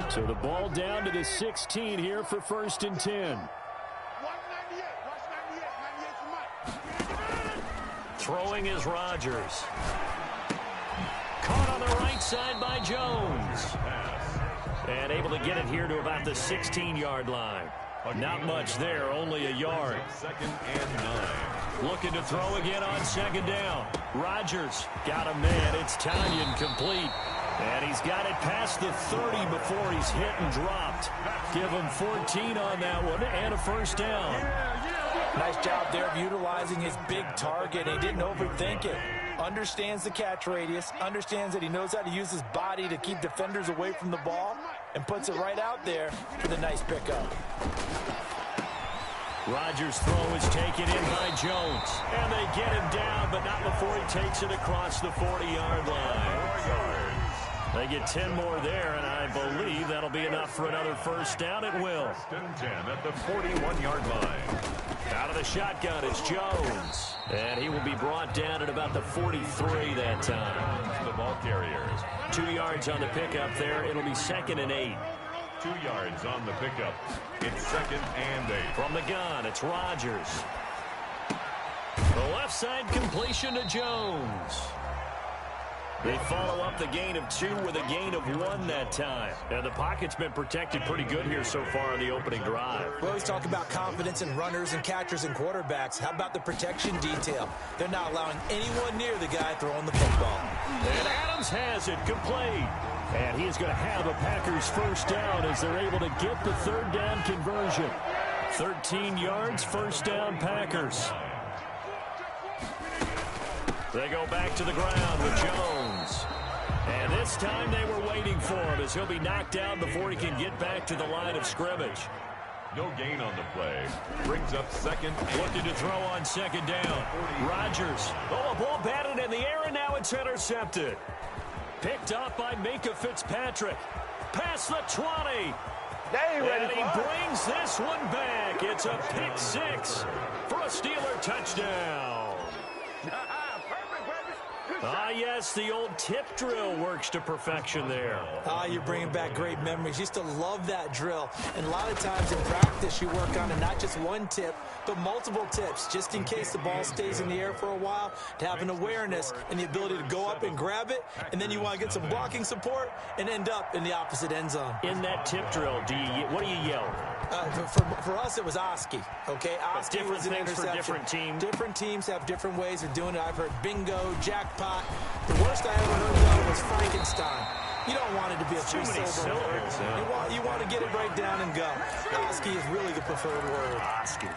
So the ball down to the 16 here for 1st and 10. Throwing is Rodgers. Caught on the right side by Jones. And able to get it here to about the 16-yard line. Not much there, only a yard. 2nd and 9. Looking to throw again on 2nd down. Rodgers got a man. It's Tanyan complete. And he's got it past the 30 before he's hit and dropped. Give him 14 on that one and a 1st down. Nice job there of utilizing his big target. He didn't overthink it. Understands the catch radius. Understands that he knows how to use his body to keep defenders away from the ball. And puts it right out there for the nice pickup. Rodgers' throw is taken in by Jones. And they get him down, but not before he takes it across the 40-yard line. They get 10 more there, and I believe that'll be enough for another 1st down. It will. 1st and 10 at the 41-yard line. Out of the shotgun is Jones. And he will be brought down at about the 43 that time. The ball carriers. 2 yards on the pickup there. It'll be 2nd and 8. 2 yards on the pickup. It's 2nd and 8. From the gun, it's Rodgers. The left side completion to Jones. They follow up the gain of 2 with a gain of 1 that time. And the pocket's been protected pretty good here so far in the opening drive. We always talk about confidence in runners and catchers and quarterbacks. How about the protection detail? They're not allowing anyone near the guy throwing the football. And Adams has it complete. And he is going to have a Packers 1st down as they're able to get the 3rd down conversion. 13 yards, 1st down Packers. They go back to the ground with Jones. And this time they were waiting for him as he'll be knocked down before he can get back to the line of scrimmage. No gain on the play. Brings up 2nd. Looking to throw on 2nd down. Rodgers. Oh, a ball batted in the air, and now it's intercepted. Picked up by Minka Fitzpatrick. Past the 20. And he brings this one back. It's a pick 6 for a Steeler touchdown. Yes, the old tip drill works to perfection there. You're bringing back great memories. Used to love that drill. And a lot of times in practice, you work on it, not just one tip, but multiple tips, just in case the ball stays in the air for a while, to have an awareness and the ability to go up and grab it, and then you want to get some blocking support and end up in the opposite end zone. In that tip drill, what do you yell? For us, it was Oski. Okay, Oski was an interception. For different teams. Different teams have different ways of doing it. I've heard bingo, jackpot. The worst I ever heard, though, was Frankenstein. You don't want it to be a three-syllable word. You want to get it right down and go. Oski is really the preferred word. Oski.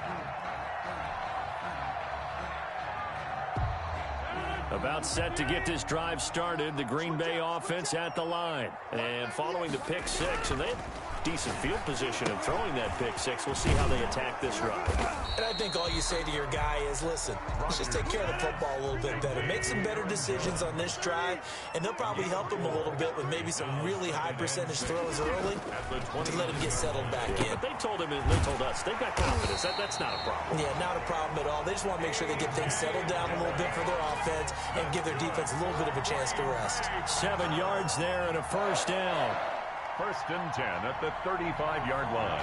About set to get this drive started, the Green Bay offense at the line. And following the pick 6, and they had decent field position in throwing that pick 6. We'll see how they attack this run. And I think all you say to your guy is, listen, let's just take care of the football a little bit better. Make some better decisions on this drive, and they'll probably help him a little bit with maybe some really high percentage throws early to let him get settled back in. But they told us, they've got confidence. That's not a problem. Yeah, not a problem at all. They just want to make sure they get things settled down a little bit for their offense and give their defense a little bit of a chance to rest. 7 yards there and a 1st down. 1st and 10 at the 35-yard line.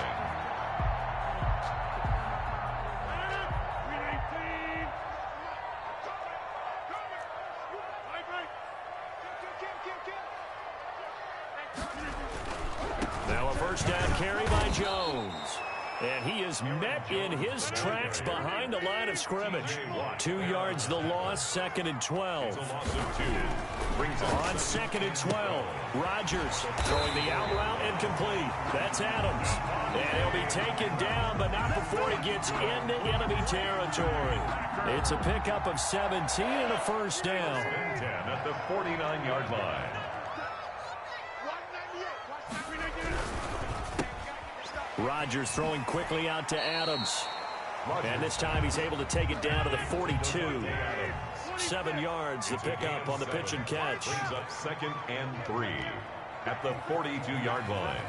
Now a 1st down carry by Jones. And he is met in his tracks behind the line of scrimmage. 2 yards the loss, 2nd and 12. On 2nd and 12, Rodgers throwing the out route and complete. That's Adams. And he'll be taken down, but not before he gets into enemy territory. It's a pickup of 17 and a 1st down. 10 at the 49-yard line. Rodgers throwing quickly out to Adams. And this time he's able to take it down to the 42. 7 yards, the pickup on the pitch and catch. Brings up 2nd and 3 at the 42-yard line.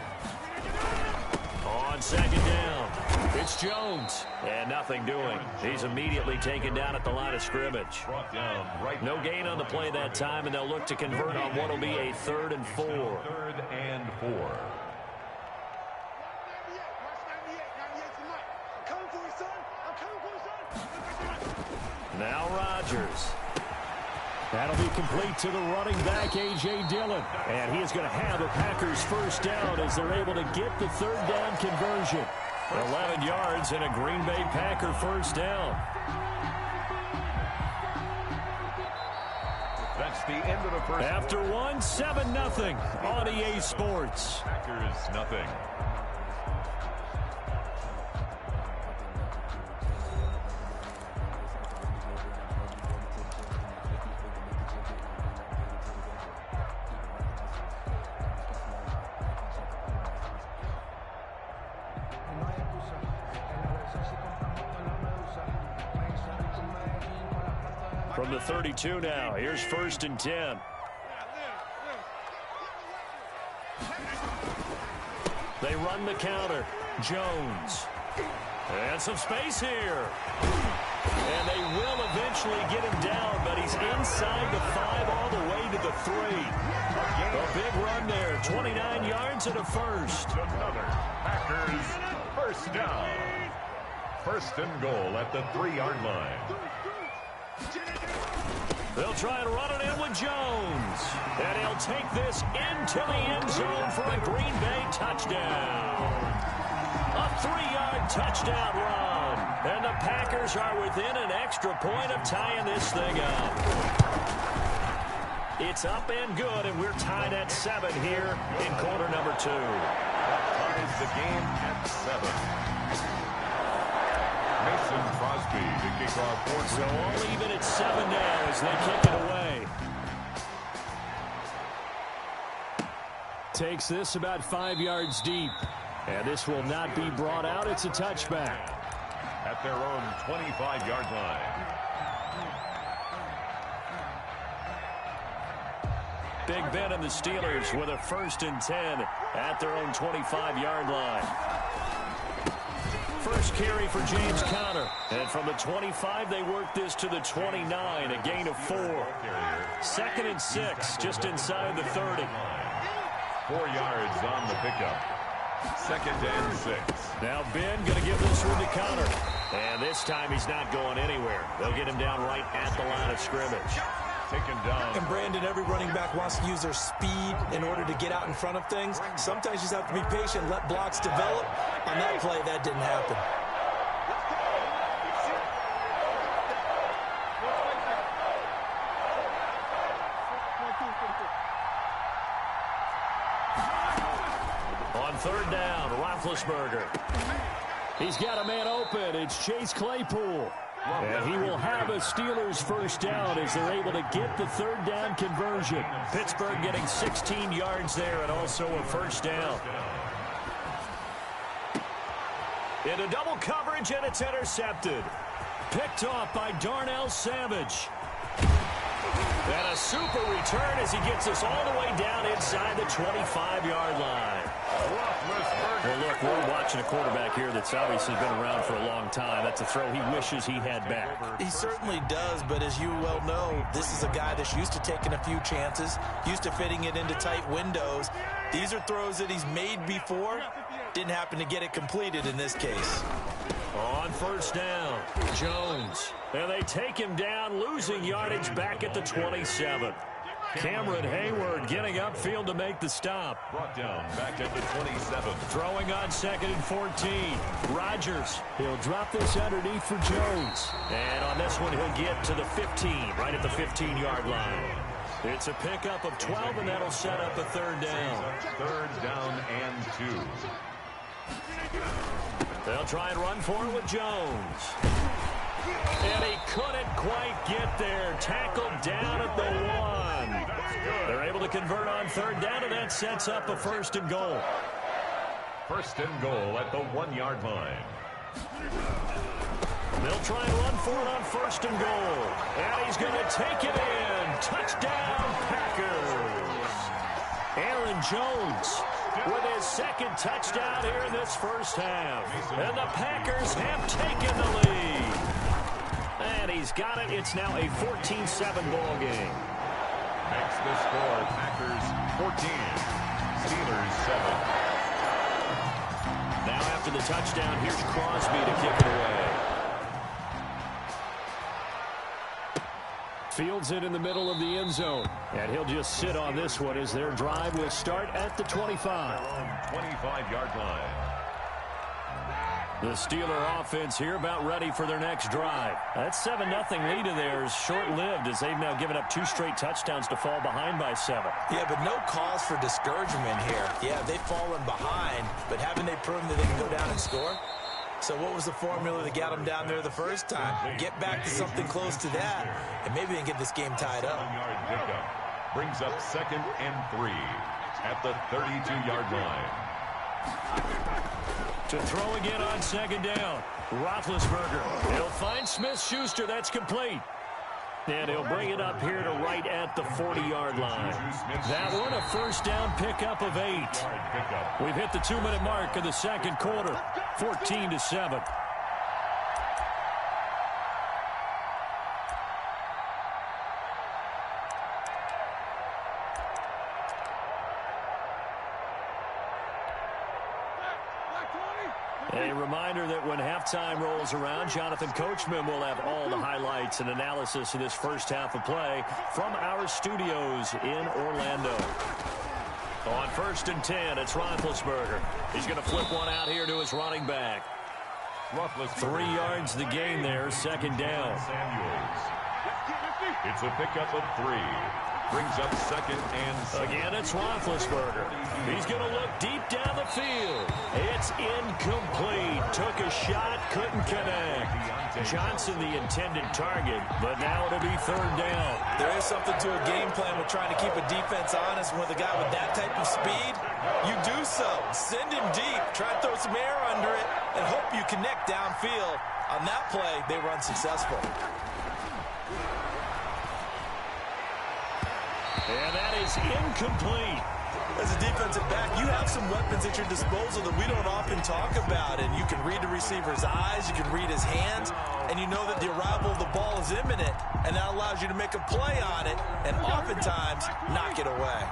On 2nd down, it's Jones, and nothing doing. He's immediately taken down at the line of scrimmage. Brought down right. No gain on the play that time, and they'll look to convert on what will be a 3rd and 4. 3rd and 4. Now Rodgers. That'll be complete to the running back, A.J. Dillon. And he is going to have a Packers first down as they're able to get the 3rd down conversion. 11 yards and a Green Bay Packer first down. That's the end of the first. After one, 7-0 on EA Sports. Packers nothing. From the 32 now, here's 1st and 10. They run the counter. Jones. And some space here. And they will eventually get him down, but he's inside the 5 all the way to the 3. A big run there, 29 yards and a first. Another Packers first down. 1st and goal at the 3-yard line. They'll try and run it in with Jones. And he'll take this into the end zone for a Green Bay touchdown. A 3-yard touchdown run. And the Packers are within an extra point of tying this thing up. It's up and good, and we're tied at 7 here in quarter number 2. Ties the game at 7. Mason Crosby to kick off. So all even at 7 now as they kick it away. Takes this about 5 yards deep. And this will not be brought out. It's a touchback. At their own 25-yard line. Big Ben and the Steelers with a 1st and 10 at their own 25-yard line. First carry for James Conner. And from the 25, they work this to the 29, a gain of 4. 2nd and 6, just inside the 30. 4 yards on the pickup. 2nd and 6. Now Ben going to give this one to Conner. And this time he's not going anywhere. They'll get him down right at the line of scrimmage. Taken down. And Brandon, every running back wants to use their speed in order to get out in front of things. Sometimes you just have to be patient, let blocks develop. On that play, that didn't happen. On 3rd down, Roethlisberger. He's got a man open. It's Chase Claypool. And he will have a Steelers first down as they're able to get the 3rd down conversion. Pittsburgh getting 16 yards there and also a first down. Into double coverage, and it's intercepted. Picked off by Darnell Savage. And a super return as he gets us all the way down inside the 25-yard line. Well, look, we're watching a quarterback here that's obviously been around for a long time. That's a throw he wishes he had back. He certainly does, but as you well know, this is a guy that's used to taking a few chances, used to fitting it into tight windows. These are throws that he's made before. Didn't happen to get it completed in this case. On 1st down, Jones. And they take him down, losing yardage back at the 27. Cameron Hayward getting upfield to make the stop. Brought down back at the 27. Throwing on 2nd and 14. Rodgers. He'll drop this underneath for Jones. And on this one, he'll get to the 15, right at the 15-yard line. It's a pickup of 12, and that'll set up a 3rd down. 3rd down and 2. They'll try and run for it with Jones. And he couldn't quite get there. Tackled down at the 1. They're able to convert on 3rd down, and that sets up a 1st and goal. 1st and goal at the 1-yard line. They'll try and run for it on 1st and goal. And he's going to take it in. Touchdown, Packers. Aaron Jones with his 2nd touchdown here in this first half. And the Packers have taken the lead. And he's got it. It's now a 14-7 ball game. Makes the score Packers 14, Steelers 7. Now after the touchdown, here's Crosby to kick it away. Fields it in the middle of the end zone. And he'll just sit on this one as their drive will start at the 25. 25-yard line. The Steeler offense here about ready for their next drive. That 7-0 lead of theirs short-lived as they've now given up 2 straight touchdowns to fall behind by 7. Yeah, but no cause for discouragement here. Yeah, they've fallen behind, but haven't they proven that they can go down and score? So what was the formula that got them down there the first time? Get back to something close to that, and maybe they can get this game tied up. 1-yard pickup brings up 2nd and 3 at the 32-yard line. To throw again on 2nd down. Roethlisberger. He'll find Smith-Schuster. That's complete. And he'll bring it up here to right at the 40-yard line. That one a 1st down pickup of 8. We've hit the 2-minute mark of the 2nd quarter. 14-7. A reminder that when halftime rolls around, Jonathan Coachman will have all the highlights and analysis of this first half of play from our studios in Orlando. On 1st and 10, it's Roethlisberger. He's going to flip one out here to his running back. 3 yards the gain there, 2nd down. It's a pickup of 3. Brings up 2nd and 7. Again, it's Roethlisberger. He's going to look deep down the field. It's incomplete. Took a shot, couldn't connect. Johnson the intended target, but now it'll be 3rd down. There is something to a game plan with trying to keep a defense honest. With a guy with that type of speed, you do so. Send him deep. Try to throw some air under it and hope you connect downfield. On that play, they were unsuccessful. And that is incomplete. As a defensive back, you have some weapons at your disposal that we don't often talk about. And you can read the receiver's eyes, you can read his hands, and you know that the arrival of the ball is imminent. And that allows you to make a play on it and oftentimes knock it away.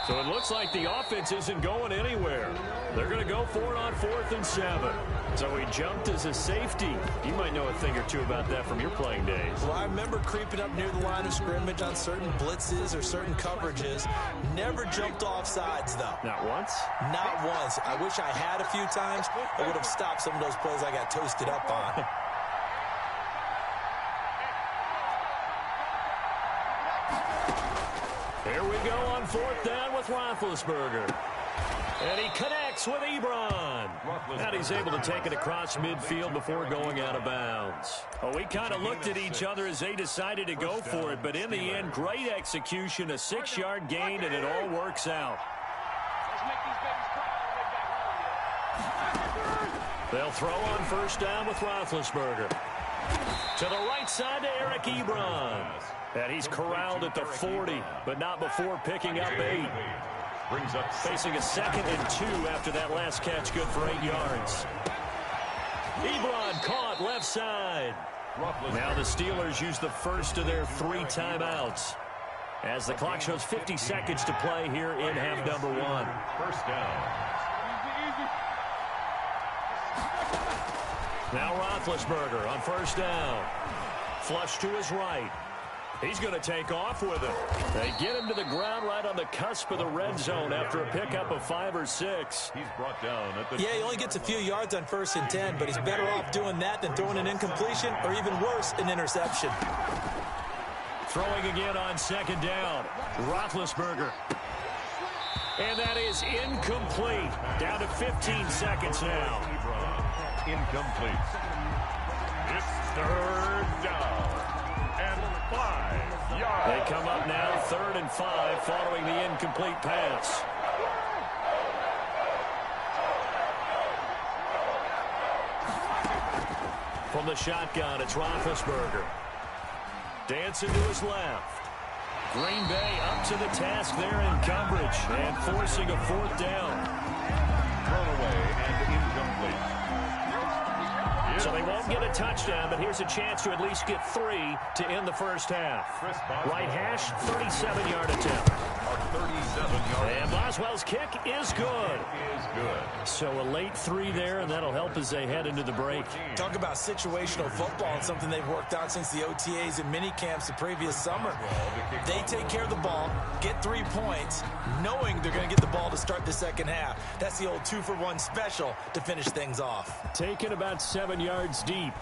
So it looks like the offense isn't going anywhere. They're going to go for it on 4th and 7. So he jumped as a safety. You might know a thing or two about that from your playing days. Well, I remember creeping up near the line of scrimmage on certain blitzes or certain coverages. Never jumped off sides, though. Not once? Not once. I wish I had a few times. I would have stopped some of those plays I got toasted up on. Here we go on 4th down with Roethlisberger. And he connects with Ebron. And he's able to take it across midfield before going out of bounds. Well, we kind of looked at each other as they decided to go for it. But in the end, great execution, a 6-yard gain, and it all works out. They'll throw on 1st down with Roethlisberger. To the right side to Eric Ebron. And he's corralled at the 40, but not before picking up 8. Brings up facing a 2nd and 2 after that last catch, good for 8 yards. Ebron caught left side. Now the Steelers use the first of their 3 timeouts as the clock shows 50 seconds to play here in half number 1. 1st down. Now Roethlisberger on 1st down. Flush to his right. He's going to take off with it. They get him to the ground right on the cusp of the red zone after a pickup of 5 or 6. He's brought down at the... Yeah, he only gets a few yards on 1st and 10, but he's better off doing that than throwing an incompletion or even worse, an interception. Throwing again on 2nd down. Roethlisberger. And that is incomplete. Down to 15 seconds now. Incomplete. It's 3rd down. And 5 yards. They come up now 3rd and 5 following the incomplete pass. From the shotgun, it's Roethlisberger. Dancing to his left. Green Bay up to the task there in coverage and forcing a fourth down. Thrown away and incomplete. So they won't get a touchdown, but here's a chance to at least get 3 to end the first half. Right hash, 37-yard attempt. A 37-yard. And Boswell's kick is good. So a late 3 there, and that'll help as they head into the break. Talk about situational football and something they've worked on since the OTAs and mini camps the previous summer. They take care of the ball, get 3 points, knowing they're going to get the ball to start the second half. That's the old 2-for-1 special to finish things off. Taken about 7 yards deep.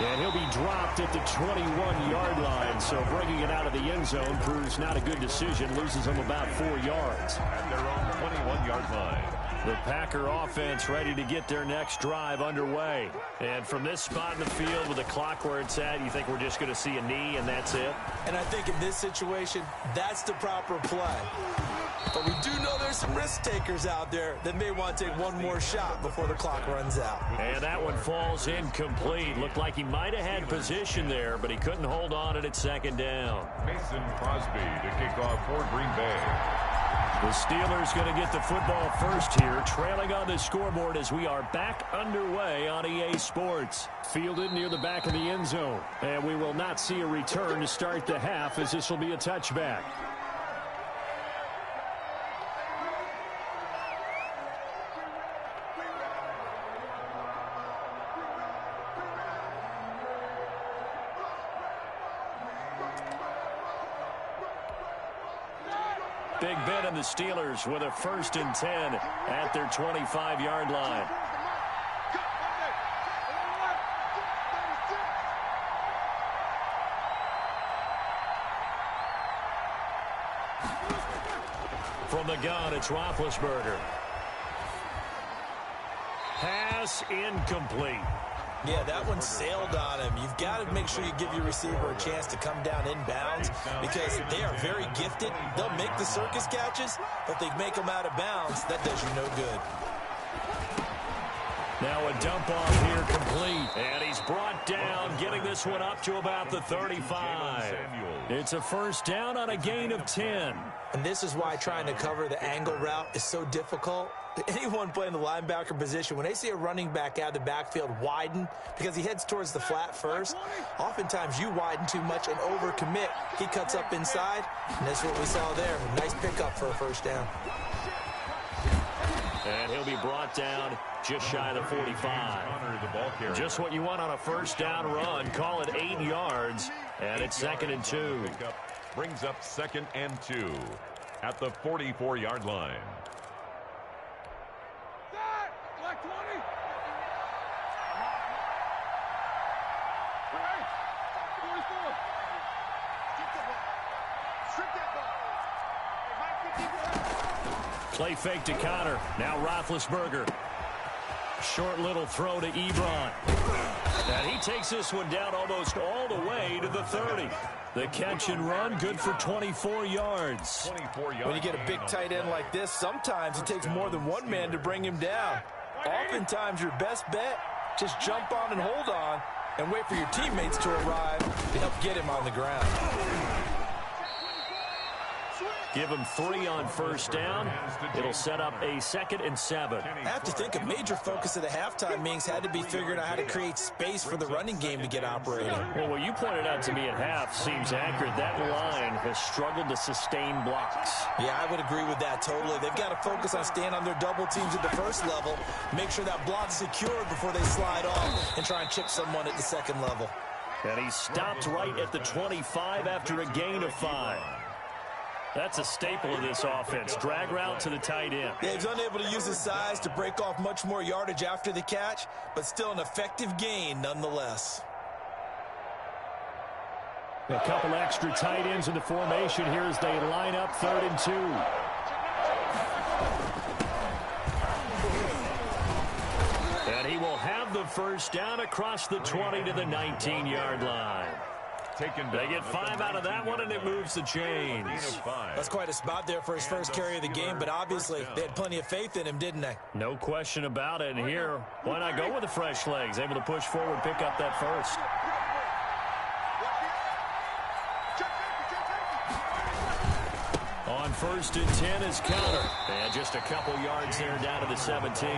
And he'll be dropped at the 21-yard line, so bringing it out of the end zone proves not a good decision, loses them about 4 yards. At their own 21-yard line. The Packer offense ready to get their next drive underway. And from this spot in the field with the clock where it's at, you think we're just going to see a knee and that's it? And I think in this situation, that's the proper play. But we do know there's some risk takers out there that may want to take one more shot before the clock runs out. And that one falls incomplete. Looked like he might have had position there, but he couldn't hold on at second down. Mason Crosby to kick off for Green Bay. The Steelers going to get the football first here, trailing on the scoreboard as we are back underway on EA Sports. Fielded near the back of the end zone. And we will not see a return to start the half, as this will be a touchback. Big Ben and the Steelers with a 1st and 10 at their 25-yard line. From the gun, it's Roethlisberger. Pass incomplete. Yeah, that one sailed on him. You've got to make sure you give your receiver a chance to come down inbounds because they are very gifted. They'll make the circus catches, but if they make them out of bounds, that does you no good. Now a dump off here complete. And he's brought down, getting this one up to about the 35. It's a first down on a gain of 10. And this is why trying to cover the angle route is so difficult. Anyone playing the linebacker position, when they see a running back out of the backfield widen because he heads towards the flat first, oftentimes you widen too much and overcommit. He cuts up inside, and that's what we saw there. Nice pickup for a first down. And he'll be brought down just shy of the 45. Just what you want on a first down run. Call it 8 yards, and it's 2nd and 2. Brings up 2nd and 2 at the 44-yard line. Play fake to Connor. Now Roethlisberger. Short little throw to Ebron. And he takes this one down almost all the way to the 30. The catch and run, good for 24 yards. When you get a big tight end like this, sometimes it takes more than one man to bring him down. Oftentimes, your best bet, just jump on and hold on and wait for your teammates to arrive to help get him on the ground. Give him 3 on first down. It'll set up a 2nd and 7. I have to think a major focus of the halftime meetings had to be figuring out how to create space for the running game to get operating. Well, what you pointed out to me at half seems accurate. That line has struggled to sustain blocks. Yeah, I would agree with that totally. They've got to focus on staying on their double teams at the first level, make sure that block's secured before they slide off and try and chip someone at the second level. And he stopped right at the 25 after a gain of 5. That's a staple of this offense. Drag route to the tight end. Yeah, he's unable to use his size to break off much more yardage after the catch, but still an effective gain nonetheless. A couple extra tight ends in the formation here as they line up 3rd and 2. And he will have the first down across the 20 to the 19-yard line. taken down. They get 5 out of that one, and it moves the chains. That's quite a spot there for his first carry of the game, but obviously they had plenty of faith in him, didn't they? No question about it. And here, why not go with the fresh legs? Able to push forward, pick up that first. On 1st and 10 is counter. And just a couple yards there down to the 17.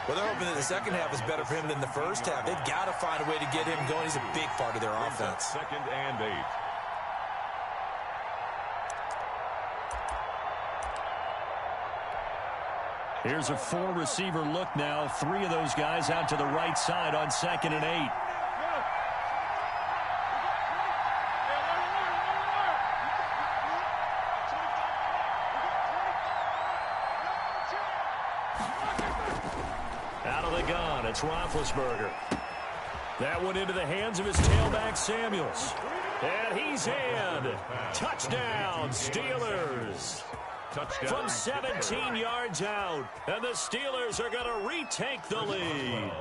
Well, they're hoping that the second half is better for him than the first half. They've got to find a way to get him going. He's a big part of their offense. 2nd and 8. Here's a 4-receiver look now. 3 of those guys out to the right side on 2nd and 8. Out of the gun, it's Roethlisberger. That one into the hands of his tailback, Samuels. And he's in. Touchdown, Steelers. From 17 yards out. And the Steelers are going to retake the lead.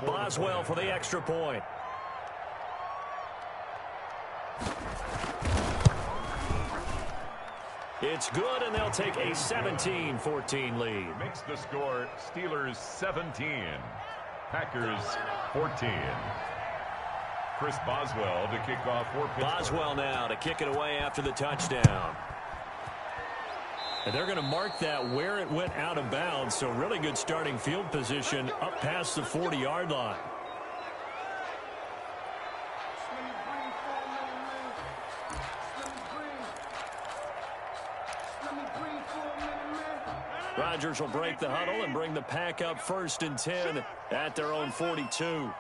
Boswell for the extra point. It's good, and they'll take a 17-14 lead. Makes the score Steelers 17, Packers 14. Chris Boswell to kick off for Pittsburgh. Boswell now to kick it away after the touchdown. And they're going to mark that where it went out of bounds, so really good starting field position up past the 40-yard line. Rodgers will break the huddle and bring the pack up 1st and 10 at their own 42.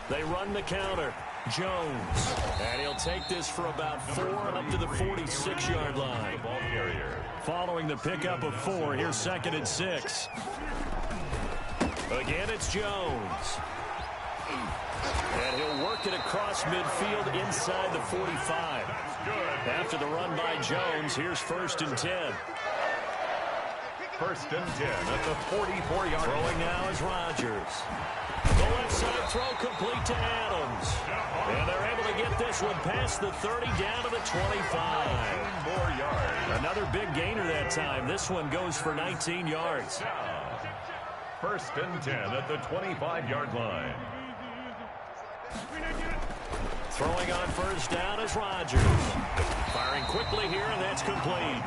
They run the counter. Jones. And he'll take this for about 4 up to the 46-yard line. Following the pickup of 4, here's 2nd and 6. Again, it's Jones. And he'll work it across midfield inside the 45. After the run by Jones, here's 1st and 10. 1st and 10 at the 44-yard line. Throwing now is Rodgers. The left side throw complete to Adams. And they're able to get this one past the 30 down to the 25. 19 more yards. Another big gainer that time. This one goes for 19 yards. 1st and 10 at the 25-yard line. Throwing on 1st down is Rodgers. Firing quickly here, and that's complete.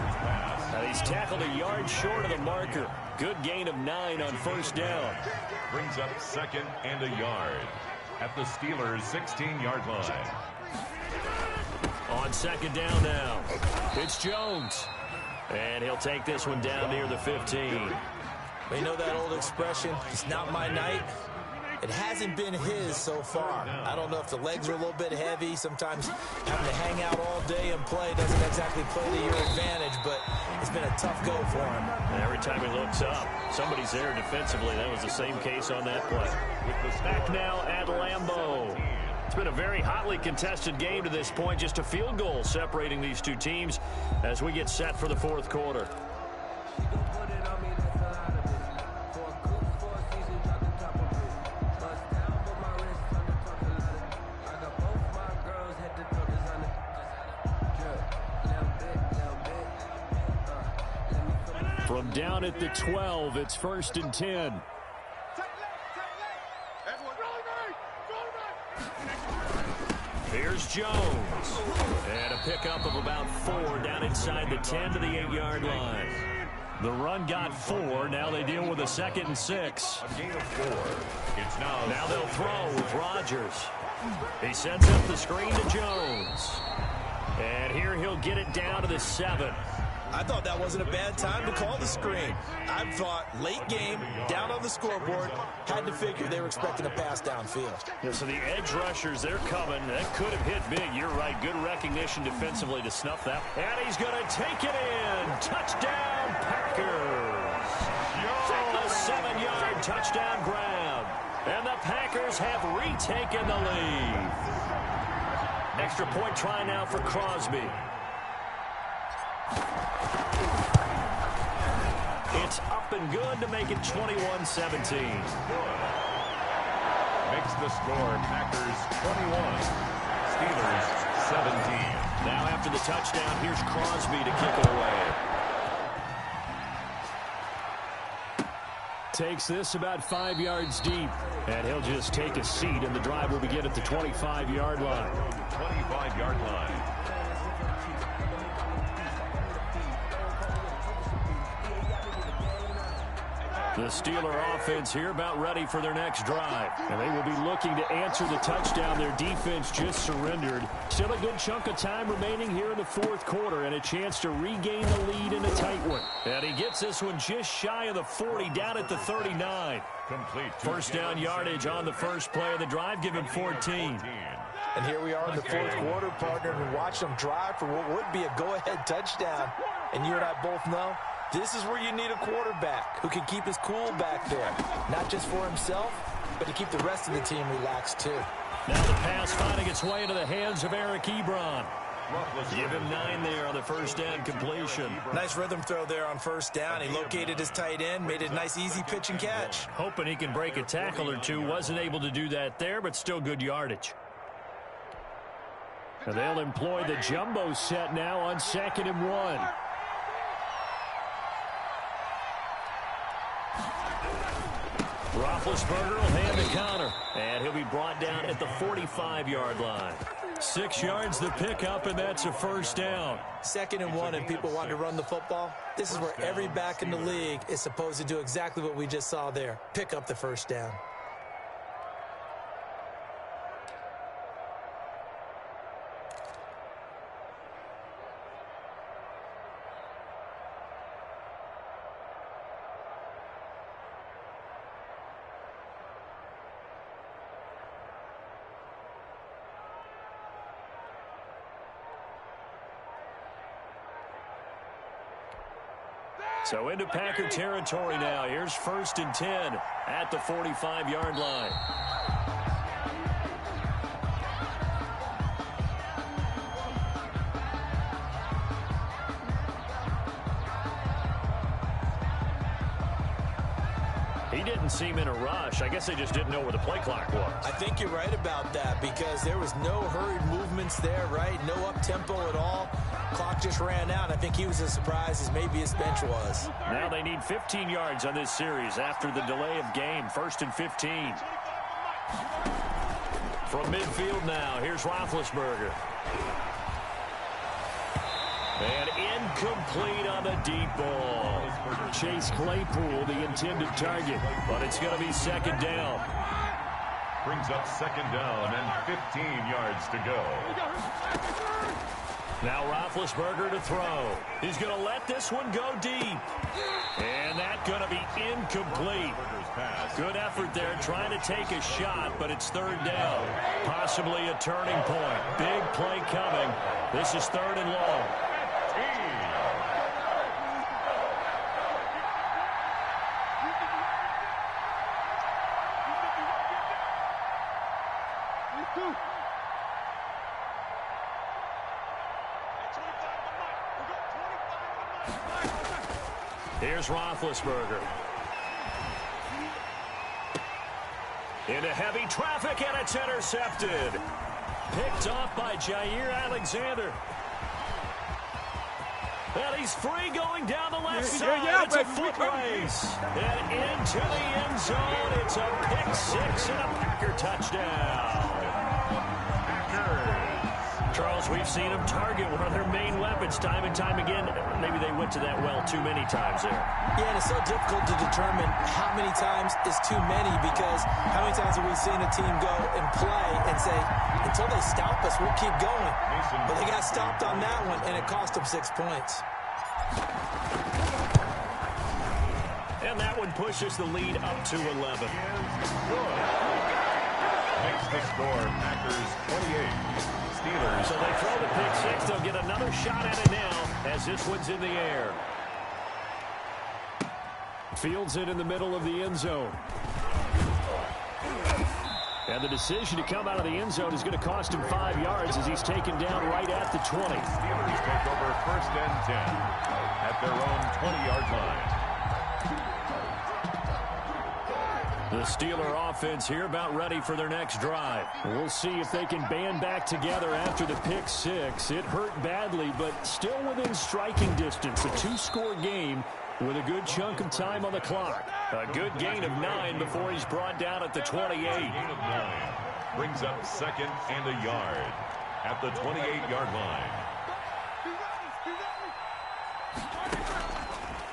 And he's tackled a yard short of the marker. Good gain of 9 on 1st down. Brings up 2nd and a yard at the Steelers' 16-yard line. On 2nd down now, it's Jones. And he'll take this one down near the 15. They know that old expression, it's not my night. It hasn't been his so far. I don't know if the legs are a little bit heavy. Sometimes having to hang out all day and play doesn't exactly play to your advantage, but it's been a tough go for him. And every time he looks up, somebody's there defensively. That was the same case on that play. Back now at Lambeau. It's been a very hotly contested game to this point. Just a field goal separating these two teams as we get set for the 4th quarter. From down at the 12, it's 1st and 10. Here's Jones. And a pickup of about 4 down inside the 10 to the 8-yard line. The run got 4. Now they deal with a 2nd and 6. A gain of 4. It's now they'll throw with Rodgers. He sets up the screen to Jones. And here he'll get it down to the 7. I thought that wasn't a bad time to call the screen. I thought late game, down on the scoreboard, had to figure they were expecting a pass downfield. Yeah, so the edge rushers, they're coming. That could have hit big. You're right. Good recognition defensively to snuff that. And he's going to take it in. Touchdown, Packers. A 7-yard touchdown grab. And the Packers have retaken the lead. Extra point try now for Crosby. It's up and good to make it 21-17. Makes the score Packers 21, Steelers 17. Now after the touchdown, here's Crosby to kick it away. Takes this about 5 yards deep, and he'll just take a seat, and the drive will begin at the 25-yard line. 25-yard line. The Steeler offense here about ready for their next drive. And they will be looking to answer the touchdown. Their defense just surrendered. Still a good chunk of time remaining here in the fourth quarter and a chance to regain the lead in a tight one. And he gets this one just shy of the 40, down at the 39. Complete. First down yardage on the first play of the drive, given 14. And here we are in the fourth quarter, partner, and watch them drive for what would be a go-ahead touchdown. And you and I both know this is where you need a quarterback who can keep his cool back there. Not just for himself, but to keep the rest of the team relaxed, too. Now the pass finding its way into the hands of Eric Ebron. Give him 9 there on the first down completion. Nice rhythm throw there on first down. He located his tight end, made it a nice, easy pitch and catch. Hoping he can break a tackle or two. Wasn't able to do that there, but still good yardage. And they'll employ the jumbo set now on 2nd and 1. Roethlisberger will hand the counter, and he'll be brought down at the 45-yard line. 6 yards the pickup, and that's a first down. 2nd and 1, and people want to run the football. This is where every back in the league is supposed to do exactly what we just saw there. Pick up the first down. So into Packer territory now. Here's 1st and 10 at the 45-yard line. He didn't seem in a rush. I guess they just didn't know where the play clock was. I think you're right about that because there was no hurried movements there, right? No up-tempo at all. Clock just ran out. I think he was as surprised as maybe his bench was. Now they need 15 yards on this series after the delay of game. 1st and 15. From midfield now, here's Roethlisberger. And incomplete on the deep ball. Chase Claypool, the intended target, but it's going to be 2nd down. Brings up 2nd down and 15 yards to go. Now Roethlisberger to throw. He's going to let this one go deep. And that's going to be incomplete. Good effort there trying to take a shot, but it's 3rd down. Possibly a turning point. Big play coming. This is 3rd and long. Here's Roethlisberger. Into heavy traffic, and it's intercepted. Picked off by Jair Alexander. And he's free going down the left side. It's a foot race. And into the end zone. It's a pick 6 and a Packer touchdown. Charles, we've seen them target one of their main weapons time and time again. Maybe they went to that well too many times there. Yeah, and it's so difficult to determine how many times is too many because how many times have we seen a team go and play and say, until they stop us, we'll keep going. But they got stopped on that one, and it cost them 6 points. And that one pushes the lead up to 11. Makes the score Packers 28. Steelers. So they throw the pick 6. They'll get another shot at it now as this one's in the air. Fields it in the middle of the end zone. And the decision to come out of the end zone is going to cost him 5 yards as he's taken down right at the 20. Steelers take over 1st and 10 at their own 20-yard line. The Steeler offense here about ready for their next drive. We'll see if they can band back together after the pick six. It hurt badly, but still within striking distance. A two-score game with a good chunk of time on the clock. A good gain of 9 before he's brought down at the 28. Gain of 9 brings up second and a yard at the 28-yard line.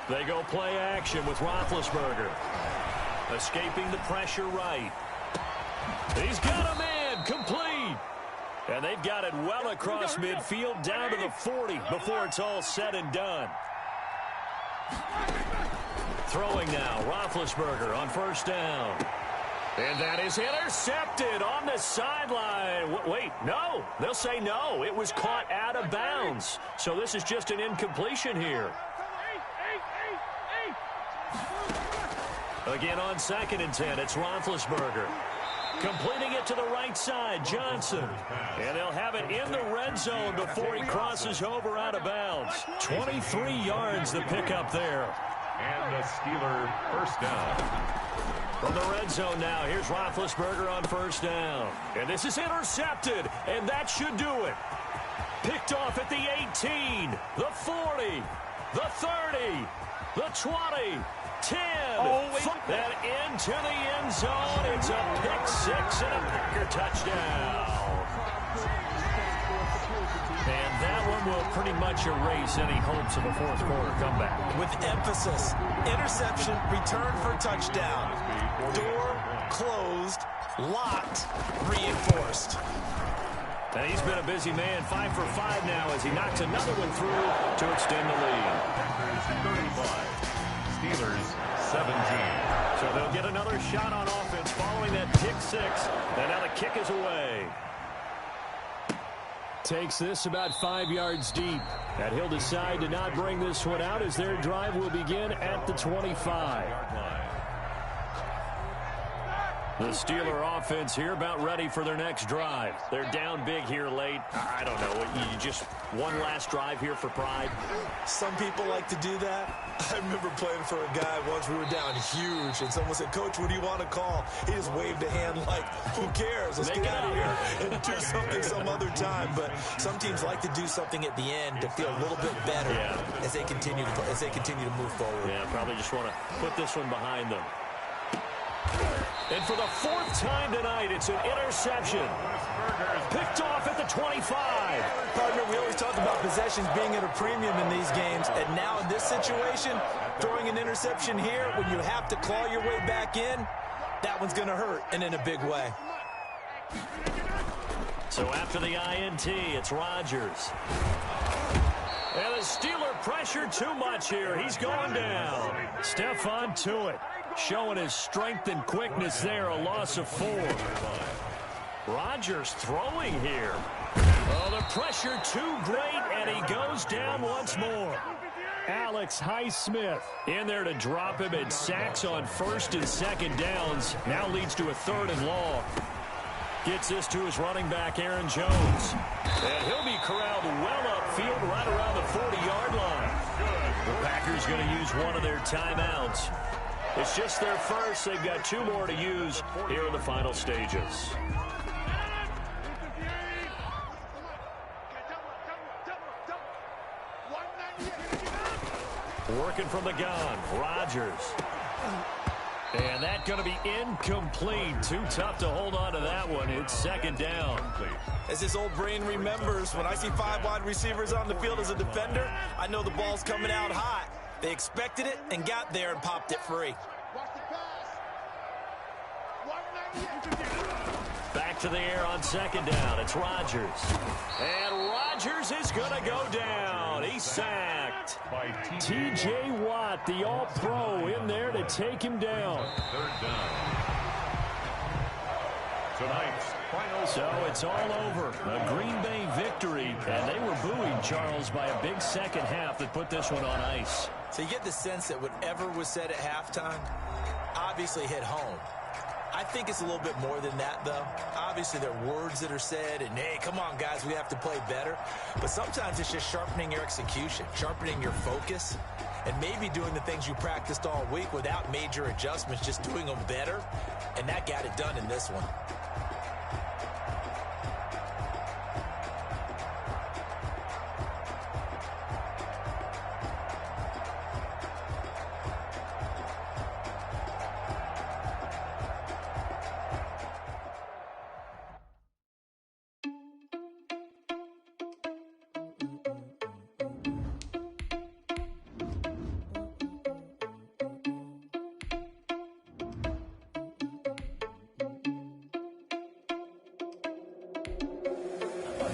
They go play action with Roethlisberger. Escaping the pressure right. He's got a man complete. And they've got it well across midfield down to the 40 before it's all said and done. Throwing now, Roethlisberger on first down. And that is intercepted on the sideline. Wait, no. They'll say no. It was caught out of bounds. So this is just an incompletion here. Again on second and 10, it's Roethlisberger. Completing it to the right side, Johnson. And they'll have it in the red zone before he crosses over out of bounds. 23 yards the pickup there. And a Steeler first down. From the red zone now, here's Roethlisberger on first down. And this is intercepted, and that should do it. Picked off at the 18, the 40, the 30, the 20, 10. Then into the end zone. It's a pick six and a Packer touchdown. And that one will pretty much erase any hopes of a fourth quarter comeback. With emphasis, interception, return for touchdown. Door closed, locked, reinforced. And he's been a busy man, 5 for 5 now as he knocks another one through to extend the lead. Packers 35. Steelers 17. So they'll get another shot on offense following that pick six. And now the kick is away. Takes this about 5 yards deep. And he'll decide to not bring this one out as their drive will begin at the 25. The Steeler offense here about ready for their next drive. They're down big here late. I don't know. You just one last drive here for pride? Some people like to do that. I remember playing for a guy once. We were down huge, and someone said, "Coach, what do you want to call?" He just waved a hand like, "Who cares? Let's get out of here and do something some other time." But some teams like to do something at the end to feel a little bit better as they continue to move forward. Yeah, probably just want to put this one behind them. And for the 4th time tonight, it's an interception. Picked off at the 25. Partner, we always talk about possessions being at a premium in these games. And now in this situation, throwing an interception here when you have to claw your way back in, that one's going to hurt, and in a big way. So after the INT, it's Rodgers. And the Steeler pressure too much here. He's going down. Stephon Tuitt showing his strength and quickness there. A loss of 4. Rodgers throwing here. Oh, the pressure too great, and he goes down once more. Alex Highsmith in there to drop him, and sacks on first and second downs. Now leads to a 3rd and long. Gets this to his running back, Aaron Jones. And he'll be corralled well upfield right around the 40-yard line. The Packers going to use one of their timeouts. It's just their first. They've got 2 more to use here in the final stages. Working from the gun, Rodgers. And that's going to be incomplete. Too tough to hold on to that one. It's 2nd down. As his old brain remembers, when I see 5 wide receivers on the field as a defender, I know the ball's coming out hot. They expected it and got there and popped it free. Back to the air on 2nd down. It's Rodgers. And Rodgers is going to go down. He's sacked. T.J. Watt, the all-pro, in there to take him down. 3rd down. Tonight's final. So it's all over. A Green Bay victory. And they were buoyed, Charles, by a big second half that put this one on ice. So you get the sense that whatever was said at halftime obviously hit home. I think it's a little bit more than that, though. Obviously, there are words that are said, and, hey, come on, guys, we have to play better. But sometimes it's just sharpening your execution, sharpening your focus, and maybe doing the things you practiced all week without major adjustments, just doing them better. And that got it done in this one.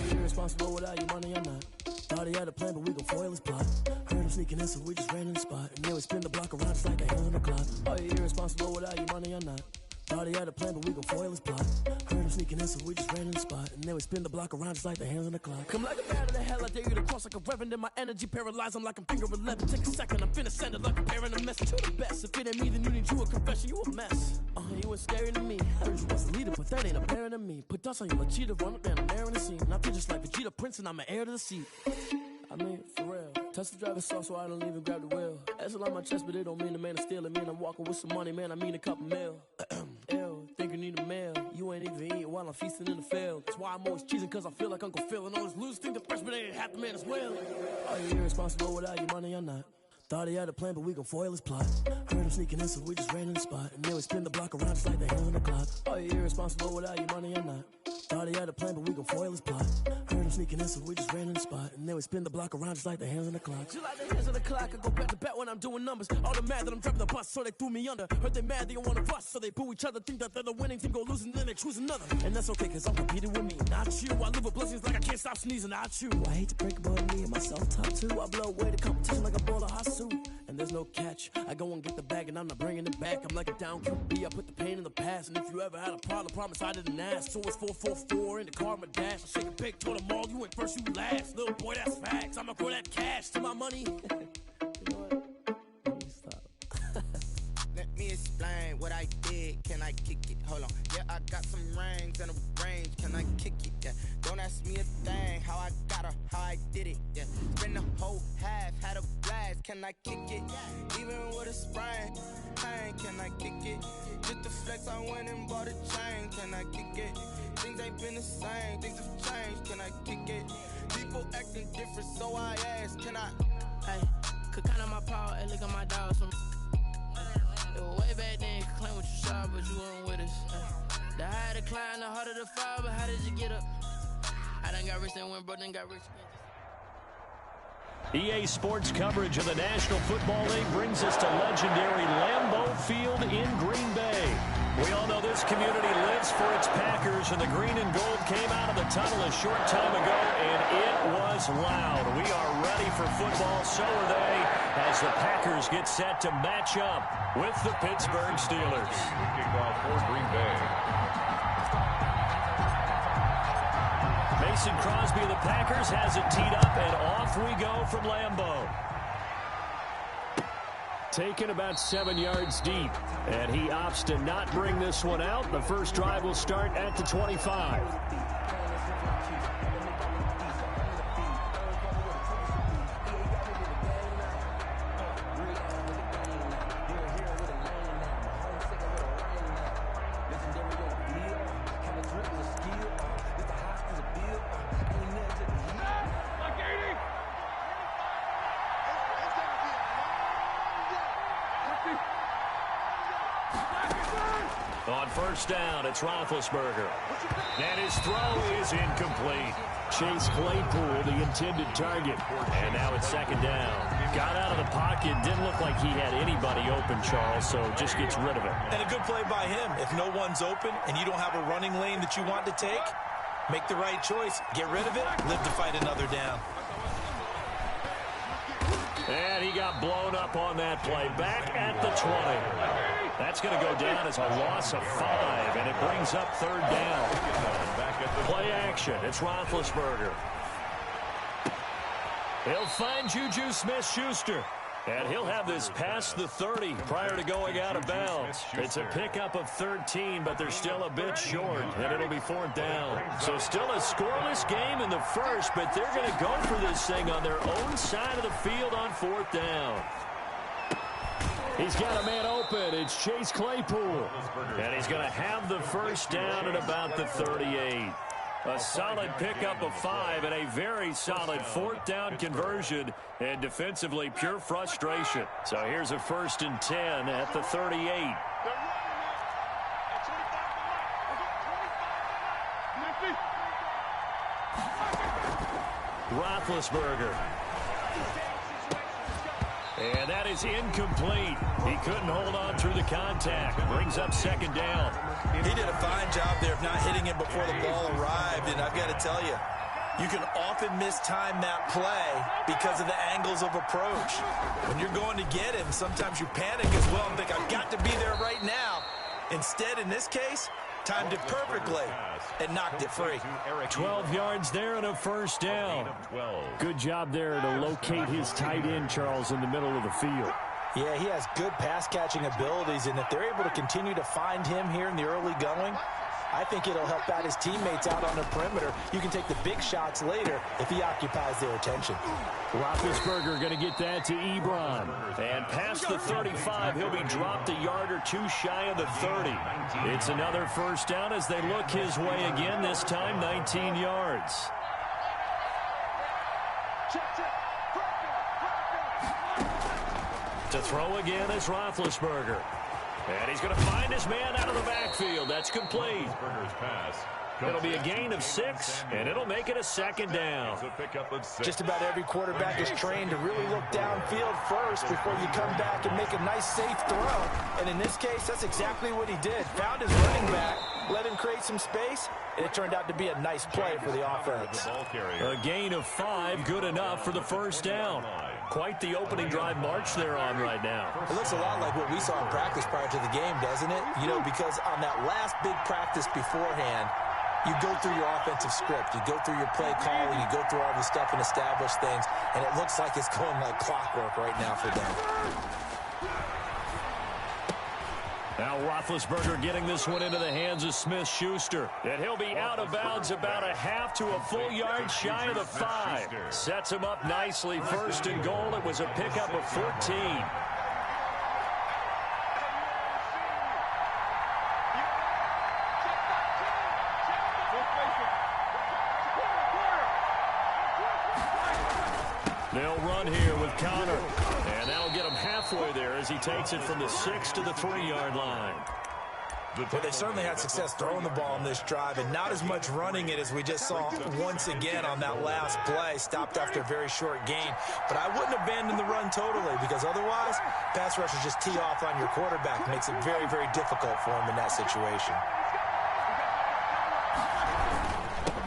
Irresponsible without your money or not. Thought he had a plan, but we gon' foil his plot. Heard him sneaking in, so we just ran in the spot. And then we spin the block around just like a hand on the clock. Are you irresponsible without your money or not? Thought he had a plan, but we gon' foil his plot. Heard him sneaking in, so we just ran in the spot. And then we spin the block around just like the hands on the clock. Come like a bat of the hell, I dare you to cross like a reverend. In my energy paralyzed, I'm like I'm finger 11. Take a second, I'm finna send it like a parent a message to the best. If it ain't me, then you need you a confession, you a mess. You was scary to me. Heard you was a leader, but that ain't apparent to me. Put dust on you like cheetah, run up down, I'm airing the scene. And I feel just like Vegeta Prince, and I'm an heir to the seat. I mean, for real. Touch the driver's soft, so I don't even grab the wheel. That's on my chest, but it don't mean the man is stealing. Mean I'm walking with some money, man, I mean a couple mil. Ew, think you need a meal. You ain't even eating while I'm feasting in the field. That's why I'm always cheesing, cause I feel like Uncle Phil. And all those losers think the freshman ain't half the man as well. Are you irresponsible without your money or not? Thought he had a plan, but we gon' foil his plot. Heard him sneaking in, so we just ran in the spot. And then we spin the block around just like the hand on the clock. Are you irresponsible without your money or not? Thought he had a plan, but we gon' foil his plot. Heard him sneaking in, so we just ran in the spot. And then we spin the block around just like the hands on the clock. Just like the hands on the clock, I go back to back when I'm doing numbers. All the mad that I'm driving the bus, so they threw me under. Heard they mad, they don't wanna bust, so they boo each other. Think that they're the winning team, go losing, then they choose another. And that's okay, cause I'm competing with me, not you. I live with blessings like I can't stop sneezing, not you. I hate to break about me and my self-talk too. I blow away the competition like a ball of hot soup. And there's no catch. I go and get the bag and I'm not bringing it back. I'm like a down QB, I put the pain in the past. And if you ever had a problem, promise I didn't ask. So it's 444 in the car, my dash. I shake a big, told them all, you went first, you last. Little boy, that's facts. I'ma grow that cash to my money. You know what? Let me stop. Let me explain what I did. Can I kick it? Hold on. Yeah, I got some rings and a range. Can I kick it? Yeah. Don't ask me a thing. How I got her, how I did it. Yeah. Spend the whole half, had a blast. Can I kick it? Even with a sprain. Pain, can I kick it? Just the flex, I went and bought a chain. Can I kick it? Things ain't been the same. Things have changed. Can I kick it? People acting different, so I ask. Can I? Hey, could count on my power and look at my dogs. It was way back then, you could claim what you saw, but you weren't with us. The higher the climb, the harder the fall, but how did you get up? I done got rich and went broke, then got rich again. EA Sports coverage of the National Football League brings us to legendary Lambeau Field in Green Bay. We all know this community lives for its Packers, and the green and gold came out of the tunnel a short time ago, and it was loud. We are ready for football, so are they, as the Packers get set to match up with the Pittsburgh Steelers. Kickoff for Green Bay. Mason Crosby of the Packers has it teed up, and off we go from Lambeau. Taken about 7 yards deep, and he opts to not bring this one out. The first drive will start at the 25. On first down, it's Roethlisberger. And his throw is incomplete. Chase Claypool, the intended target. And now it's second down. Got out of the pocket. Didn't look like he had anybody open, Charles, so just gets rid of it. And a good play by him. If no one's open and you don't have a running lane that you want to take, make the right choice. Get rid of it. Live to fight another down. And he got blown up on that play. Back at the 20. That's going to go down as a loss of 5, and it brings up third down. Play action. It's Roethlisberger. He'll find Juju Smith-Schuster. And he'll have this past the 30 prior to going out of bounds. It's a pickup of 13, but they're still a bit short, and it'll be 4th down. So still a scoreless game in the first, but they're going to go for this thing on their own side of the field on 4th down. He's got a man open. It's Chase Claypool. And he's going to have the first down at about the 38. A solid pickup of 5 and a very solid 4th down conversion, and defensively pure frustration. So here's a 1st and 10 at the 38. Roethlisberger. And that is incomplete. He couldn't hold on through the contact. Brings up 2nd down. He did a fine job there of not hitting him before the ball arrived. And I've got to tell you, you can often mistime that play because of the angles of approach. When you're going to get him, sometimes you panic as well and think, I've got to be there right now. Instead, in this case, timed it perfectly and knocked it free. 12 yards there and a 1st down. Good job there to locate his tight end, Charles, in the middle of the field. Yeah, he has good pass-catching abilities, and if they're able to continue to find him here in the early going, I think it'll help out his teammates out on the perimeter. You can take the big shots later if he occupies their attention. Roethlisberger going to get that to Ebron. And past the 35, he'll be dropped a yard or two shy of the 30. It's another 1st down as they look his way again, this time 19 yards. To throw again is Roethlisberger. And he's going to find his man out of the backfield. That's complete. It'll be a gain of 6, and it'll make it a 2nd down. Just about every quarterback is trained to really look downfield first before you come back and make a nice, safe throw. And in this case, that's exactly what he did. Found his running back, let him create some space, and it turned out to be a nice play for the offense. A gain of 5, good enough for the 1st down. Quite the opening drive march they're on right now. It looks a lot like what we saw in practice prior to the game, doesn't it? You know, because on that last big practice beforehand, you go through your offensive script, you go through your play calling, you go through all the stuff and establish things, and it looks like it's going like clockwork right now for them. Now Roethlisberger getting this one into the hands of Smith-Schuster. And he'll be out of bounds about a half to a full yard shy of the 5. Sets him up nicely. 1st and goal. It was a pickup of 14. They'll run here with Connor. And that'll get him halfway there as he takes it from the 6 to the 3-yard line. Well, they certainly had success throwing the ball on this drive and not as much running it as we just saw once again on that last play. Stopped after a very short gain. But I wouldn't abandon the run totally because otherwise, pass rushers just tee off on your quarterback. Makes it very, very difficult for him in that situation.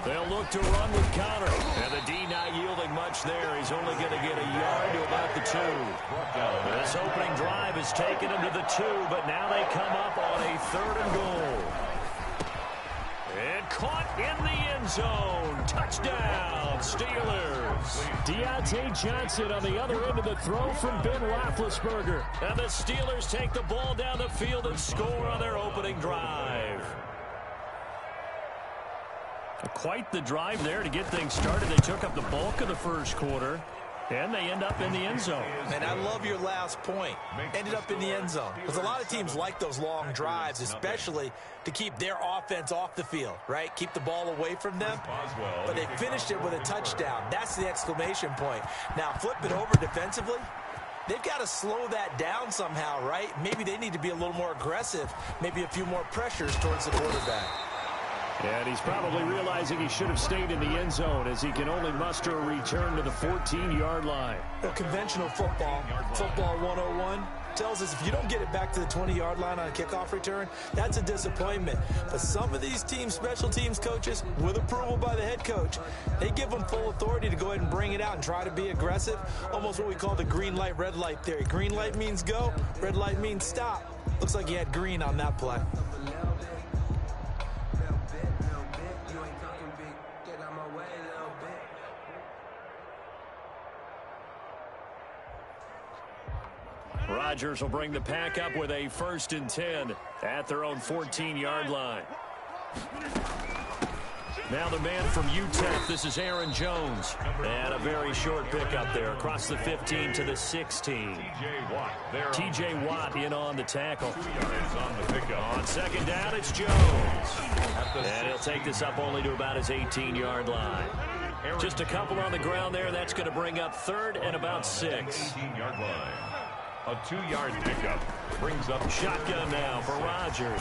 They'll look to run with Connor. And the D not yielding much there. He's only going to get a yard to about the 2. This opening drive has taken him to the 2, but now they come up on a 3rd and goal. And caught in the end zone. Touchdown, Steelers. Deontay Johnson on the other end of the throw from Ben Roethlisberger. And the Steelers take the ball down the field and score on their opening drive. Quite the drive there to get things started. They took up the bulk of the first quarter, and they end up in the end zone. And I love your last point. Ended up in the end zone. Because a lot of teams like those long drives, especially to keep their offense off the field, right? Keep the ball away from them. But they finished it with a touchdown. That's the exclamation point. Now, flip it over defensively. They've got to slow that down somehow, right? Maybe they need to be a little more aggressive. Maybe a few more pressures towards the quarterback. And he's probably realizing he should have stayed in the end zone as he can only muster a return to the 14-yard line. Well, conventional football 101, tells us if you don't get it back to the 20-yard line on a kickoff return, that's a disappointment. But some of these team special teams coaches, with approval by the head coach, they give them full authority to go ahead and bring it out and try to be aggressive. Almost what we call the green light, red light theory. Green light means go, red light means stop. Looks like he had green on that play. Rodgers will bring the pack up with a 1st and 10 at their own 14-yard line. Now the man from UTEP, this is Aaron Jones. And a very short pickup there across the 15 to the 16. T.J. Watt in on the tackle. 2 yards on the pickup. On 2nd down, it's Jones. And he'll take this up only to about his 18-yard line. Just a couple on the ground there. That's going to bring up 3rd and about 6. 18-yard line. A 2-yard pickup brings up shotgun now for Rodgers.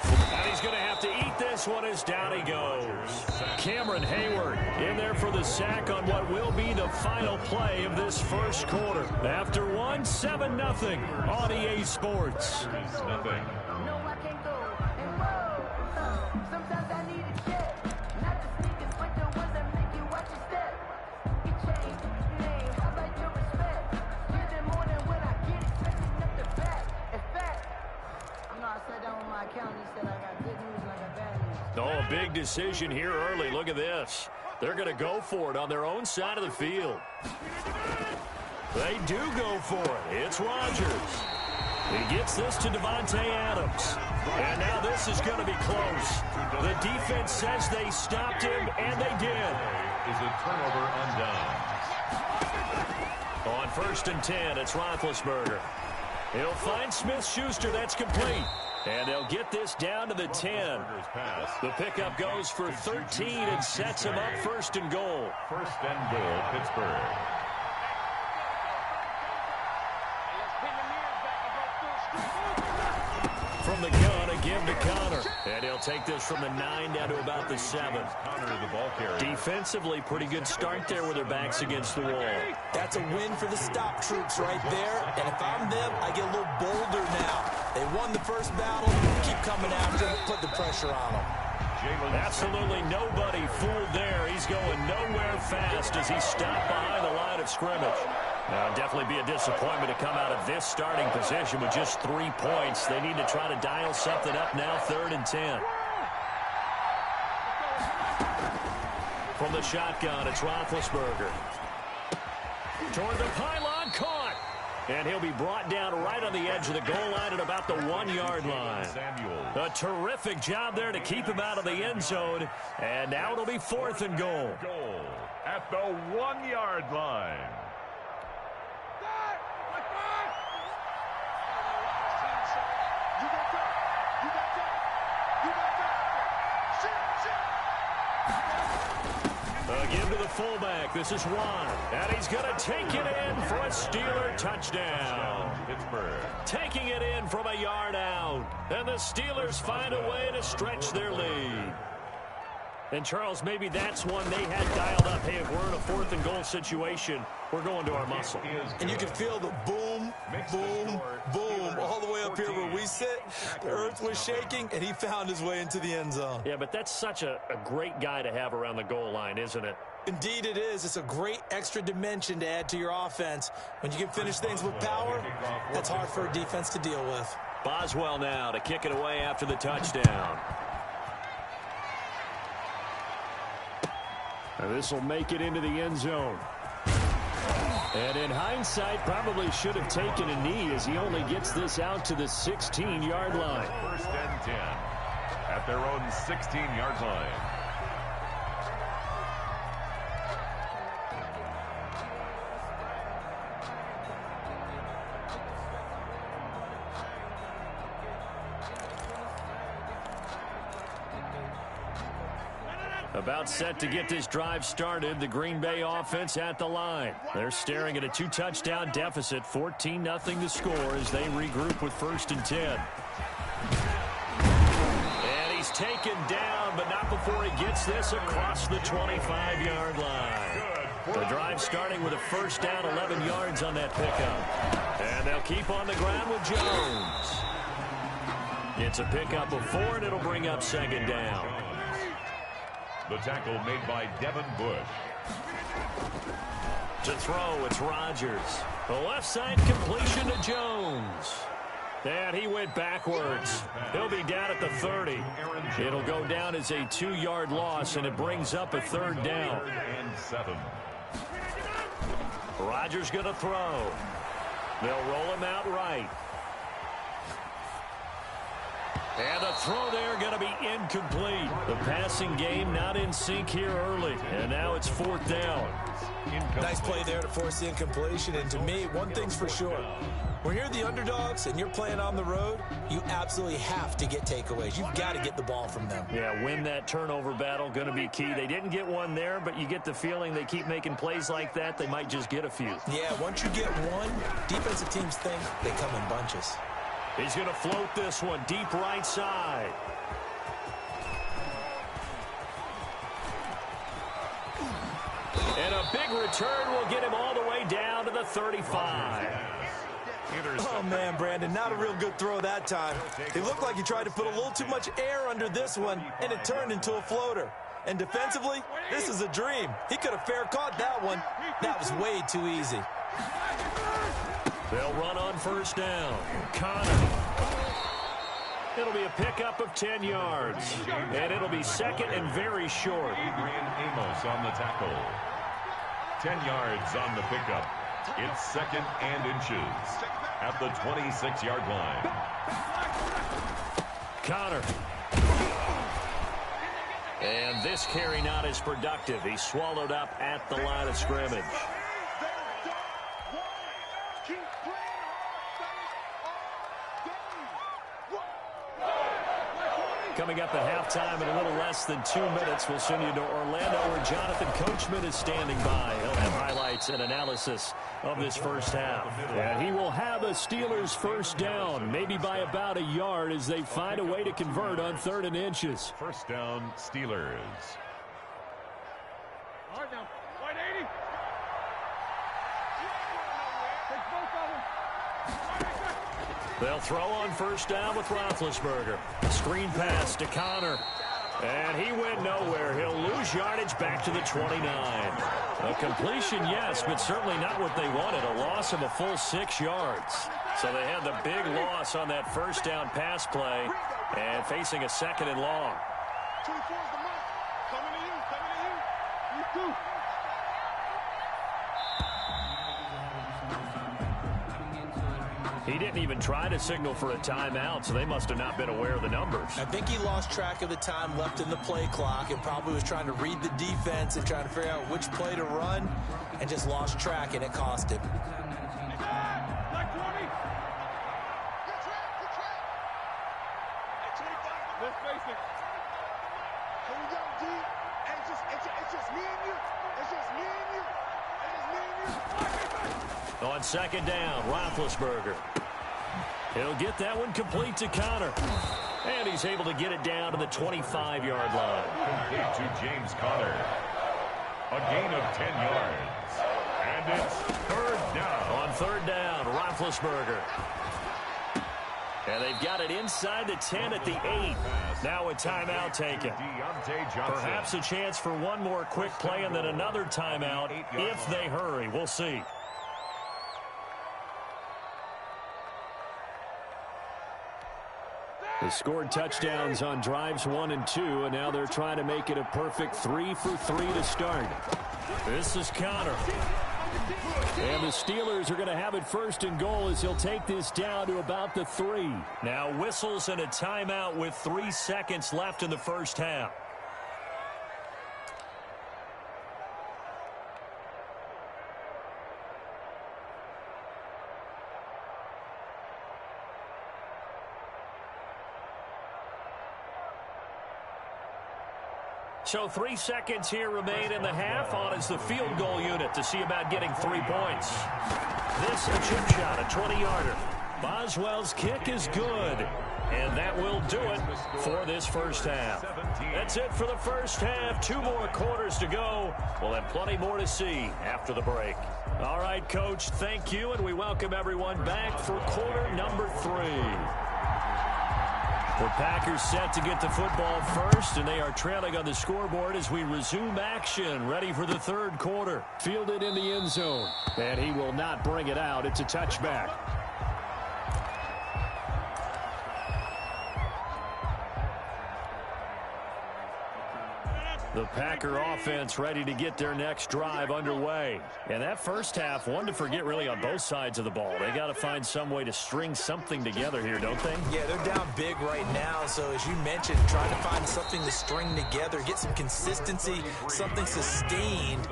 And he's going to have to eat this one as down he goes. Cameron Hayward in there for the sack on what will be the final play of this first quarter. After 7-0 on EA Sports. Nothing. Oh, a big decision here early. Look at this. They're going to go for it on their own side of the field. They do go for it. It's Rodgers. He gets this to Devontae Adams. And now this is going to be close. The defense says they stopped him, and they did. Is a turnover undone. On 1st and 10, it's Roethlisberger. He'll find Smith-Schuster. That's complete. And they'll get this down to the 10. The pickup goes for 13 and sets him up 1st and goal. 1st and goal, Pittsburgh. From the gun, a give to Connor. And he'll take this from the 9 down to about the 7. Connor, the ball carrier. Defensively, pretty good start there with their backs against the wall. That's a win for the stop troops right there. And if I'm them, I get a little bolder now. They won the first battle. Keep coming after them. Put the pressure on them. Absolutely nobody fooled there. He's going nowhere fast as he stopped behind the line of scrimmage. Now, definitely be a disappointment to come out of this starting position with just 3 points. They need to try to dial something up now, 3rd and 10. From the shotgun, it's Roethlisberger. Toward the pylon, caught. And he'll be brought down right on the edge of the goal line at about the 1-yard line. A terrific job there to keep him out of the end zone. And now it'll be 4th and goal. Goal at the 1-yard line. Give to the fullback. This is Watt. And he's going to take it in for a Steeler touchdown. Pittsburgh. Taking it in from a yard out. And the Steelers find a way to stretch their lead. And, Charles, maybe that's one they had dialed up. Hey, if we're in a 4th and goal situation, we're going to our muscle. And you can feel the boom, boom, boom all the way up here where we sit. The earth was shaking, and he found his way into the end zone. Yeah, but that's such a great guy to have around the goal line, isn't it? Indeed it is. It's a great extra dimension to add to your offense. When you can finish things with power, that's hard for a defense to deal with. Boswell now to kick it away after the touchdown. And this will make it into the end zone. And in hindsight, probably should have taken a knee as he only gets this out to the 16-yard line. 1st and 10 at their own 16-yard line. About set to get this drive started. The Green Bay offense at the line. They're staring at a 2-touchdown deficit. 14-0 to score as they regroup with 1st and 10. And he's taken down, but not before he gets this across the 25-yard line. The drive starting with a 1st down, 11 yards on that pickup. And they'll keep on the ground with Jones. It's a pickup of 4, and it'll bring up 2nd down. The tackle made by Devin Bush. To throw, it's Rodgers. The left side completion to Jones. And he went backwards. He'll be down at the 30. It'll go down as a 2-yard loss, and it brings up a 3rd down. And 7. Rodgers going to throw. They'll roll him out right. And the throw there going to be incomplete. The passing game not in sync here early. And now it's 4th down. Nice play there to force the incompletion. And to me, one thing's for sure. When you're the underdogs and you're playing on the road, you absolutely have to get takeaways. You've got to get the ball from them. Yeah, win that turnover battle, going to be key. They didn't get one there, but you get the feeling they keep making plays like that, they might just get a few. Yeah, once you get one, defensive teams think they come in bunches. He's going to float this one deep right side. And a big return will get him all the way down to the 35. Oh, man, Brandon, not a real good throw that time. It looked like he tried to put a little too much air under this one, and it turned into a floater. And defensively, this is a dream. He could have fair caught that one. That was way too easy. They'll run on 1st down. Connor. It'll be a pickup of 10 yards. And it'll be 2nd and very short. Adrian Amos on the tackle. 10 yards on the pickup. It's 2nd and inches at the 26-yard line. Connor. And this carry not as productive. He's swallowed up at the line of scrimmage. Coming up at halftime in a little less than 2 minutes, we'll send you to Orlando where Jonathan Coachman is standing by. He'll have highlights and analysis of this first half. And he will have a Steelers first down, maybe by about a yard as they find a way to convert on 3rd and inches. First down, Steelers. All right now, 180. Take both of them. They'll throw on 1st down with Roethlisberger. Screen pass to Connor. And he went nowhere. He'll lose yardage back to the 29. A completion, yes, but certainly not what they wanted. A loss of a full 6 yards. So they had the big loss on that 1st down pass play and facing a 2nd and long. 2 towards the mark. Coming to you. You too. He didn't even try to signal for a timeout, so they must have not been aware of the numbers. I think he lost track of the time left in the play clock and probably was trying to read the defense and trying to figure out which play to run and just lost track, and it cost him. Like 20. Let's face it. Here we go, D. It's just me and you. It's just me and you. On 2nd down, Roethlisberger. He'll get that one complete to Connor. And he's able to get it down to the 25-yard line. Complete to James Conner. A gain of 10 yards. And it's 3rd down. On 3rd down, Roethlisberger. And they've got it inside the 10 at the 8. Now a timeout taken. Perhaps a chance for one more quick play and then another timeout if they hurry. We'll see. They scored touchdowns on drives 1 and 2, and now they're trying to make it a perfect 3 for 3 to start. This is Connor. And the Steelers are going to have it 1st and goal as he'll take this down to about the 3. Now whistles and a timeout with 3 seconds left in the first half. So 3 seconds here remain in the half. On is the field goal unit to see about getting 3 points. This a chip shot, a 20-yarder. Boswell's kick is good. And that will do it for this first half. That's it for the first half. 2 more quarters to go. We'll have plenty more to see after the break. All right, Coach, thank you, and we welcome everyone back for quarter number 3. The Packers set to get the football first, and they are trailing on the scoreboard as we resume action, ready for the 3rd quarter. Fielded in the end zone, and he will not bring it out. It's a touchback. The Packer offense ready to get their next drive underway. And that first half, one to forget really on both sides of the ball. They got to find some way to string something together here, don't they? Yeah, they're down big right now. So as you mentioned, trying to find something to string together, get some consistency, something sustained,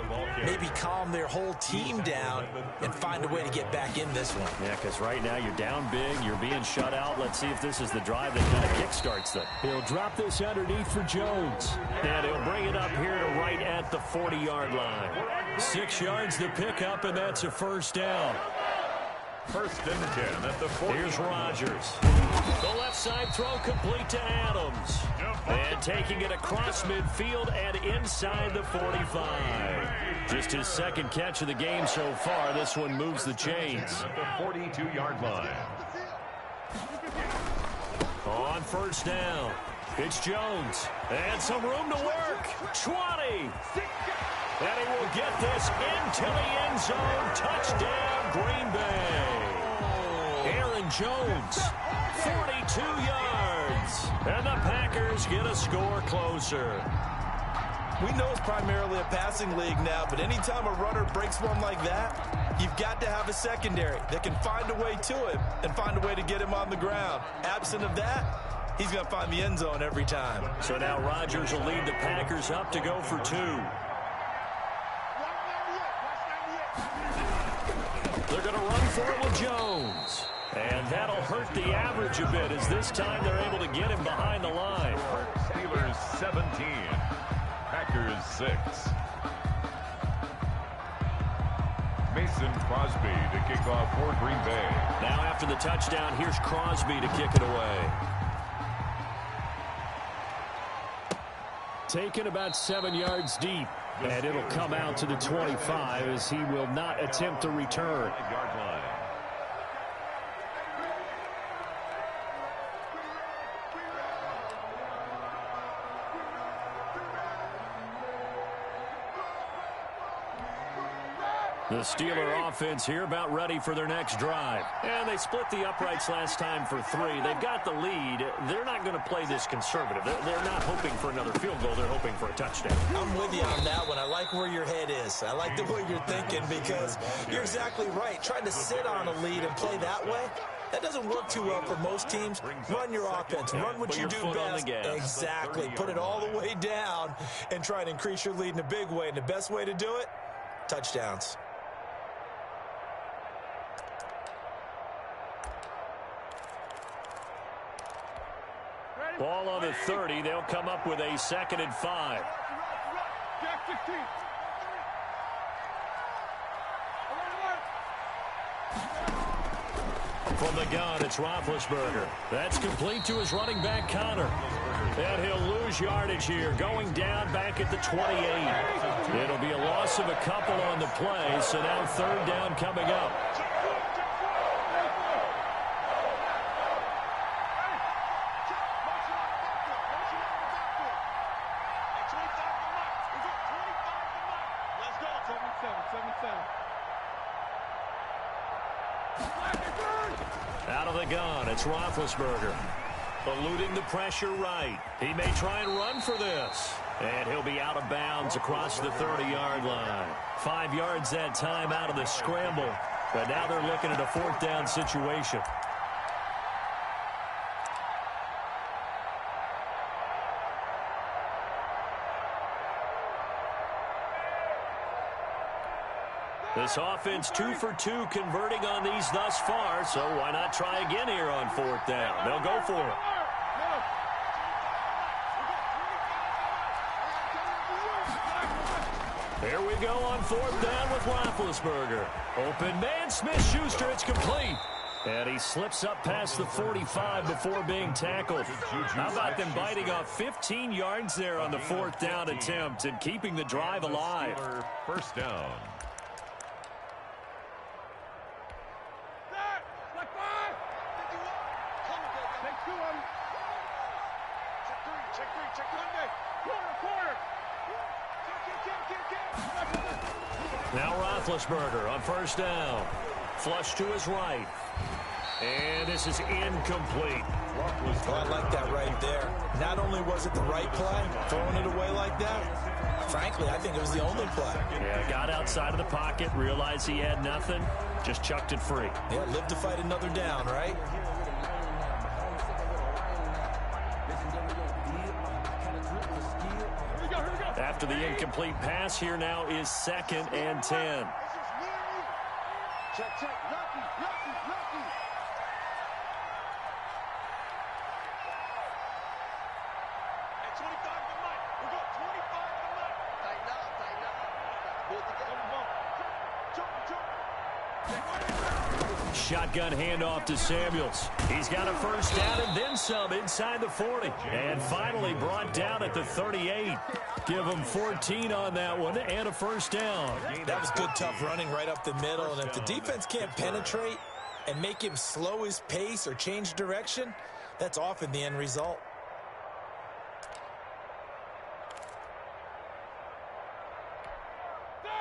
maybe calm their whole team down and find a way to get back in this one. Yeah, because right now you're down big, you're being shut out. Let's see if this is the drive that kind of kickstarts them. He'll drop this underneath for Jones. And he'll bring it up here to right at the 40-yard line. 6 yards to pick up, and that's a first down. First and 10 at the 40. Here's Rodgers. The left side throw complete to Adams. And taking it across midfield and inside the 45. Just his second catch of the game so far. This one moves the chains. At the 42-yard line. On first down, it's Jones. And some room to work. 20. And he will get this into the end zone. Touchdown, Green Bay. Aaron Jones, 42 yards. And the Packers get a score closer. We know it's primarily a passing league now, but anytime a runner breaks one like that, you've got to have a secondary that can find a way to him and find a way to get him on the ground. Absent of that, he's going to find the end zone every time. So now Rodgers will lead the Packers up to go for 2. They're going to run for it with Jones. And that'll hurt the average a bit as this time they're able to get him behind the line. Steelers 17, Packers 6. Mason Crosby to kick off for Green Bay. Now after the touchdown, here's Crosby to kick it away. Taken about 7 yards deep. And it'll come out to the 25 as he will not attempt to return. The Steeler offense here about ready for their next drive. And they split the uprights last time for 3. They've got the lead. They're not going to play this conservative. They're not hoping for another field goal. They're hoping for a touchdown. I'm with you on that one. I like where your head is. I like the way you're thinking because you're exactly right. Trying to sit on a lead and play that way, that doesn't work too well for most teams. Run your offense. Run what you do best. Exactly. Put it all the way down and try and increase your lead in a big way. And the best way to do it, touchdowns. Ball on the 30. They'll come up with a 2nd and 5. From the gun, it's Roethlisberger. That's complete to his running back, Connor. And he'll lose yardage here, going down back at the 28. It'll be a loss of a couple on the play, so now 3rd down coming up. Out of the gun, it's Roethlisberger. Eluding the pressure right. He may try and run for this. And he'll be out of bounds across the 30-yard line. 5 yards that time out of the scramble. But now they're looking at a 4th down situation. This offense 2 for 2 converting on these thus far, so why not try again here on 4th down? They'll go for it. Here we go on 4th down with Roethlisberger. Open man, Smith-Schuster, it's complete. And he slips up past the 45 before being tackled. How about them biting off 15 yards there on the 4th down attempt and keeping the drive alive? First down. Now Roethlisberger on 1st down. Flush to his right. And this is incomplete. Well, I like that right there. Not only was it the right play, throwing it away like that, frankly, I think it was the only play. Yeah, got outside of the pocket, realized he had nothing, just chucked it free. Yeah, live to fight another down, right? After the incomplete pass, here now is 2nd and 10. Check, check, lucky, lucky, lucky. At 25 to Mike. We got 25 to Mike. Tighten up, tighten up. Pull together. Shotgun handoff to Samuels. He's got a first down and then some inside the 40. And finally brought down at the 38. Give him 14 on that one and a first down. That was good, tough running right up the middle. And if the defense can't penetrate and make him slow his pace or change direction, that's often the end result.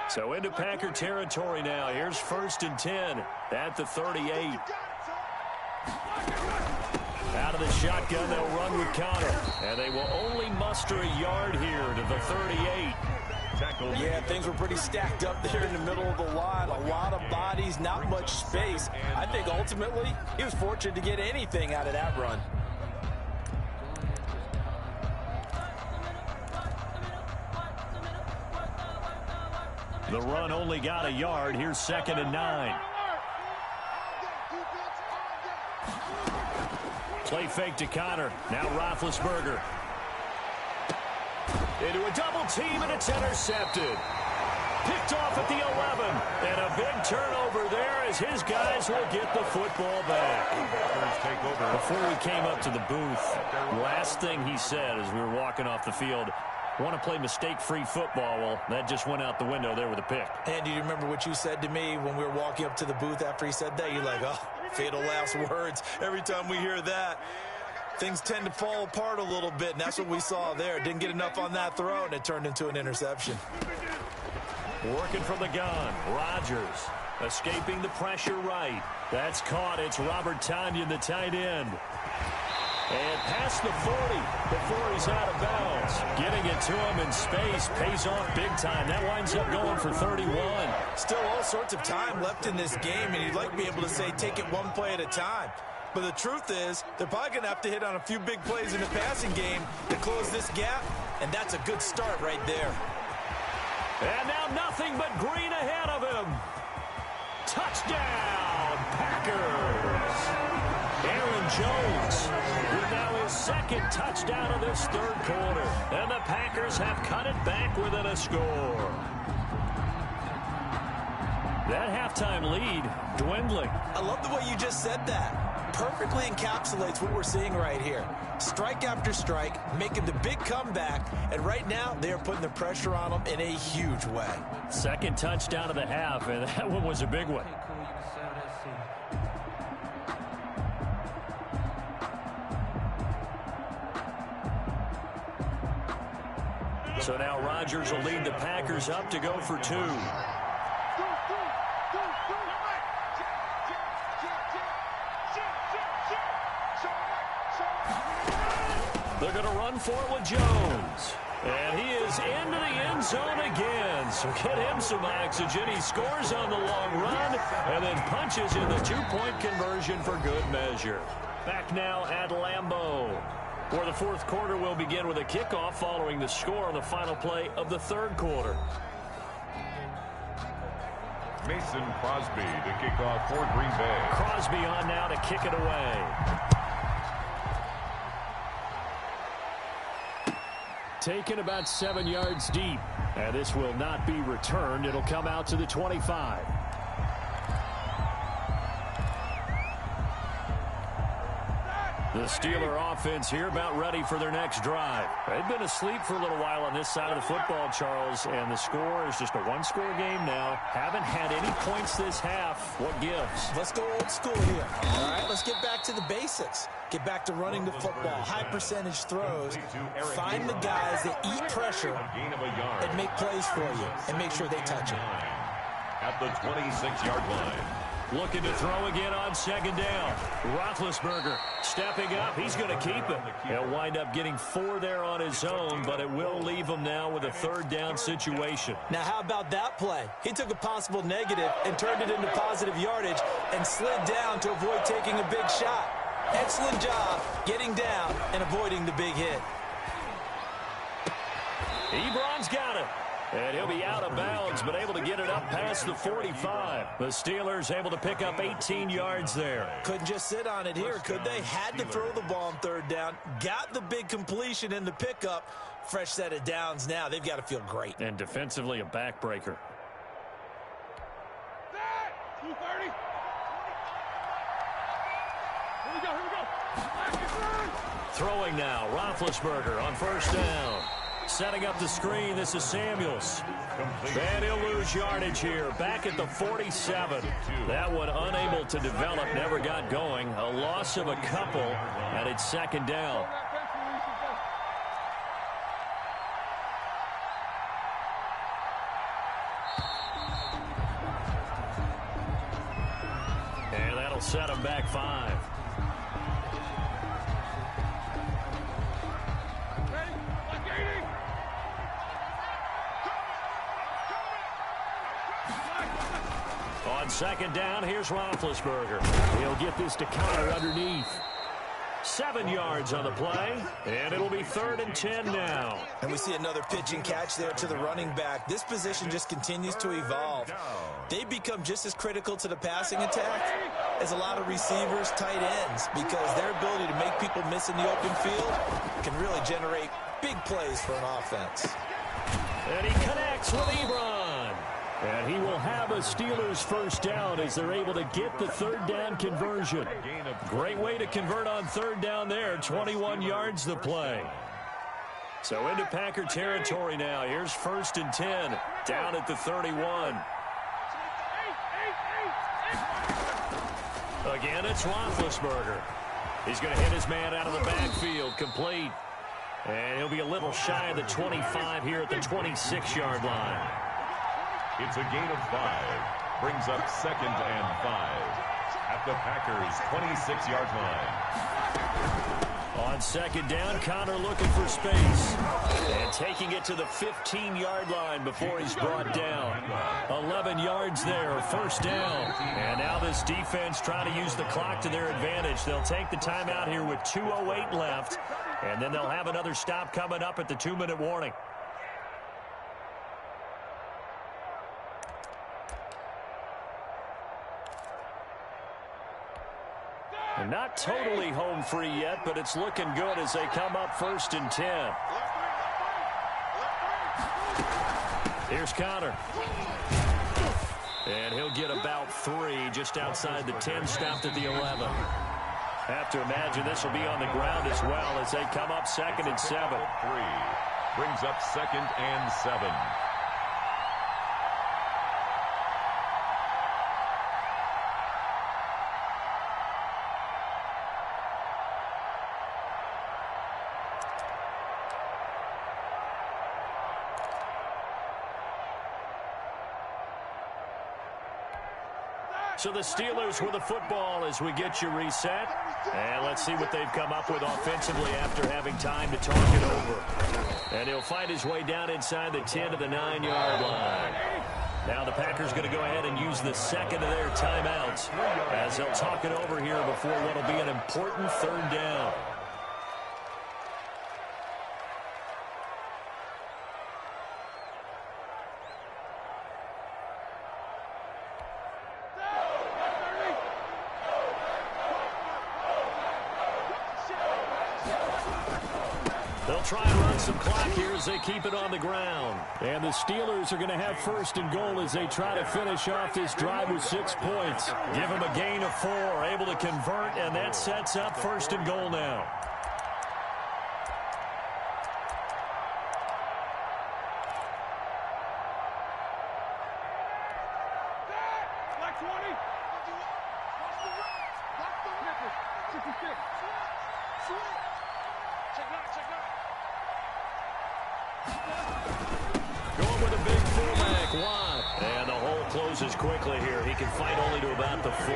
So into Packer territory now. Here's 1st and 10 at the 38. Out of the shotgun, they'll run with Connor. And they will only muster a yard here to the 38. Yeah, things were pretty stacked up there in the middle of the line. A lot of bodies, not much space. I think ultimately he was fortunate to get anything out of that run. The run only got a yard. Here's 2nd and 9. Play fake to Connor. Now Roethlisberger. Into a double team, and it's intercepted. Picked off at the 11. And a big turnover there as his guys will get the football back. Before we came up to the booth, last thing he said as we were walking off the field, want to play mistake-free football. Well, that just went out the window there with a pick. And do you remember what you said to me when we were walking up to the booth after he said that? You're like, oh, fatal last words. Every time we hear that, things tend to fall apart a little bit, and that's what we saw there. Didn't get enough on that throw, and it turned into an interception. Working from the gun, Rodgers escaping the pressure right. That's caught. It's Robert Tonyan, the tight end. And past the 40 before he's out of bounds. Getting it to him in space pays off big time. That winds up going for 31. Still all sorts of time left in this game, and you'd like to be able to say take it one play at a time. But the truth is, they're probably going to have to hit on a few big plays in the passing game to close this gap, and that's a good start right there. And now nothing but green ahead of him. Touchdown, Packers. Aaron Jones with now his 2nd touchdown of this 3rd quarter. And the Packers have cut it back within a score. That halftime lead dwindling. I love the way you just said that. Perfectly encapsulates what we're seeing right here. Strike after strike, making the big comeback, and right now they are putting the pressure on them in a huge way. 2nd touchdown of the half, and that one was a big one. So now Rodgers will lead the Packers up to go for 2. They're going to run for it with Jones. And he is into the end zone again. So get him some oxygen. He scores on the long run and then punches in the 2-point conversion for good measure. Back now at Lambeau, where the 4th quarter will begin with a kickoff following the score on the final play of the 3rd quarter. Mason Crosby to kick off for Green Bay. Crosby on now to kick it away. Taken about 7 yards deep. And this will not be returned. It'll come out to the 25. The Steeler offense here about ready for their next drive. They've been asleep for a little while on this side of the football, Charles, and the score is just a 1-score game now. Haven't had any points this half. What gives? Let's go old school here. All right, let's get back to the basics. Get back to running the football, high percentage throws. Find the guys that eat pressure and make plays for you and make sure they touch it. at the 26-yard line. Looking to throw again on second down. Roethlisberger stepping up. He's going to keep it. He'll wind up getting 4 there on his own, but it will leave him now with a third down situation. Now, how about that play? He took a possible negative and turned it into positive yardage and slid down to avoid taking a big shot. Excellent job getting down and avoiding the big hit. Ebron's got it. And he'll be out of bounds, but able to get it up past the 45. The Steelers able to pick up 18 yards there. Couldn't just sit on it here, could they? Had to throw the ball on third down. Got the big completion in the pickup. Fresh set of downs now. They've got to feel great. And defensively, a backbreaker. 230. Here we go. Throwing now, Roethlisberger on first down. Setting up the screen, this is Samuels. And he'll lose yardage here, back at the 47. That one unable to develop, never got going. A loss of a couple, and it's second down. And that'll set him back 5. On second down, here's Roethlisberger. He'll get this to Connor underneath. 7 yards on the play, and it'll be 3rd and 10 now. And we see another pitch and catch there to the running back. This position just continues to evolve. They become just as critical to the passing attack as a lot of receivers, tight ends, because their ability to make people miss in the open field can really generate big plays for an offense. And he connects with Ebron. And he will have a Steelers first down as they're able to get the third down conversion. Great way to convert on third down there. 21 yards the play. So into Packer territory now. Here's 1st and 10. Down at the 31. Again, it's Roethlisberger. He's going to hit his man out of the backfield. Complete. And he'll be a little shy of the 25 here at the 26-yard line. It's a gain of 5. Brings up 2nd and 5 at the Packers' 26-yard line. On second down, Connor looking for space. And taking it to the 15-yard line before he's brought down. 11 yards there, first down. And now this defense trying to use the clock to their advantage. They'll take the timeout here with 2:08 left. And then they'll have another stop coming up at the 2-minute warning. Not totally home free yet, but it's looking good as they come up 1st and 10. Here's Connor. And he'll get about 3 just outside the 10, stopped at the 11. Have to imagine this will be on the ground as well as they come up 2nd and 7. 3 brings up 2nd and 7. So the Steelers with the football as we get you reset. And let's see what they've come up with offensively after having time to talk it over. And he'll find his way down inside the 10 to the 9-yard line. Now the Packers going to go ahead and use the second of their timeouts as they'll talk it over here before what will be an important third down. They'll try and run some clock here as they keep it on the ground. And the Steelers are going to have 1st and goal as they try to finish off this drive with 6 points. Give them a gain of 4, able to convert, and that sets up 1st and goal now. Going with a big fullback. Watt. And the hole closes quickly here. He can fight only to about the 4.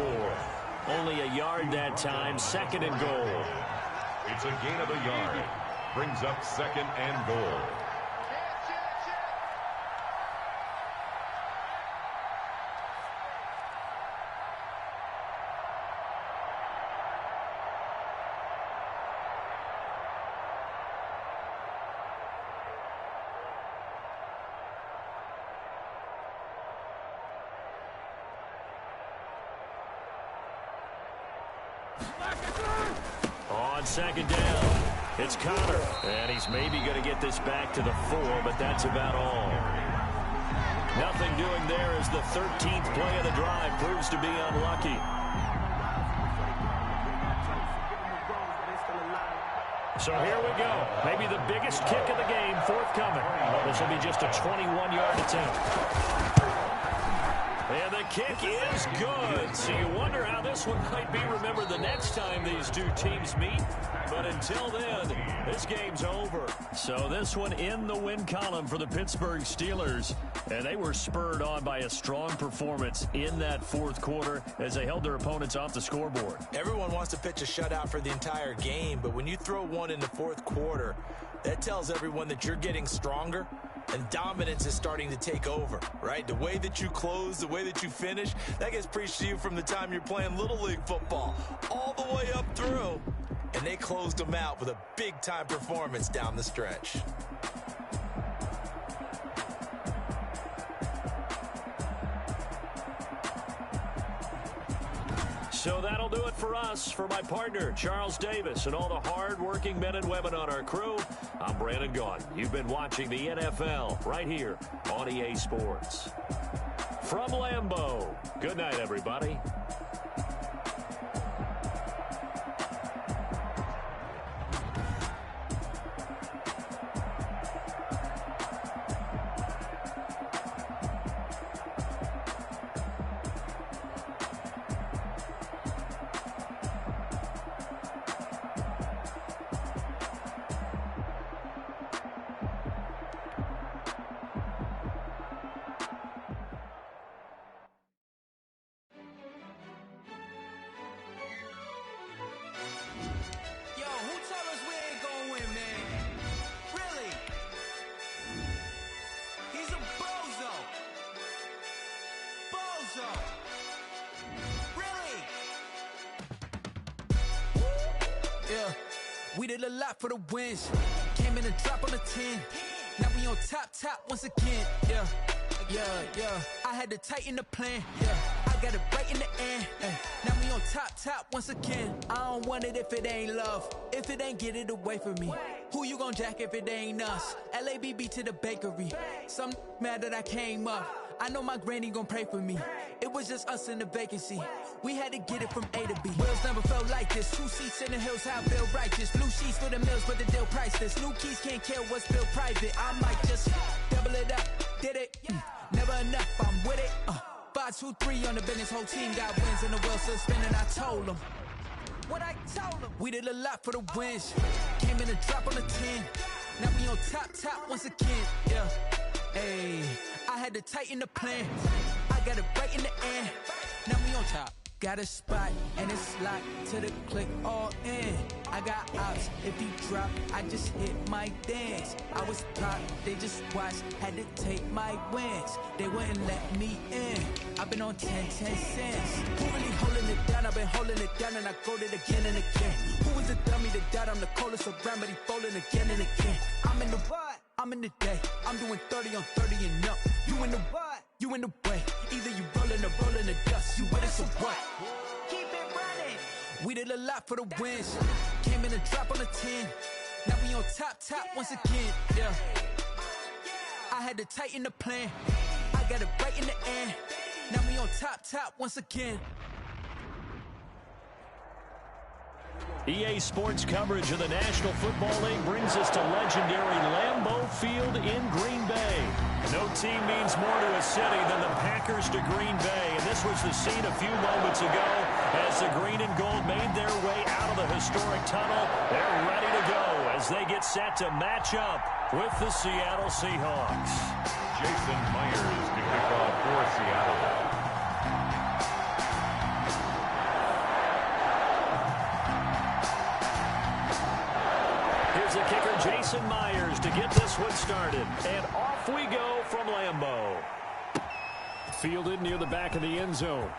Only a yard that time. 2nd and goal. It's a gain of a yard. Brings up 2nd and goal. On 2nd down, it's Connor, and he's maybe going to get this back to the 4, but that's about all. Nothing doing there as the 13th play of the drive proves to be unlucky. So here we go. Maybe the biggest kick of the game forthcoming. This will be just a 21-yard attempt. And the kick is good. So you wonder how this one might be remembered the next time these two teams meet. But until then, this game's over. So this one in the win column for the Pittsburgh Steelers. And they were spurred on by a strong performance in that 4th quarter as they held their opponents off the scoreboard. Everyone wants to pitch a shutout for the entire game, but when you throw one in the 4th quarter, that tells everyone that you're getting stronger and dominance is starting to take over, right? The way that you close, the way that you finish, that gets preached to you from the time you're playing Little League football all the way up through. And they closed them out with a big-time performance down the stretch. So that'll do it for us. For my partner, Charles Davis, and all the hard-working men and women on our crew, I'm Brandon Gaudin. You've been watching the NFL right here on EA Sports. From Lambeau, good night, everybody. Yeah, we did a lot for the wins. Came in and drop on the 10. Now we on top once again. Yeah. I had to tighten the plan. Yeah, I got it right in the end. Now we on top once again. I don't want it if it ain't love. If it ain't, get it away from me. Who you gon' jack if it ain't us? LABB to the bakery. Some mad that I came up. I know my granny gon' pray for me. It was just us in the vacancy. We had to get it from A to B. Wheels never felt like this. 2 seats in the hills, how I feel righteous. Blue sheets for the mills, but the deal priceless. New keys can't care what's built private. I might just double it up. Did it? Never enough, I'm with it. 5, 2, 3 on the business. Whole team got wins and the wheels still spinning. I told them what I told them. We did a lot for the wins. Came in and drop on the 10. Now we on top once again. Yeah. Hey, I had to tighten the plan. I got it right in the end. Now we on top. Got a spot and it's locked to the click all in. I got ops, if he drop, I just hit my dance. I was popped, they just watched, had to take my wins. They wouldn't let me in. I've been on 10 cents. Who really holding it down? I've been holding it down and I got it again and again. Who was the dummy that died? I'm the coldest around, but he folding again and again. I'm in the what? I'm in the day. I'm doing 30 on 30 and up. You in the what? You in the way. Either you rolling or rolling the dust. You with us or what? Keep it running. We did a lot for the wins. Came in and drop on the 10. Now we on top once again. Yeah. I had to tighten the plan. I got it right in the end. Now we on top once again. EA Sports coverage of the National Football League brings us to legendary Lambeau Field in Green Bay. No team means more to a city than the Packers to Green Bay, and this was the scene a few moments ago as the green and gold made their way out of the historic tunnel. They're ready to go as they get set to match up with the Seattle Seahawks. Jason Myers to kick off for Seattle. Here's the kicker, Jason Myers, to get this one started. And off we go from Lambeau. Fielded near the back of the end zone.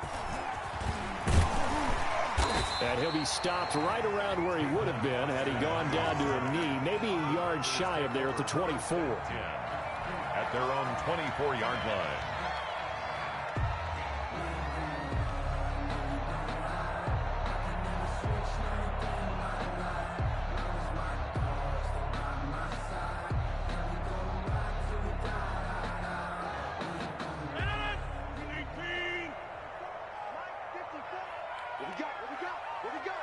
And he'll be stopped right around where he would have been had he gone down to a knee, maybe a yard shy of there at the 24. At their own 24-yard line. What we got?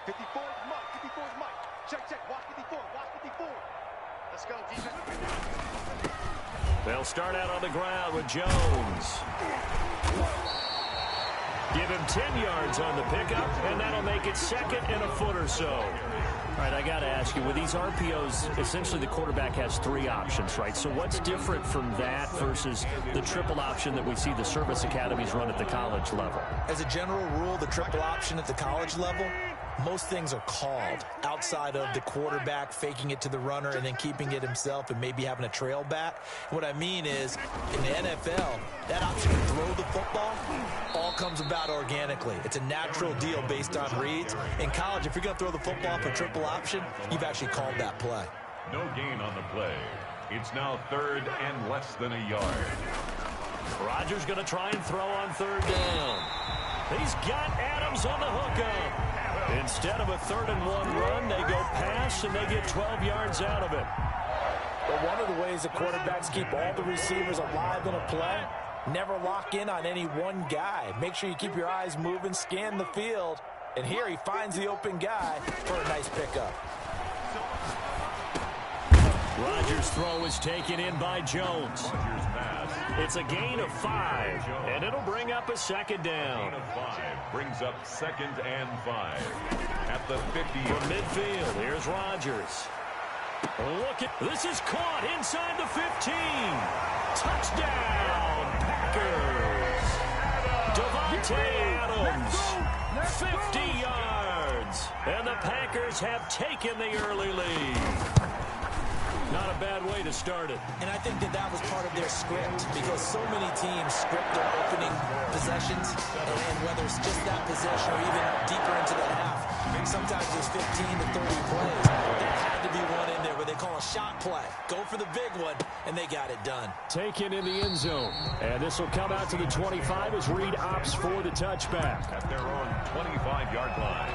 54 is Mike. 54 is Mike. Check. Watch 54. Watch 54. Let's go, defense. They'll start out on the ground with Jones. Give him 10 yards on the pickup, and that'll make it second and a foot or so. All right, I got to ask you, with these RPOs, essentially the quarterback has three options, right? So what's different from that versus the triple option that we see the service academies run at the college level? As a general rule, the triple option at the college level, most things are called outside of the quarterback faking it to the runner and then keeping it himself and maybe having a trail back. What I mean is, in the NFL, that option to throw the football all comes about organically. It's a natural deal based on reads. In college, if you're going to throw the football for triple option, you've actually called that play. No gain on the play. It's now third and less than a yard. Rodgers going to try and throw on third down. He's got Adams on the hookup. Instead of a 3rd-and-1 run, they go pass, and they get 12 yards out of it. But one of the ways the quarterbacks keep all the receivers alive in a play, never lock in on any one guy. Make sure you keep your eyes moving, scan the field. And here he finds the open guy for a nice pickup. Rodgers' throw is taken in by Jones. It's a gain of 5, and it'll bring up a second down. Gain of 5 brings up 2nd and 5 at the 50. From midfield, here's Rodgers. Look at this, is caught inside the 15. Touchdown, Packers. Devontae Adams, 50 yards, and the Packers have taken the early lead. Not a bad way to start it. And I think that was part of their script, because so many teams script their opening possessions, and whether it's just that possession or even deeper into the half, sometimes there's 15 to 30 plays. There had to be one in there where they call a shot play. Go for the big one, and they got it done. Taken in the end zone. And this will come out to the 25 as Reed opts for the touchback. At their own 25-yard line.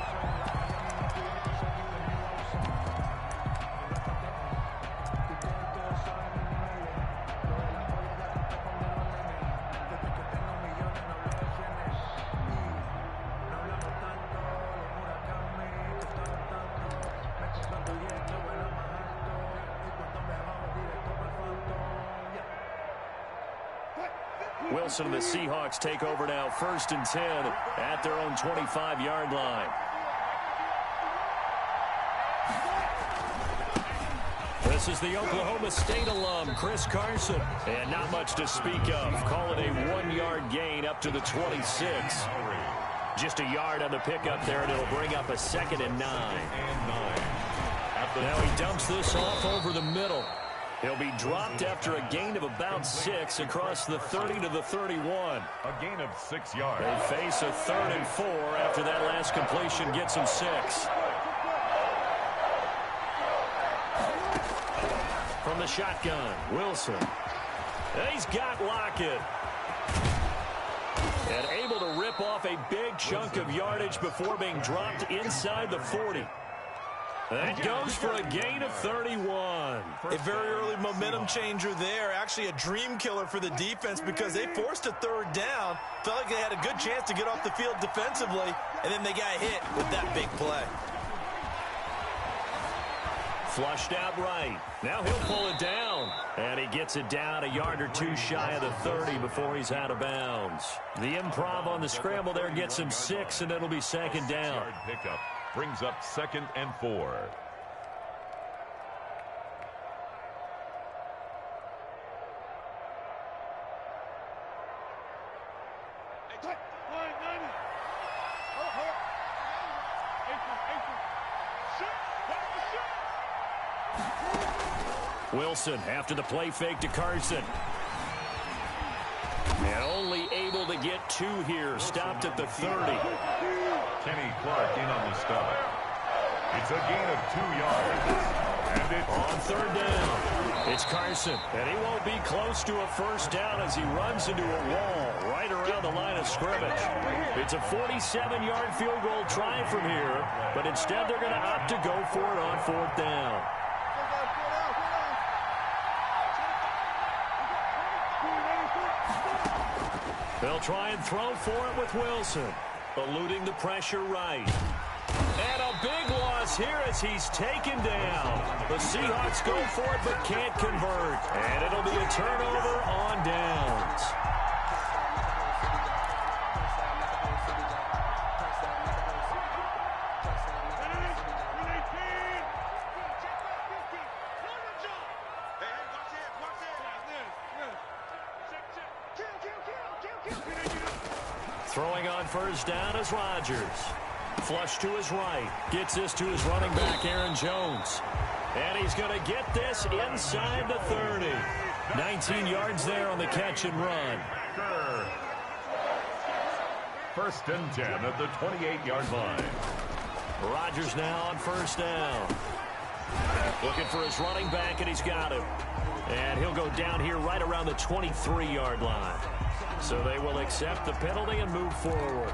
Wilson and the Seahawks take over now, 1st and 10 at their own 25-yard line. This is the Oklahoma State alum, Chris Carson. And not much to speak of. Call it a 1-yard gain up to the 26. Just a yard on the pickup there, and it'll bring up a 2nd and 9. Now he dumps this off over the middle. He'll be dropped after a gain of about 6 across the 30 to the 31. A gain of 6 yards. They face a 3rd and 4 after that last completion gets him 6. From the shotgun, Wilson. He's got Lockett. And able to rip off a big chunk of yardage before being dropped inside the 40. That goes for a gain of 31. A very early momentum changer there. Actually a dream killer for the defense because they forced a 3rd down. Felt like they had a good chance to get off the field defensively, and then they got hit with that big play. Flushed out right. Now he'll pull it down. And he gets it down a yard or two shy of the 30 before he's out of bounds. The improv on the scramble there gets him 6, and it'll be second down. Yard pickup brings up 2nd and 4. Wilson after the play fake to Carson. And only able to get 2 here. Stopped at the 30. Kenny Clark in on the stop. It's a gain of 2 yards. And it's on 3rd down. It's Carson. And he won't be close to a first down as he runs into a wall right around the line of scrimmage. It's a 47-yard field goal try from here, but instead they're going to opt to go for it on 4th down. They'll try and throw for it with Wilson. Eluding the pressure right. And a big loss here as he's taken down. The Seahawks go for it but can't convert. And it'll be a turnover on downs. Throwing on first down is Rodgers. Flush to his right. Gets this to his running back, Aaron Jones. And he's going to get this inside the 30. 19 yards there on the catch and run. 1st and 10 at the 28-yard line. Rodgers now on first down. Looking for his running back, and he's got him. And he'll go down here right around the 23-yard line. So they will accept the penalty and move forward.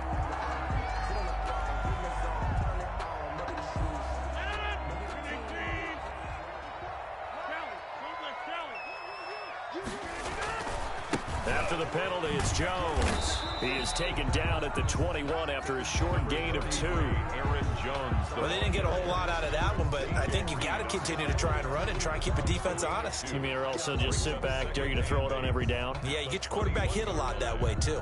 After the penalty, it's Jones. He is taken down at the 21 after a short gain of 2. Aaron Jones. Well, they didn't get a whole lot out of that one, but I think you've got to continue to try and run and try and keep the defense honest. You mean or also just sit back, dare you to throw it on every down? Yeah, you get your quarterback hit a lot that way, too.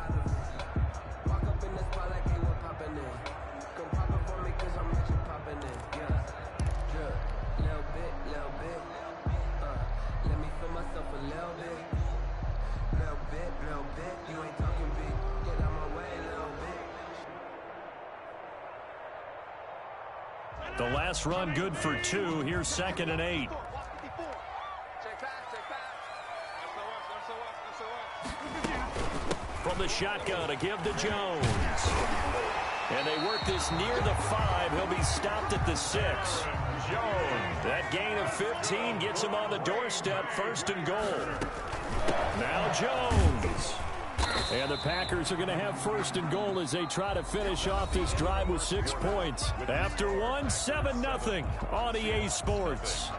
The last run good for 2. Here's 2nd and 8. From the shotgun to give to Jones. And they work this near the 5. He'll be stopped at the 6. Jones. That gain of 15 gets him on the doorstep. 1st and goal. Now Jones. And the Packers are going to have 1st and goal as they try to finish off this drive with 6 points. After one, 7-0 on EA Sports.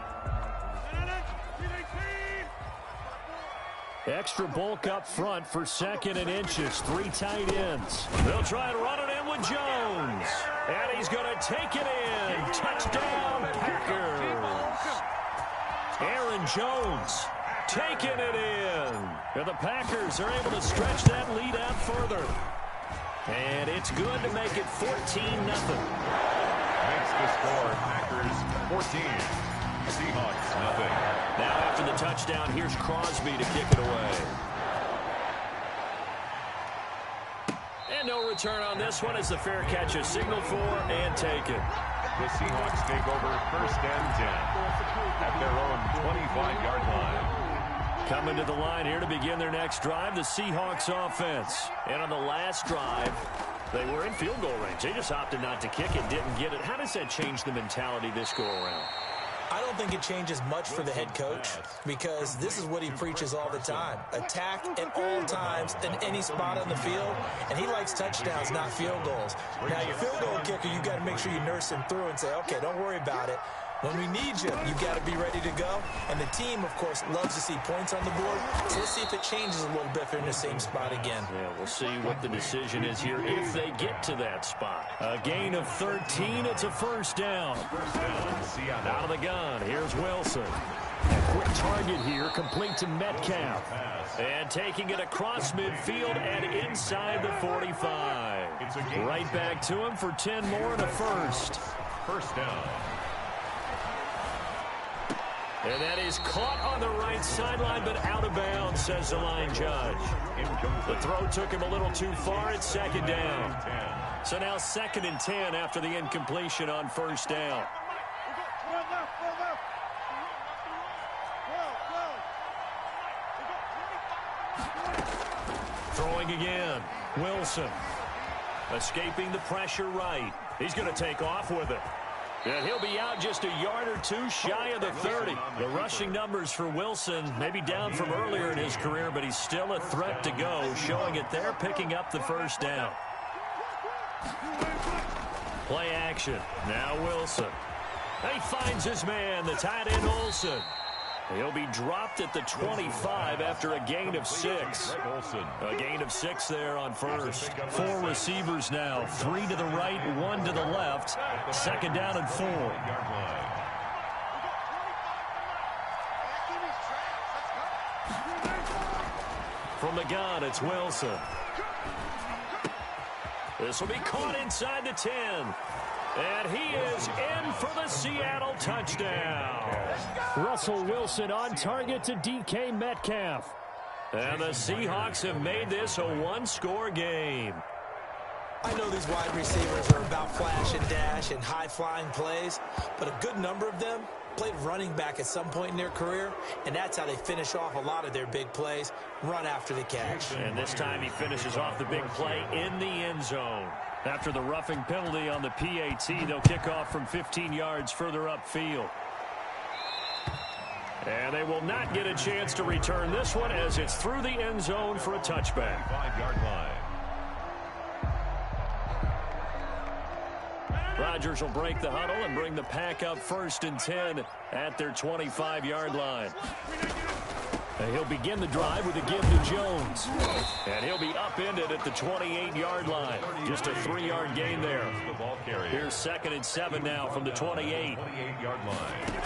Extra bulk up front for 2nd and inches. 3 tight ends. They'll try and run it in with Jones. And he's going to take it in. Touchdown, Packers. Aaron Jones taking it in. And the Packers are able to stretch that lead out further. And it's good to make it 14-0. Makes the score Packers 14. Seahawks nothing. Now after the touchdown, here's Crosby to kick it away. And no return on this one as the fair catch is signaled for and taken. The Seahawks take over 1st and 10 at their own 25-yard line. Coming to the line here to begin their next drive, the Seahawks offense. And on the last drive, they were in field goal range. They just opted not to kick it, didn't get it. How does that change the mentality this go-around? I don't think it changes much for the head coach because this is what he preaches all the time. Attack at all times in any spot on the field, and he likes touchdowns, not field goals. Now, your field goal kicker, you got to make sure you nurse him through and say, okay, don't worry about it. When we need you, you got to be ready to go. And the team, of course, loves to see points on the board. So let's see if it changes a little bit if they're in the same spot again. Yeah, we'll see what the decision is here if they get to that spot. A gain of 13. It's a first down. Out of the gun. Here's Wilson. A quick target here, complete to Metcalf. And taking it across midfield and inside the 45. Right back to him for 10 more and a first. First down. And that is caught on the right sideline, but out of bounds, says the line judge. The throw took him a little too far. It's second down. So now 2nd and 10 after the incompletion on first down. Throwing again. Wilson. Escaping the pressure right. He's going to take off with it. And he'll be out just a yard or two shy of the 30. The rushing numbers for Wilson maybe down from earlier in his career, but he's still a threat to go, showing it there, picking up the first down. Play action. Now Wilson. He finds his man, the tight end Olsen. He'll be dropped at the 25 after a gain of 6. A gain of 6 there on first. 4 receivers now. 3 to the right, 1 to the left. Second down and 4. From the gun, it's Wilson. This will be caught inside the 10. And he is in for the Seattle touchdown. Russell Wilson on target to DK Metcalf. And the Seahawks have made this a one-score game. I know these wide receivers are about flash and dash and high-flying plays, but a good number of them played running back at some point in their career, and that's how they finish off a lot of their big plays, run after the catch. And this time he finishes off the big play in the end zone. After the roughing penalty on the PAT, they'll kick off from 15 yards further upfield. And they will not get a chance to return this one as it's through the end zone for a touchback. 5-yard line. Rodgers will break the huddle and bring the pack up 1st and 10 at their 25-yard line. And he'll begin the drive with a give to Jones. And he'll be upended at the 28-yard line. Just a 3-yard gain there. Here's 2nd and 7 now from the 28. 28-yard line.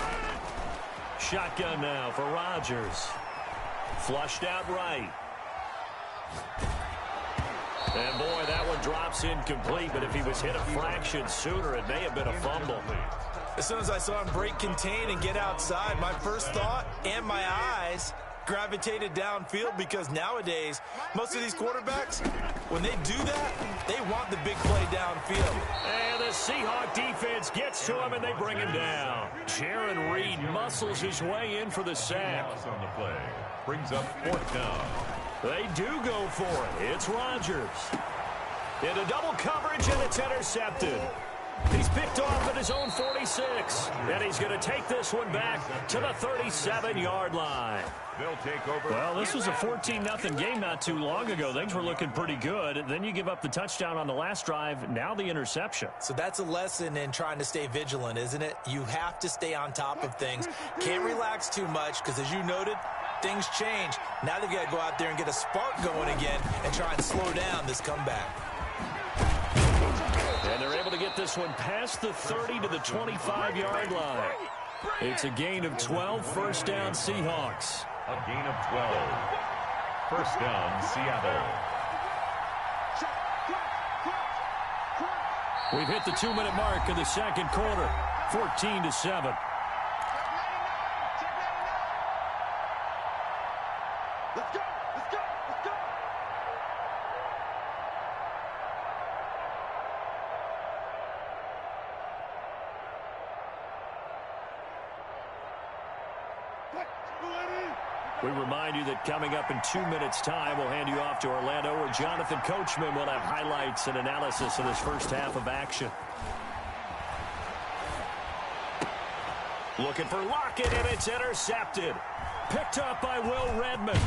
Shotgun now for Rodgers. Flushed out right. And boy, that one drops incomplete, but if he was hit a fraction sooner, it may have been a fumble. As soon as I saw him break contain and get outside, my first thought and my eyes gravitated downfield, because nowadays, most of these quarterbacks, when they do that, they want the big play downfield. And the Seahawk defense gets to him, and they bring him down. Jaron Reed muscles his way in for the sack. On the play. Brings up 4th down. They do go for it. It's Rodgers. Into double coverage, and it's intercepted. He's picked off at his own 46. And he's going to take this one back to the 37-yard line. They'll take over. Well, this was a 14-0 game not too long ago. Things were looking pretty good. Then you give up the touchdown on the last drive. Now the interception. So that's a lesson in trying to stay vigilant, isn't it? You have to stay on top of things. Can't relax too much because, as you noted, things change. Now they've got to go out there and get a spark going again and try and slow down this comeback. And they're able to get this one past the 30 to the 25-yard line. It's a gain of 12, first down Seahawks. A gain of 12. First down, Seattle. We've hit the 2-minute mark in the second quarter. 14-7. Let's go! Let's go! Let's go! We remind you that coming up in 2 minutes' time, we'll hand you off to Orlando, where Jonathan Coachman will have highlights and analysis of this first half of action. Looking for Lockett, and it's intercepted. Picked up by Will Redmond.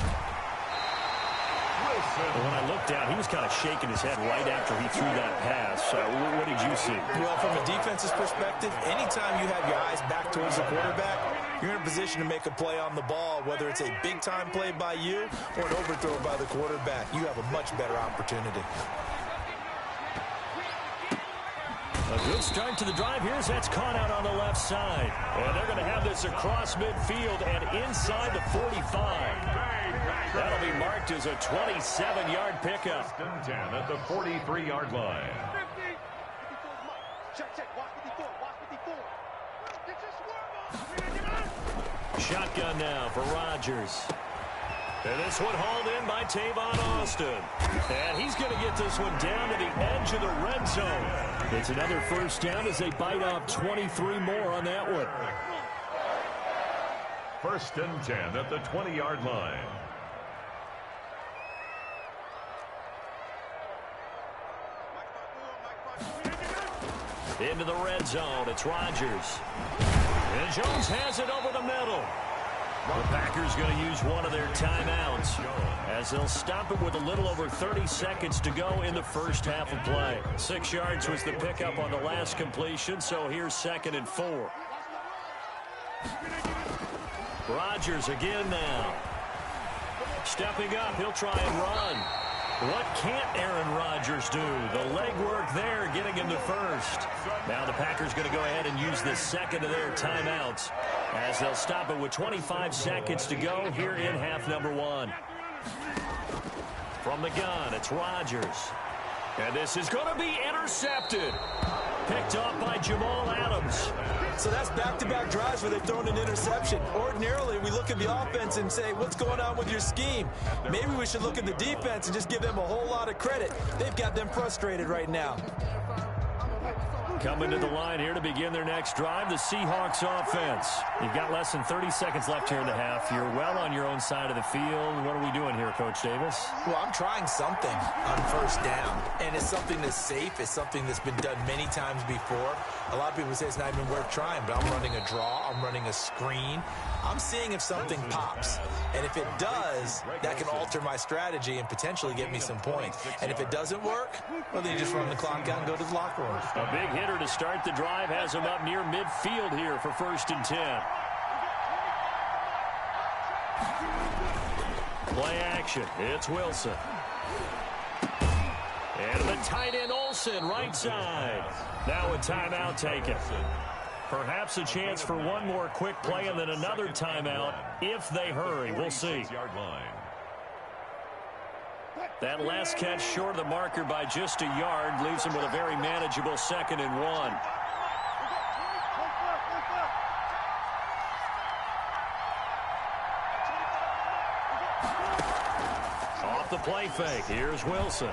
Well, when I looked down, he was kind of shaking his head right after he threw that pass. What did you see? Well, from a defense's perspective, anytime you have your eyes back towards the quarterback, you're in a position to make a play on the ball, whether it's a big-time play by you or an overthrow by the quarterback. You have a much better opportunity. A good start to the drive here as that's caught out on the left side. And they're going to have this across midfield and inside the 45. That'll be marked as a 27-yard pickup. 10 at the 43-yard line. 50. Check, watch 54, watch 54. Shotgun now for Rodgers. And this one hauled in by Tavon Austin. And he's going to get this one down to the edge of the red zone. It's another first down as they bite off 23 more on that one. 1st and 10 at the 20-yard line. Into the red zone. It's Rodgers. And Jones has it over the middle. The Packers going to use one of their timeouts as they'll stop it with a little over 30 seconds to go in the first half of play. 6 yards was the pickup on the last completion, so here's 2nd and 4. Rodgers again now. Stepping up, he'll try and run. What can't Aaron Rodgers do? The legwork there getting him to first. Now the Packers going to go ahead and use the second of their timeouts as they'll stop it with 25 seconds to go here in half number 1. From the gun, it's Rodgers. And this is going to be intercepted. Picked off by Jamal Adams. So that's back-to-back drives where they've thrown an interception. Ordinarily, we look at the offense and say, what's going on with your scheme? Maybe we should look at the defense and just give them a whole lot of credit. They've got them frustrated right now. Coming to the line here to begin their next drive, the Seahawks offense. You've got less than 30 seconds left here in the half. You're well on your own side of the field. What are we doing here, Coach Davis? Well, I'm trying something on first down, and it's something that's safe. It's something that's been done many times before. A lot of people say it's not even worth trying, but I'm running a draw. I'm running a screen. I'm seeing if something pops. And if it does, that can alter my strategy and potentially get me some points. And if it doesn't work, well, then you just run the clock out and go to the locker room. A big hitter to start the drive has him up near midfield here for 1st and 10. Play action. It's Wilson. And the tight end Olsen, right side. Now a timeout taken. Perhaps a chance for one more quick play and then another timeout if they hurry. We'll see. That last catch short of the marker by just a yard leaves them with a very manageable 2nd and 1. Off the play fake. Here's Wilson.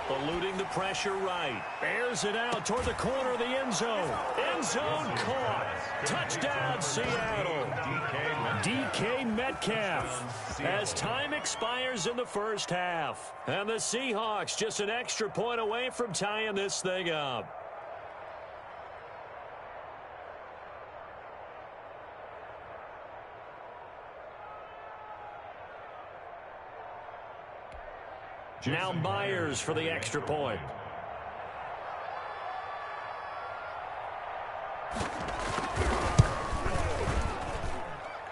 Eluding the pressure right. Airs it out toward the corner of the end zone. End zone caught. Touchdown, Seattle. DK Metcalf as time expires in the first half. And the Seahawks just an extra point away from tying this thing up. Now Myers for the extra point.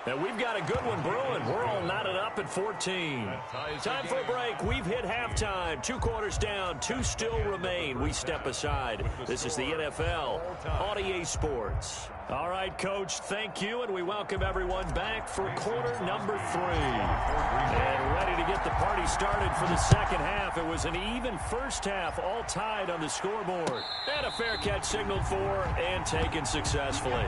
And we've got a good one brewing. We're all knotted up at 14. Time for a break. We've hit halftime. 2 quarters down. 2 still remain. We step aside. This is the NFL on EA Sports. All right, Coach, thank you, and we welcome everyone back for quarter number 3. And ready to get the party started for the second half. It was an even first half, all tied on the scoreboard. And a fair catch signaled for and taken successfully.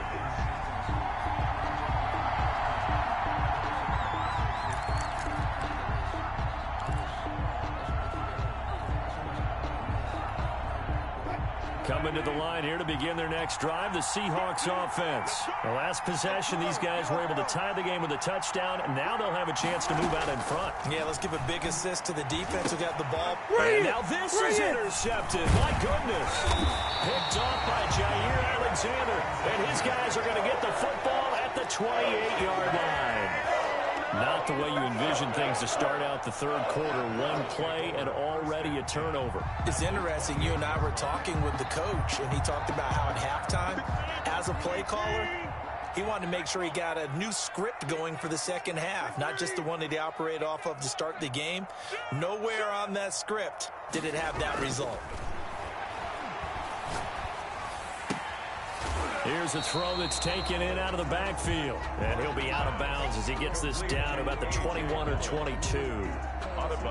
Coming to the line here to begin their next drive, the Seahawks offense. The last possession, these guys were able to tie the game with a touchdown, and now they'll have a chance to move out in front. Yeah, let's give a big assist to the defense who got the ball. And now this is intercepted. My goodness. Picked off by Jair Alexander, and his guys are going to get the football at the 28-yard line. Not the way you envision things to start out the third quarter. One play and already a turnover. It's interesting. You and I were talking with the coach, and he talked about how at halftime, as a play caller, he wanted to make sure he got a new script going for the second half, not just the one that he operated off of to start the game. Nowhere on that script did it have that result. Here's a throw that's taken in out of the backfield. And he'll be out of bounds as he gets this down about the 21 or 22.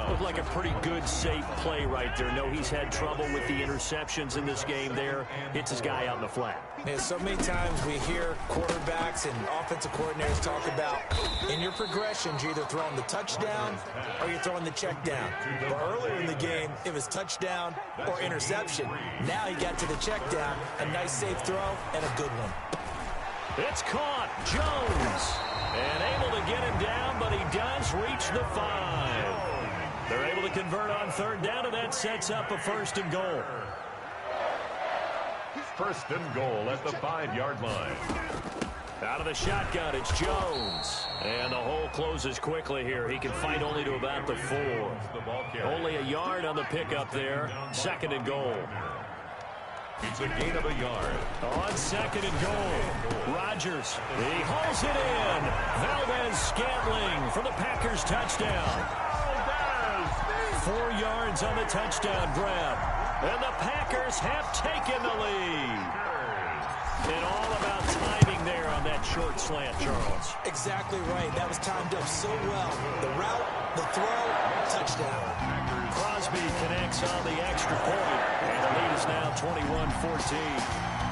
Looked like a pretty good, safe play right there. No, he's had trouble with the interceptions in this game there. Hits his guy out in the flat. Yeah, so many times we hear quarterbacks and offensive coordinators talk about in your progressions, you're either throwing the touchdown or you're throwing the check down. But earlier in the game, it was touchdown or interception. Now he got to the check down, a nice safe throw and a good one. It's caught. Jones. And able to get him down, but he does reach the 5. They're able to convert on third down, and that sets up a 1st and goal. 1st and goal at the 5-yard line. Out of the shotgun, it's Jones. And the hole closes quickly here. He can fight only to about the 4. Only a yard on the pickup there. 2nd and goal. It's a gain of a yard. On 2nd and goal. Rodgers. He hauls it in. Valdez-Scantling for the Packers touchdown. 4 yards on the touchdown grab. And the Packers have taken the lead. And all about timing there on that short slant, Charles. Exactly right. That was timed up so well. The route, the throw, touchdown. Crosby connects on the extra point. And the lead is now 21-14.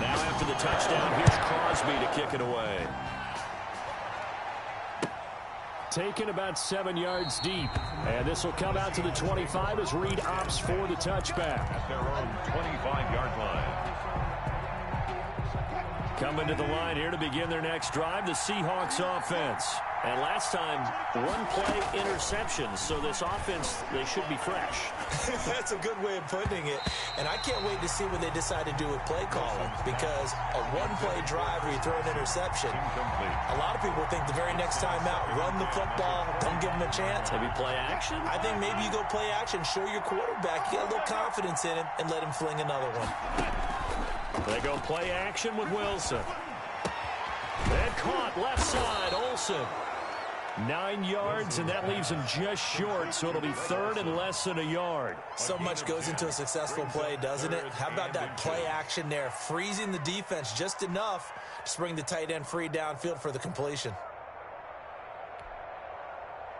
Now after the touchdown, here's Crosby to kick it away. Taken about 7 yards deep. And this will come out to the 25 as Reed opts for the touchback. At their own 25-yard line. Coming to the line here to begin their next drive, the Seahawks offense. And last time, one play interceptions, so this offense, they should be fresh. That's a good way of putting it. And I can't wait to see what they decide to do with play calling, because a one-play drive where you throw an interception, a lot of people think the very next time out, run the football, don't give them a chance. Maybe play action? I think maybe you go play action, show your quarterback, you got a little confidence in him, and let him fling another one. They go play action with Wilson. And caught left side, Olsen. 9 yards, and that leaves him just short, so it'll be 3rd and less than a yard. So much goes into a successful play, doesn't it? How about that play action there, freezing the defense just enough to bring the tight end free downfield for the completion.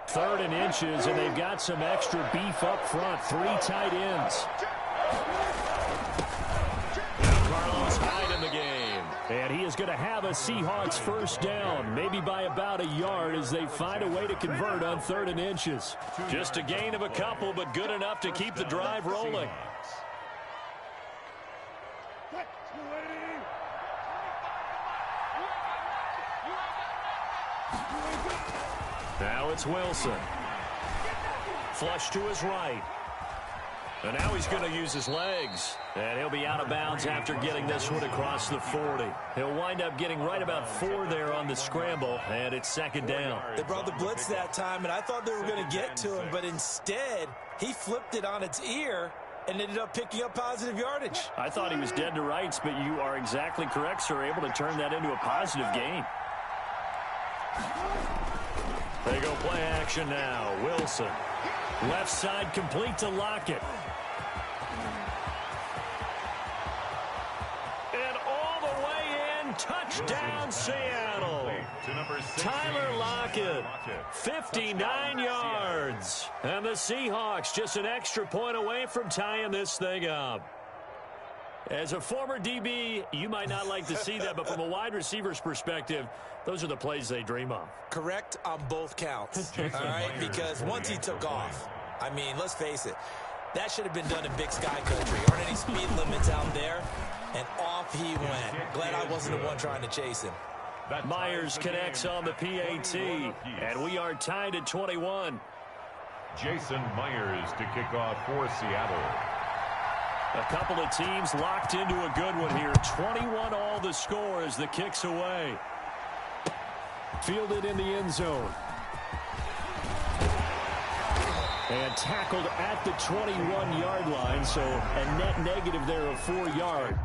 3rd and inches, and they've got some extra beef up front. 3 tight ends. Carlos Hyde in the game. And he is going to have a Seahawks 1st down, maybe by about a yard as they find a way to convert on 3rd and inches. Just a gain of a couple, but good enough to keep the drive rolling. Now it's Wilson. Flush to his right. And now he's going to use his legs. And he'll be out of bounds after getting this one across the 40. He'll wind up getting right about 4 there on the scramble, and it's 2nd down. They brought the blitz that time, and I thought they were going to get to him, but instead, he flipped it on its ear and ended up picking up positive yardage. I thought he was dead to rights, but you are exactly correct, sir, able to turn that into a positive gain. They go play action now. Wilson. Left side complete to Lockett. And all the way in, touchdown Seattle. Tyler Lockett, 59 yards. And the Seahawks just an extra point away from tying this thing up. As a former DB, you might not like to see that, but from a wide receiver's perspective, those are the plays they dream of. Correct on both counts, all right? Because once he took off, I mean, let's face it, that should have been done in Big Sky country. Aren't any speed limits out there? And off he went. Glad I wasn't the one trying to chase him. Myers connects on the PAT, and we are tied at 21. Jason Myers to kick off for Seattle. A couple of teams locked into a good one here. 21 all the score as the kick's away. Fielded in the end zone. And tackled at the 21-yard line, so a net negative there of 4 yards.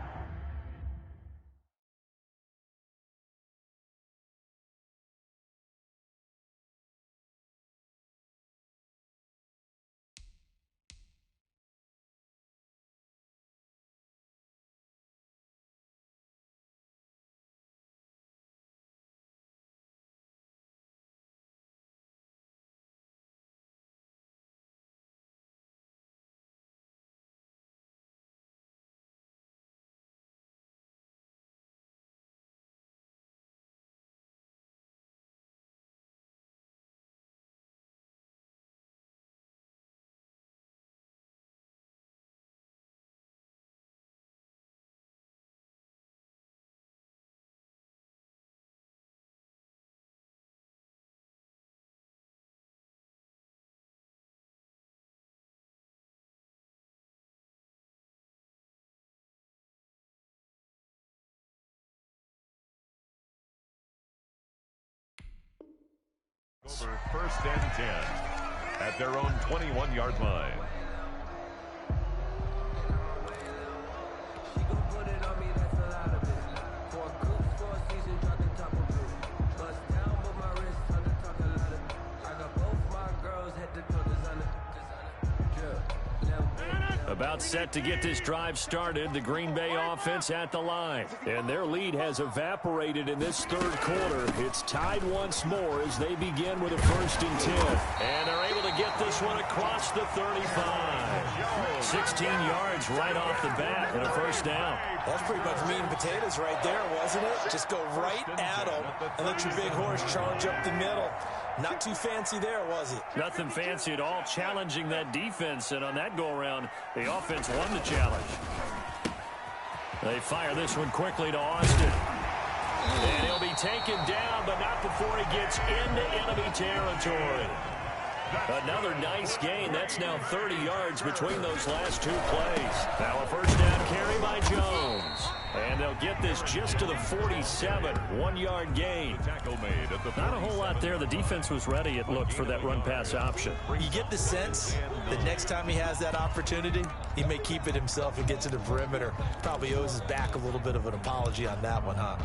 Over 1st and 10 at their own 21-yard line. About set to get this drive started, the Green Bay offense at the line. And their lead has evaporated in this 3rd quarter. It's tied once more as they begin with a 1st and 10. And they're able to get this one across the 35. 16 yards right off the bat and a 1st down. That's pretty much meat and potatoes right there, wasn't it? Just go right at them and let your big horse charge up the middle. Not too fancy there, was it? Nothing fancy at all, challenging that defense. And on that go-around, the offense won the challenge. They fire this one quickly to Austin. And he'll be taken down, but not before he gets into enemy territory. Another nice gain. That's now 30 yards between those last 2 plays. Now a 1st down carry by Jones. And they'll get this just to the 47, 1-yard gain. Not a whole lot there. The defense was ready, it looked, for that run-pass option. You get the sense that next time he has that opportunity, he may keep it himself and get to the perimeter. Probably owes his back a little bit of an apology on that one, huh?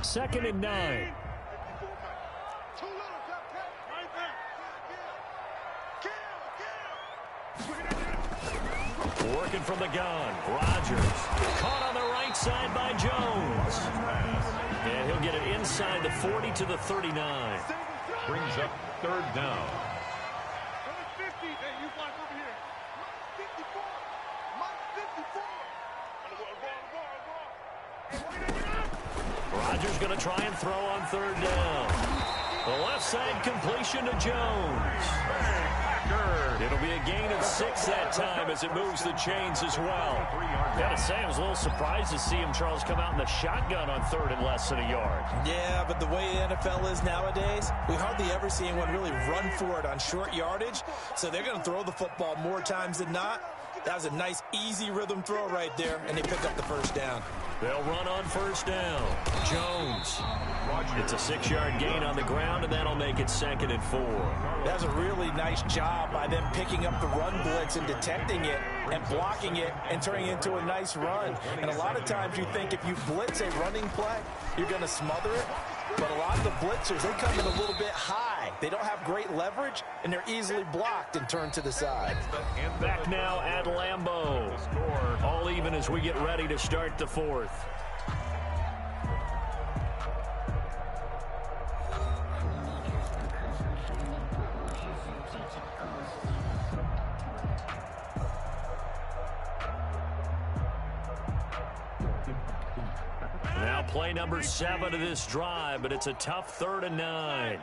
2nd and 9. Working from the gun, Rodgers. Caught on the right side by Jones. And he'll get it inside the 40 to the 39. Brings up 3rd down. Rodgers going to try and throw on 3rd down. The left side completion to Jones. It'll be a gain of 6 that time as it moves the chains as well. Gotta say, I was a little surprised to see him, Charles, come out in the shotgun on 3rd and less than a yard. Yeah, but the way the NFL is nowadays, we hardly ever see anyone really run for it on short yardage. So they're going to throw the football more times than not. That was a nice, easy rhythm throw right there, and they pick up the 1st down. They'll run on 1st down. Jones. It's a 6-yard gain on the ground, and that'll make it 2nd and 4. That was a really nice job by them picking up the run blitz and detecting it and blocking it and turning it into a nice run. And a lot of times you think if you blitz a running play, you're going to smother it. But a lot of the blitzers, they come in a little bit high. They don't have great leverage, and they're easily blocked and turned to the side. Back now at Lambeau. All even as we get ready to start the 4th. Now play number 7 of this drive, but it's a tough 3rd and 9.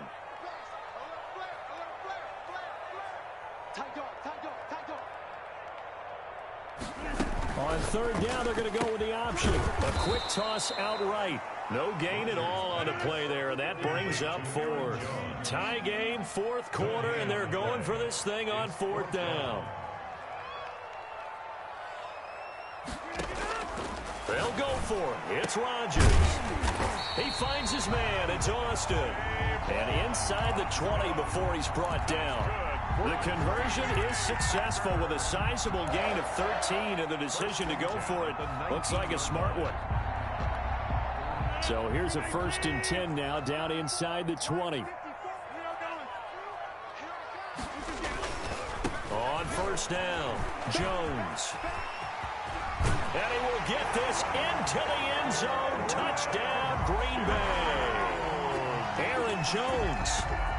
On 3rd down, they're going to go with the option. A quick toss outright. No gain at all on the play there. That brings up 4th. Tie game, 4th quarter, and they're going for this thing on 4th down. They'll go for it. It's Rodgers. He finds his man. It's Austin. And inside the 20 before he's brought down. The conversion is successful with a sizable gain of 13, and the decision to go for it looks like a smart one. So here's a 1st and 10 now, down inside the 20. On 1st down, Jones. And he will get this into the end zone. Touchdown, Green Bay. Aaron Jones,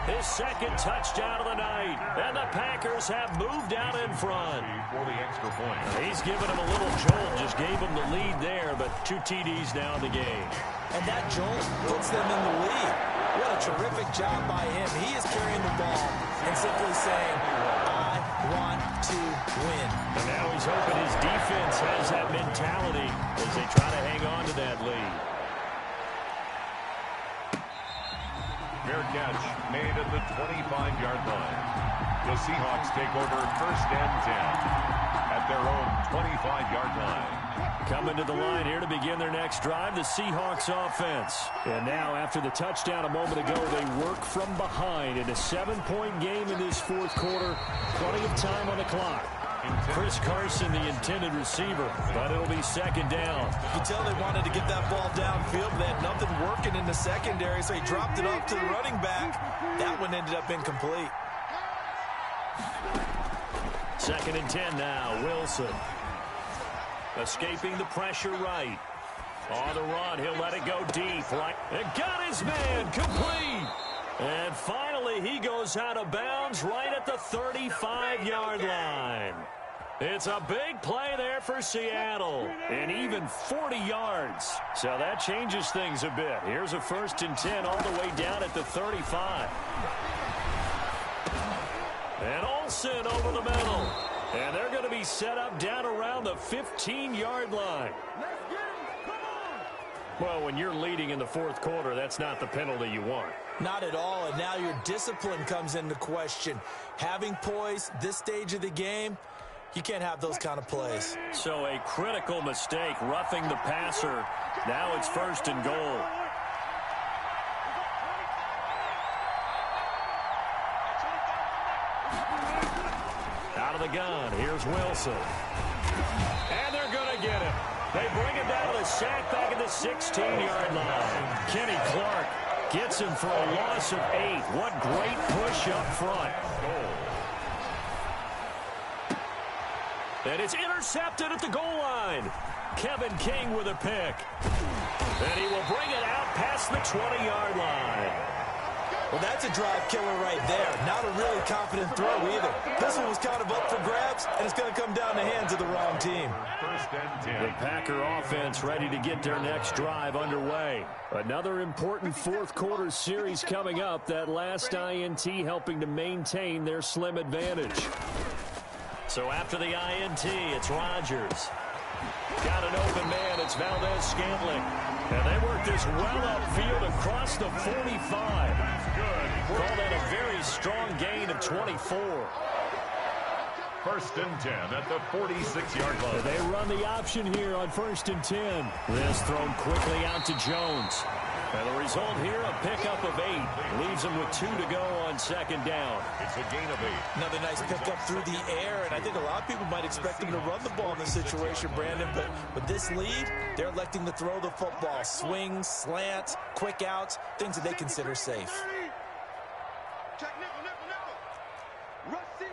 his 2nd touchdown of the night. And the Packers have moved out in front. For the extra point. He's given him a little jolt, just gave him the lead there, but 2 TDs now in the game. And that jolt puts them in the lead. What a terrific job by him. He is carrying the ball and simply saying, I want to win. And now he's hoping his defense has that mentality as they try to hang on to that lead. Fair catch made at the 25-yard line. The Seahawks take over 1st and 10 at their own 25-yard line. Coming to the line here to begin their next drive, the Seahawks offense. And now, after the touchdown a moment ago, they work from behind in a 7-point game in this 4th quarter. Plenty of time on the clock. Chris Carson, the intended receiver, but it'll be 2nd down. You can tell they wanted to get that ball downfield, but they had nothing working in the secondary, so he dropped it off to the running back. That one ended up incomplete. 2nd and 10 now, Wilson. Escaping the pressure right. On the run, he'll let it go deep. Right, and got his man complete. And finally, he goes out of bounds right at the 35-yard line. It's a big play there for Seattle. And even 40 yards. So that changes things a bit. Here's a 1st and 10 all the way down at the 35. And Olsen over the middle. And they're going to be set up down around the 15-yard line. Well, when you're leading in the 4th quarter, that's not the penalty you want. Not at all, and now your discipline comes into question. Having poise this stage of the game, you can't have those kind of plays. So a critical mistake, roughing the passer. Now it's 1st and goal. Out of the gun, here's Wilson. And they're going to get him. They bring him down to the sack back at the 16-yard line. Kenny Clark gets him for a loss of 8. What great push up front. And it's intercepted at the goal line. Kevin King with a pick. And he will bring it out past the 20-yard line. Well, that's a drive killer right there. Not a really confident throw either. This one was kind of up for grabs, and it's going to come down the hands of the wrong team. 1st and 10. The Packer offense ready to get their next drive underway. Another important 4th quarter series coming up. That last INT helping to maintain their slim advantage. So after the INT, it's Rodgers. Got an open man. It's Valdez-Scantling. And they work this well upfield across the 45. Call that a very strong gain of 24. 1st and 10 at the 46-yard line. They run the option here on 1st and 10. This thrown quickly out to Jones. And the result here, a pickup of 8. Leaves him with 2 to go on 2nd down. It's a gain of 8. Another nice pickup through the air, and I think a lot of people might expect him to run the ball in this situation, Brandon. But with this lead, they're electing to throw the football. Swings, slants, quick outs, things that they consider safe. Check nickel. Rush in.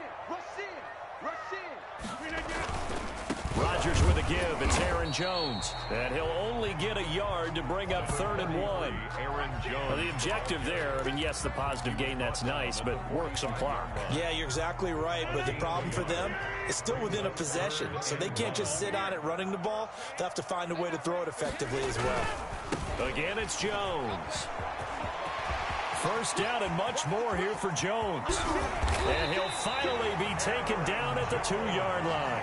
Rodgers with a give. It's Aaron Jones. And he'll only get a yard to bring up 3rd and 1. Aaron Jones. Well, the objective there, I mean, yes, the positive gain, that's nice, but work some clock. Yeah, you're exactly right, but the problem for them is still within a possession, so they can't just sit on it running the ball. They'll have to find a way to throw it effectively as well. Again, it's Jones. 1st down and much more here for Jones. And he'll finally be taken down at the 2-yard line.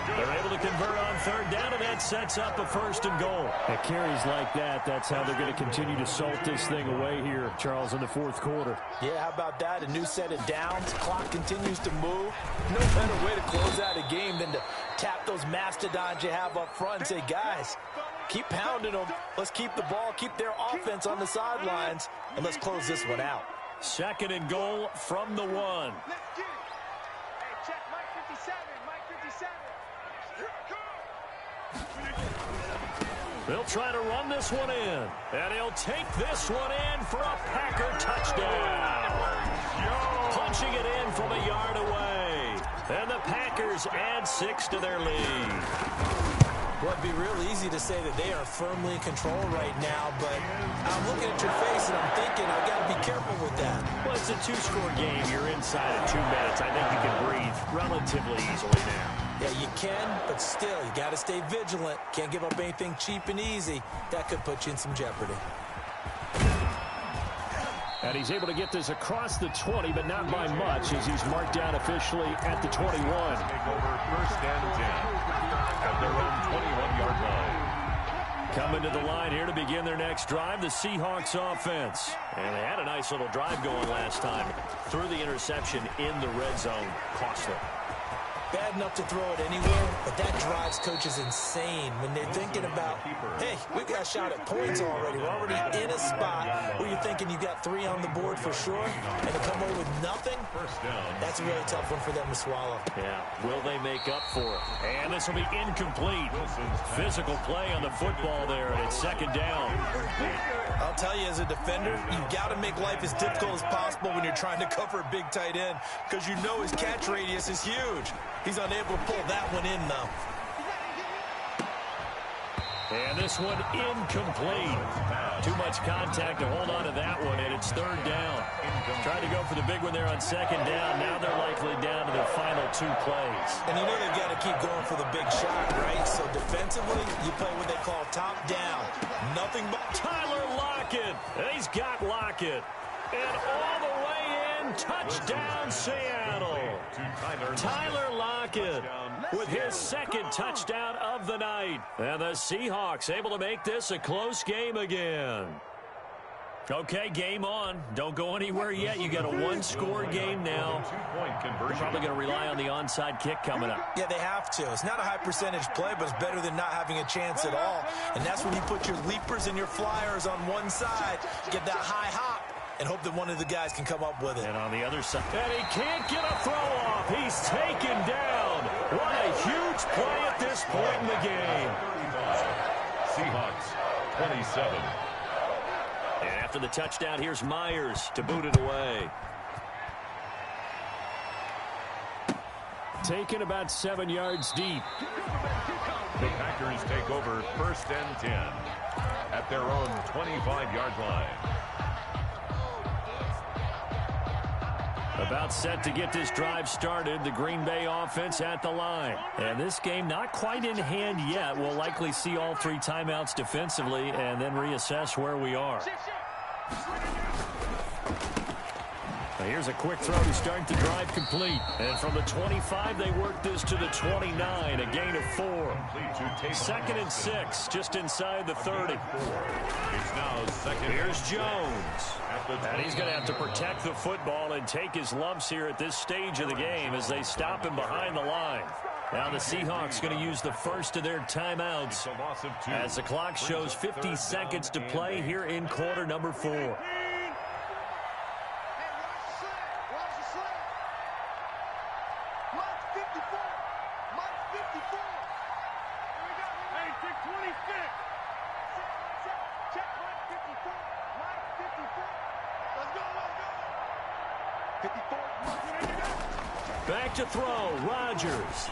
They're able to convert on 3rd down, and that sets up a 1st and goal. At carries like that, that's how they're going to continue to salt this thing away here, Charles, in the 4th quarter. Yeah, how about that? A new set of downs. Clock continues to move. No better way to close out a game than to tap those mastodons you have up front and say, guys, keep pounding them. Let's keep the ball, keep their offense on the sidelines, and let's close this one out. 2nd and goal from the 1. Let's get it. Hey, check Mike 57. Mike 57. They'll try to run this one in, and he'll take this one in for a Packer touchdown. Punching it in from a yard away, and the Packers add 6 to their lead. Well, it'd be real easy to say that they are firmly in control right now, but I'm looking at your face and I'm thinking I've got to be careful with that. Well, it's a 2-score game. You're inside of 2 minutes. I think you can breathe relatively easily now. Yeah, you can, but still, you got to stay vigilant. Can't give up anything cheap and easy. That could put you in some jeopardy. And he's able to get this across the 20, but not by much, as he's marked down officially at the 21. Take over 1st and 10 at their own 21-yard line. Coming to the line here to begin their next drive, the Seahawks offense. And they had a nice little drive going last time. Threw the interception in the red zone. Costly. Bad enough to throw it anywhere, but that drives coaches insane when they're thinking about, hey, we've got a shot at points already. We're already in a spot where you're thinking you've got 3 on the board for sure, and to come away with nothing, that's a really tough one for them to swallow. Yeah, will they make up for it? And this will be incomplete. Physical play on the football there, and it's 2nd down. I'll tell you, as a defender, you've got to make life as difficult as possible when you're trying to cover a big tight end, because you know his catch radius is huge. He's unable to pull that one in, though. And this one incomplete. Too much contact to hold on to that one, and it's 3rd down. Tried to go for the big one there on 2nd down. Now they're likely down to their final 2 plays. And you know they've got to keep going for the big shot, right? So defensively, you play what they call top down. Nothing but Tyler Lockett. He's got Lockett. And all the way in, touchdown Seattle. Tyler Lockett with his 2nd touchdown of the night. And the Seahawks able to make this a close game again. Okay, game on. Don't go anywhere yet. You got a 1-score game now. They're probably going to rely on the onside kick coming up. Yeah, they have to. It's not a high percentage play, but it's better than not having a chance at all. And that's when you put your leapers and your flyers on one side, get that high hop, and hope that one of the guys can come up with it. And on the other side, and he can't get a throw off. He's taken down. What a huge play at this point in the game. Seahawks 27. And after the touchdown, here's Myers to boot it away. Taken about 7 yards deep. The Packers take over 1st and 10 at their own 25-yard line. About set to get this drive started. The Green Bay offense at the line. And this game not quite in hand yet. We'll likely see all 3 timeouts defensively and then reassess where we are. Now here's a quick throw to start the drive complete. And from the 25, they work this to the 29, a gain of 4. 2nd and 6, just inside the 30. It's now 2nd. Here's Jones. And he's going to have to protect the football and take his lumps here at this stage of the game as they stop him behind the line. Now the Seahawks going to use the first of their timeouts as the clock shows 50 seconds to play here in quarter number 4. Back to throw, Rodgers.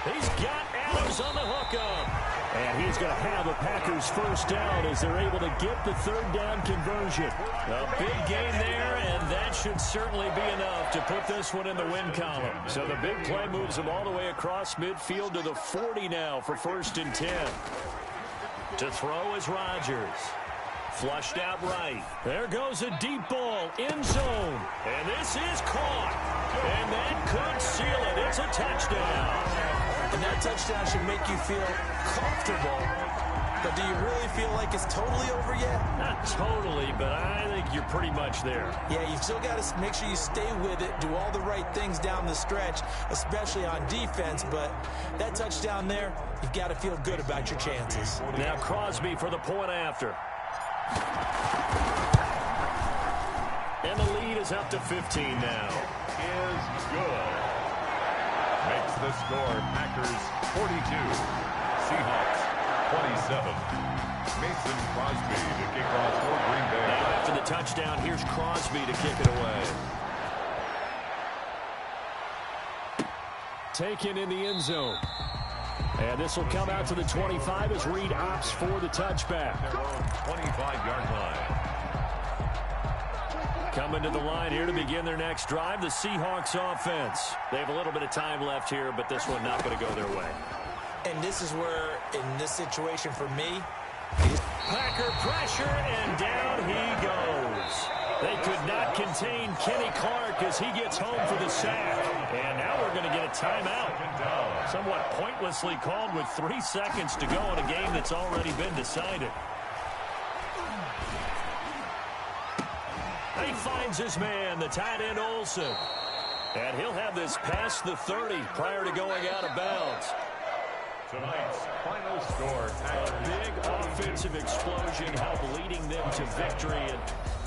He's got Adams on the hookup. And he's going to have a Packers first down as they're able to get the 3rd down conversion. A big gain there, and that should certainly be enough to put this one in the win column. So the big play moves them all the way across midfield to the 40 now for 1st and 10. To throw is Rodgers. Flushed out right. There goes a deep ball, end zone. And this is caught. And that could seal it. It's a touchdown. And that touchdown should make you feel comfortable But do you really feel like it's totally over yet? Not totally, but I think you're pretty much there. Yeah, you still got to make sure you stay with it, do all the right things down the stretch, especially on defense. But that touchdown there, you've got to feel good about your chances. Now Crosby for the point after. And the lead is up to 15 now. Is good. Makes the score Packers 42. Seahawks 27. Mason Crosby to kick off for Green Bay. Now after the touchdown, here's Crosby to kick it away. Taken in the end zone. And this will come out to the 25 as Reed opts for the touchback. Their own 25-yard line. Coming to the line here to begin their next drive, the Seahawks offense. They have a little bit of time left here, but this one not going to go their way. And this is where, in this situation for me, Packer pressure, and down he goes. They could not contain Kenny Clark as he gets home for the sack. And now we're going to get a timeout. Somewhat pointlessly called with 3 seconds to go in a game that's already been decided. He finds his man, the tight end Olsen. And he'll have this past the 30 prior to going out of bounds. Tonight's final score. A big offensive explosion helped leading them to victory. And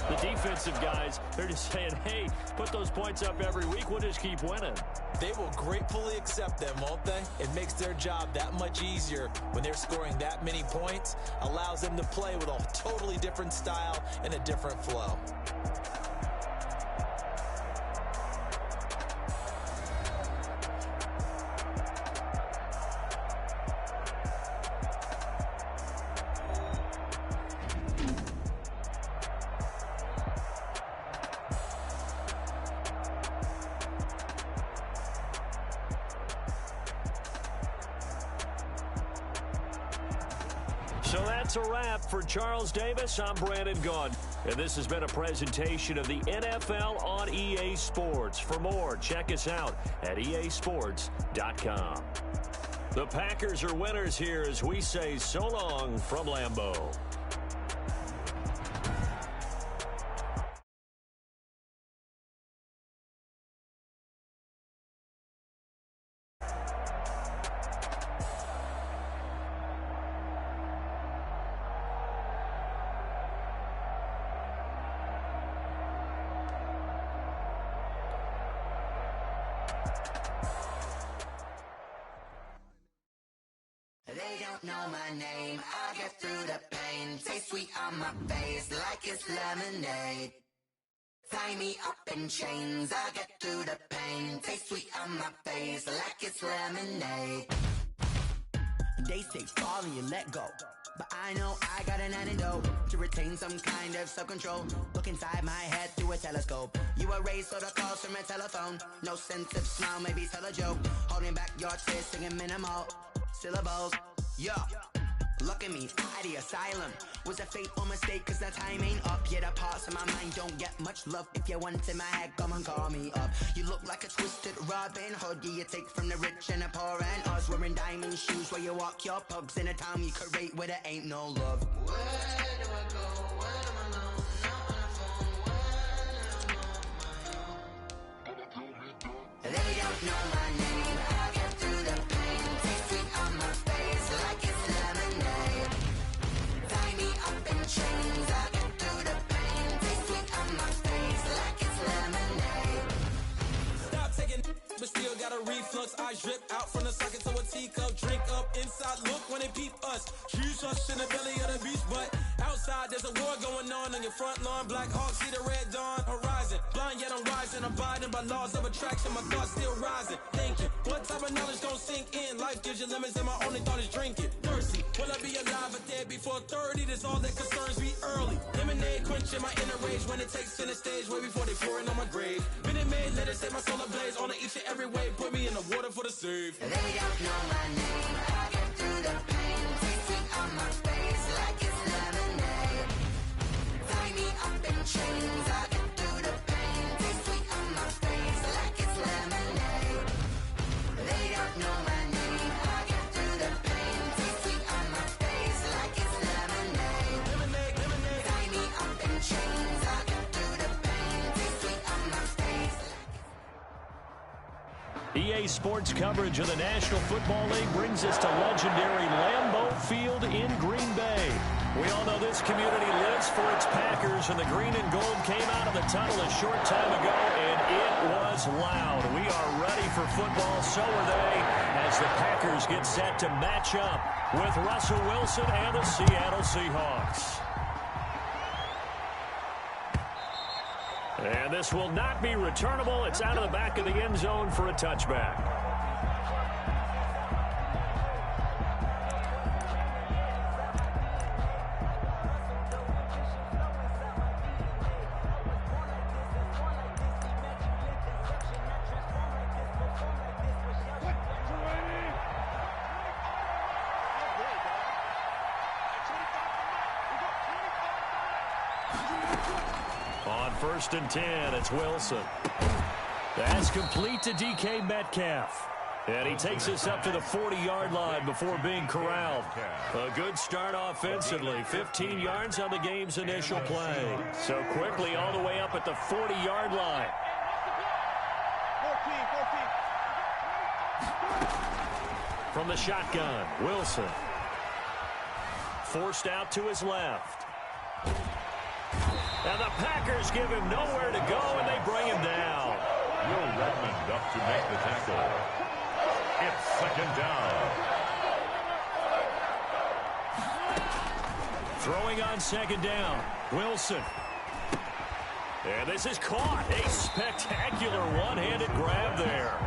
the defensive guys, they're just saying, hey, put those points up every week. We'll just keep winning. they will gratefully accept them, won't they? It makes their job that much easier when they're scoring that many points, allows them to play with a totally different style and a different flow. So that's a wrap for Charles Davis. I'm Brandon Gaudin, and this has been a presentation of the NFL on EA Sports. For more, check us out at easports.com. The Packers are winners here as we say so long from Lambeau. They don't know my name, I get through the pain. Taste sweet on my face like it's lemonade. Tie me up in chains, I get through the pain. Taste sweet on my face like it's lemonade. They say fall and you let go, but I know I got an antidote to retain some kind of self-control. Look inside my head through a telescope. You erase all the calls from a telephone. No sense of smile, maybe tell a joke. Holding back your tears, singing minimal syllables. Yeah, look at me, at the asylum. Was a fate or mistake, cause the time ain't up. Yeah, the parts of my mind don't get much love. If you want in my head, come and call me up. You look like a twisted Robin Hood. Yeah, you take from the rich and the poor and us. Wearing diamond shoes where you walk your pugs in a town you create where there ain't no love. Where do I go? Where am I alone? Not on the phone. Where am I on my own? They don't know my name. I get through the pain. Taste sweet on my face like it's lemonade. Tie me up in chains. I get through the pain. Taste sweet on my face like it's lemonade. Stop taking, but still got a reflux. I drip out from the socket to a teacup. Drink up inside, look when they peep us. Choose us in the belly of the beast, but outside there's a war going on your front lawn. Black Hawk, see the red dawn horizon. Blind yet I'm rising, abiding by laws of attraction. My thoughts still rising, thinking what type of knowledge don't sink in? Life gives you limits and my only thought is drinking. Thirsty, will I be alive or dead before 30? That's all that concerns me early. Lemonade quenching my inner rage when it takes center stage way before they pouring on my grave. Been it made, let it set my soul ablaze on each and every way. Put me in the water for the save. They don't know my name. I get through the pain. Taste sweet on my face like it's lemonade. Tie me up in chains. I get through the pain. Taste sweet on my face like it's lemonade. They don't know my name. I get through the pain. Taste sweet on my face like it's EA Sports coverage of the National Football League brings us to legendary Lambeau Field in Green Bay. We all know this community lives for its Packers, and the green and gold came out of the tunnel a short time ago, and it was loud. We are ready for football, so are they, as the Packers get set to match up with Russell Wilson and the Seattle Seahawks. And this will not be returnable. It's out of the back of the end zone for a touchback. On 1st and 10, it's Wilson. That's complete to DK Metcalf. And he takes us up to the 40-yard line before being corralled. A good start offensively. 15 yards on the game's initial play. So quickly all the way up at the 40-yard line. 14. From the shotgun, Wilson. Forced out to his left. And the Packers give him nowhere to go, and they bring him down. Will Redmond up to make the tackle. It's 2nd down. Throwing on 2nd down, Wilson. And this is caught. A spectacular one-handed grab there.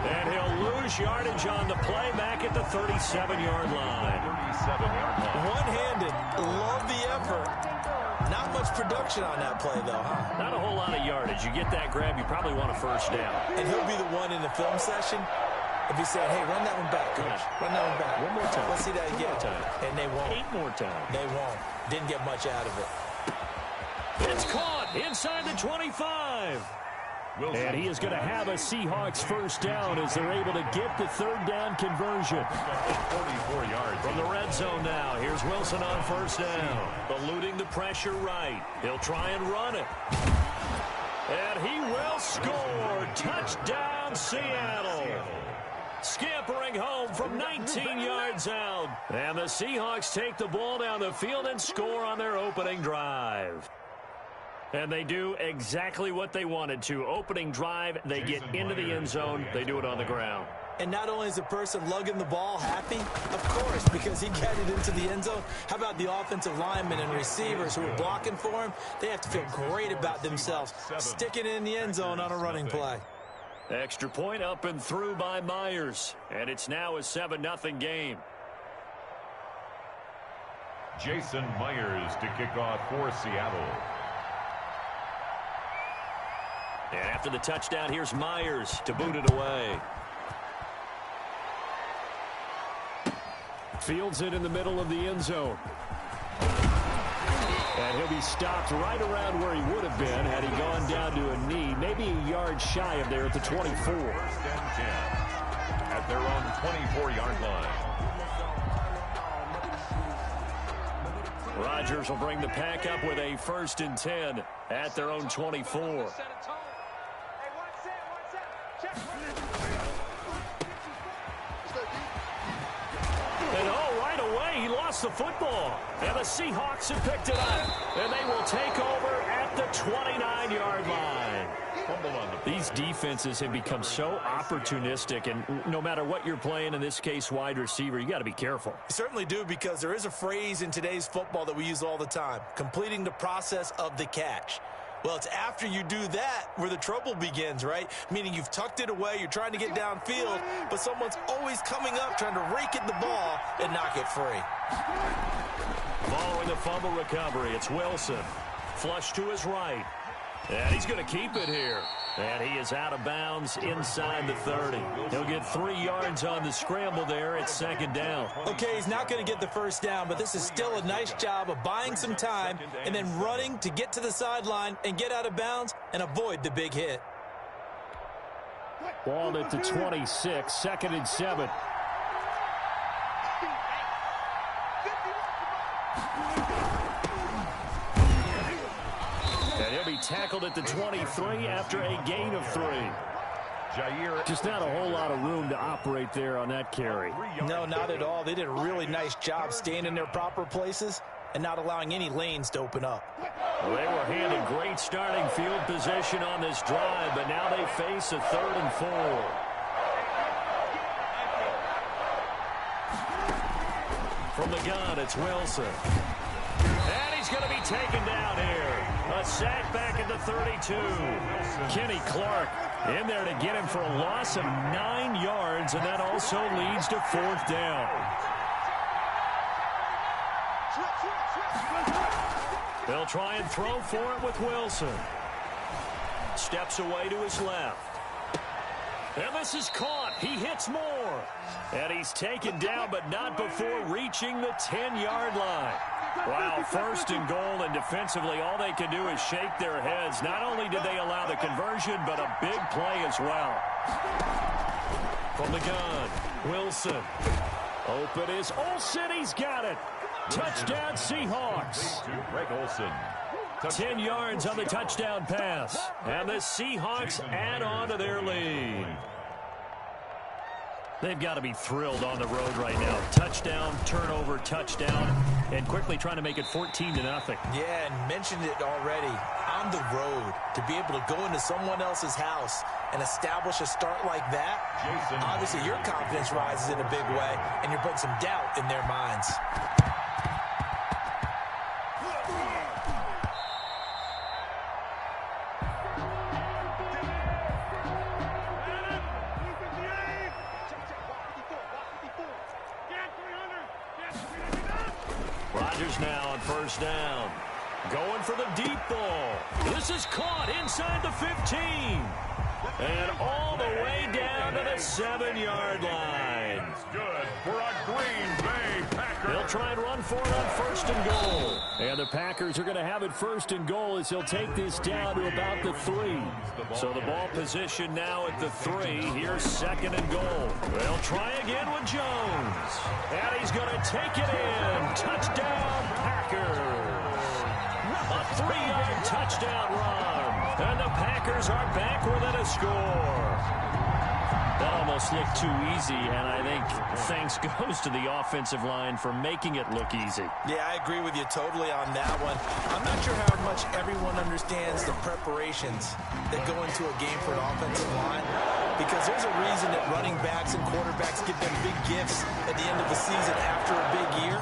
And he'll lose yardage on the play back at the 37-yard line. 37-yard line. One-handed. Love the effort. Not much production on that play, though, huh? Not a whole lot of yardage. You get that grab, you probably want a 1st down. And he'll be the one in the film session if he said, hey, run that one back, coach. Run that one back. One more time. Let's see that again. 1 more time. And they won't. 8 more times. They won't. Didn't get much out of it. It's caught inside the 25. Wilson. And he is going to have a Seahawks 1st down as they're able to get the 3rd down conversion. 44 yards. From the red zone now, here's Wilson on 1st down. Eluding the pressure right. He'll try and run it. And he will score. Touchdown, Seattle. Scampering home from 19 yards out. And the Seahawks take the ball down the field and score on their opening drive. And they do exactly what they wanted to. Opening drive, they get into the end zone. They do it on the ground. And not only is the person lugging the ball happy, of course, because he got it into the end zone. How about the offensive linemen and receivers who are blocking for him? They have to feel great about themselves, sticking it in the end zone on a running play. Extra point up and through by Myers. And it's now a 7-0 game. Jason Myers to kick off for Seattle. And after the touchdown, here's Myers to boot it away. Fields it in the middle of the end zone. And he'll be stopped right around where he would have been had he gone down to a knee, maybe a yard shy of there at the 24. 1st and 10 at their own 24-yard line. Rodgers will bring the pack up with a 1st and 10 at their own 24. And right away, he lost the football. And the Seahawks have picked it up. And they will take over at the 29-yard line. These defenses have become so opportunistic, and no matter what you're playing, in this case wide receiver, you got to be careful. You certainly do, because there is a phrase in today's football that we use all the time, completing the process of the catch. Well, it's after you do that where the trouble begins, right? Meaning you've tucked it away, you're trying to get downfield, but someone's always coming up trying to rake at the ball and knock it free. Following the fumble recovery, it's Wilson. Flush to his right. And he's going to keep it here. And he is out of bounds inside the 30. He'll get 3 yards on the scramble there at 2nd down. Okay, he's not going to get the 1st down, but this is still a nice job of buying some time and then running to get to the sideline and get out of bounds and avoid the big hit. Ball at the 26, 2nd and 7. And he'll be tackled at the 23 after a gain of 3. Just not a whole lot of room to operate there on that carry. No, not at all. They did a really nice job staying in their proper places and not allowing any lanes to open up. Well, they were handed great starting field position on this drive, but now they face a 3rd and 4. From the gun, it's Wilson. And he's going to be taken down here. A sack back at the 32. Kenny Clark in there to get him for a loss of 9 yards, and that also leads to 4th down. They'll try and throw for it with Wilson. Steps away to his left. And this is caught. He hits more. And he's taken down, but not before reaching the 10-yard line. Wow, 1st and goal, and defensively all they can do is shake their heads. Not only did they allow the conversion, but a big play as well. From the gun, Wilson. Open is Olsen. He's got it. Touchdown, Seahawks. Greg Olsen. 10 yards on the touchdown pass. And the Seahawks add on to their lead. They've got to be thrilled on the road right now. Touchdown, turnover, touchdown, and quickly trying to make it 14-0. Yeah, and mentioned it already. On the road, to be able to go into someone else's house and establish a start like that, obviously your confidence rises in a big way, and you're putting some doubt in their minds. Rodgers now on 1st down. Going for the deep ball. This is caught inside the 15. And all the way down to the 7-yard line. Good for a Green Bay Packer. They'll try and run for it on 1st and goal. And the Packers are going to have it 1st and goal as he'll take this down to about the 3. So the ball position now at the 3. Here's 2nd and goal. They'll try again with Jones. And he's going to take it in. Touchdown, Packers. A 3-yard touchdown run. And the Packers are back within a score. That almost looked too easy, and I think thanks goes to the offensive line for making it look easy. Yeah, I agree with you totally on that one. I'm not sure how much everyone understands the preparations that go into a game for an offensive line, because there's a reason that running backs and quarterbacks get them big gifts at the end of the season after a big year.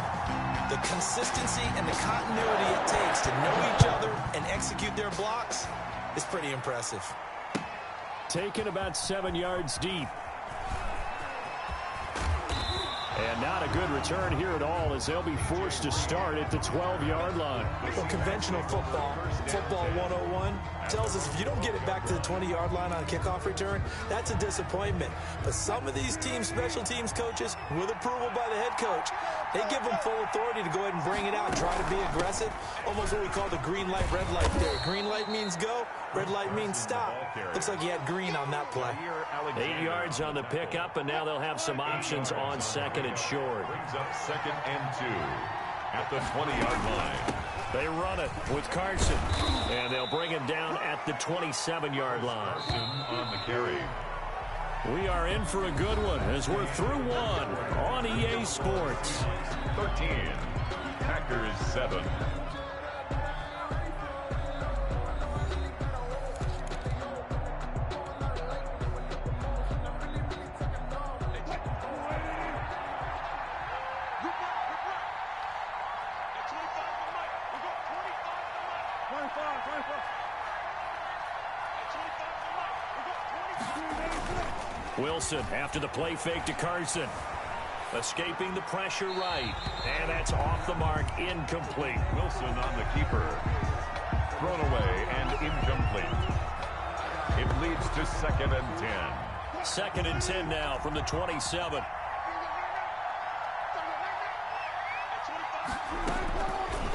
The consistency and the continuity it takes to know each other and execute their blocks is pretty impressive. Taken about 7 yards deep. And not a good return here at all as they'll be forced to start at the 12-yard line. Well, conventional football 101, tells us if you don't get it back to the 20-yard line on a kickoff return, that's a disappointment. But some of these teams, special teams coaches, with approval by the head coach, they give them full authority to go ahead and bring it out and try to be aggressive. Almost what we call the green light, red light there. Green light means go, red light means stop. Looks like he had green on that play. 8 yards on the pickup, and now they'll have some options on 2nd and short. Brings up 2nd and 2 at the 20-yard line. They run it with Carson, and they'll bring him down at the 27-yard line. On the carry. We are in for a good one as we're through one on EA Sports. 13, Packers 7. Wilson after the play fake to Carson. Escaping the pressure right. And that's off the mark, incomplete. Wilson on the keeper. Thrown away and incomplete. It leads to 2nd and 10. 2nd and 10 now from the 27.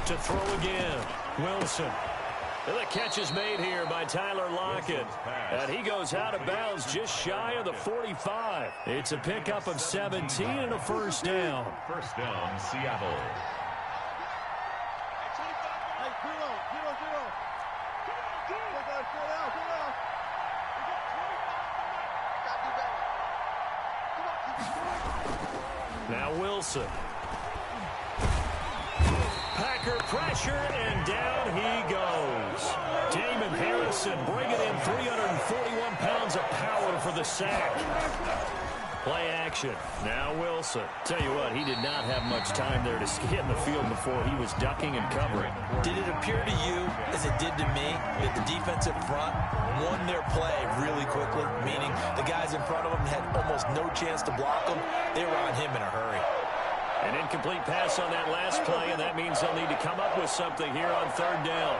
To throw again. Wilson. The catch is made here by Tyler Lockett. And he goes out of bounds just shy of the 45. It's a pickup of 17 and a 1st down. 1st down, Seattle. Now Wilson. Packer pressure, and down he goes. Damon Harrison bringing in 341 pounds of power for the sack. Play action. Now Wilson. Tell you what, he did not have much time there to get in the field before he was ducking and covering. Did it appear to you, as it did to me, that the defensive front won their play really quickly, meaning the guys in front of them had almost no chance to block him? They were on him in a hurry. An incomplete pass on that last play, and that means they'll need to come up with something here on third down.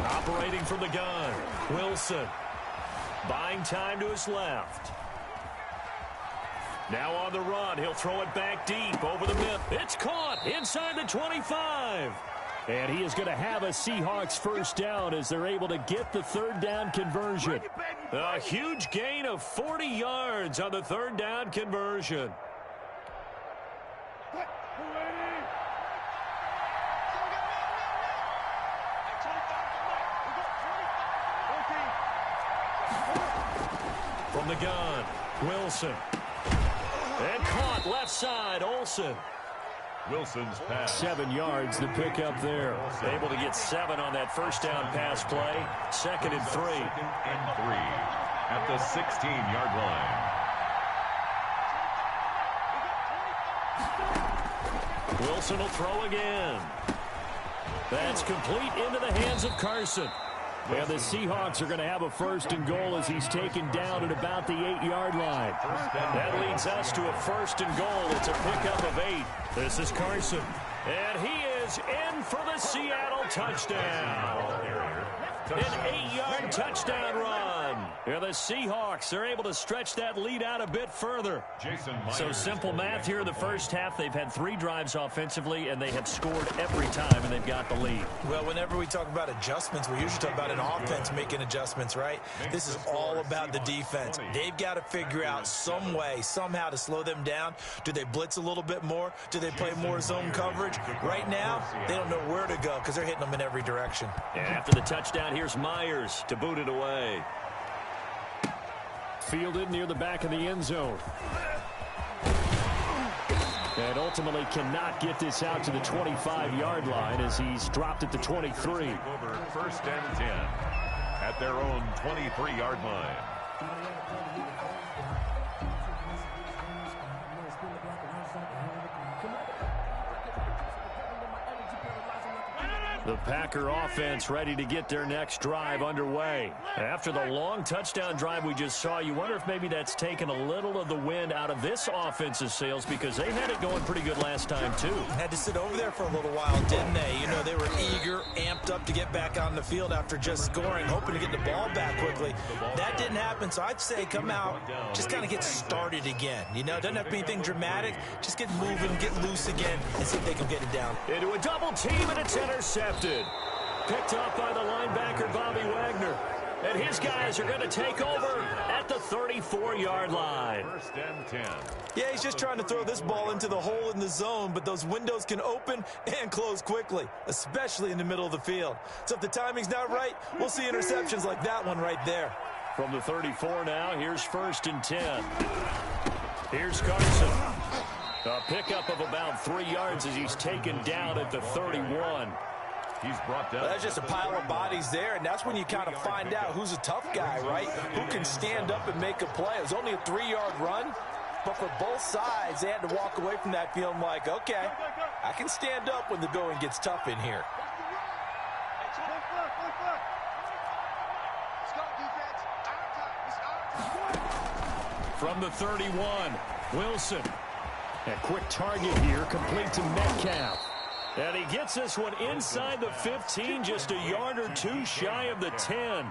Operating from the gun, Wilson. Buying time to his left. Now on the run, he'll throw it back deep over the mid. It's caught inside the 25. And he is going to have a Seahawks first down as they're able to get the third down conversion. A huge gain of 40 yards on the third down conversion. From the gun, Wilson. And caught left side, Olsen. Wilson's pass. 7 yards the pick up there. Able to get 7 on that first down pass play. Second and 3. Second and 3 at the 16-yard line. Wilson will throw again. That's complete into the hands of Carson. And the Seahawks are going to have a first and goal as he's taken down at about the 8-yard line. That leads us to a first and goal. It's a pickup of 8. This is Carson. And he is in for the Seattle touchdown. An 8-yard touchdown run. Yeah, the Seahawks are able to stretch that lead out a bit further. So simple math here in the first half. They've had 3 drives offensively, and they have scored every time, and they've got the lead. Well, whenever we talk about adjustments, we usually talk about an offense making adjustments, right? This is all about the defense. They've got to figure out some way, somehow to slow them down. Do they blitz a little bit more? Do they play more zone coverage? Right now, they don't know where to go because they're hitting them in every direction. And after the touchdown, here's Myers to boot it away. Fielded near the back of the end zone. And ultimately cannot get this out to the 25-yard line as he's dropped at the 23. Over first and 10 at their own 23-yard line. The Packer offense ready to get their next drive underway. After the long touchdown drive we just saw, you wonder if maybe that's taken a little of the wind out of this offense's sails because they had it going pretty good last time, too. Had to sit over there for a little while, didn't they? You know, they were eager, amped up to get back on the field after just scoring, hoping to get the ball back quickly. That didn't happen, so I'd say come out, just kind of get started again. You know, doesn't have to be anything dramatic. Just get moving, get loose again, and see if they can get it down. Into a double team, and it's intercepted. Picked up by the linebacker, Bobby Wagner. And his guys are going to take over at the 34-yard line. First and 10. Yeah, he's just trying to throw this ball into the hole in the zone, but those windows can open and close quickly, especially in the middle of the field. So if the timing's not right, we'll see interceptions like that one right there. From the 34 now, here's first and 10. Here's Carson. A pickup of about 3 yards as he's taken down at the 31. He's brought down. Well, that's just a pile of bodies there, and that's when you kind of find out who's a tough guy, right? Who can stand up and make a play. It was only a 3-yard run, but for both sides, they had to walk away from that feeling like, okay, I can stand up when the going gets tough in here. From the 31, Wilson. A quick target here, complete to Metcalf. And he gets this one inside the 15, just a yard or 2 shy of the 10.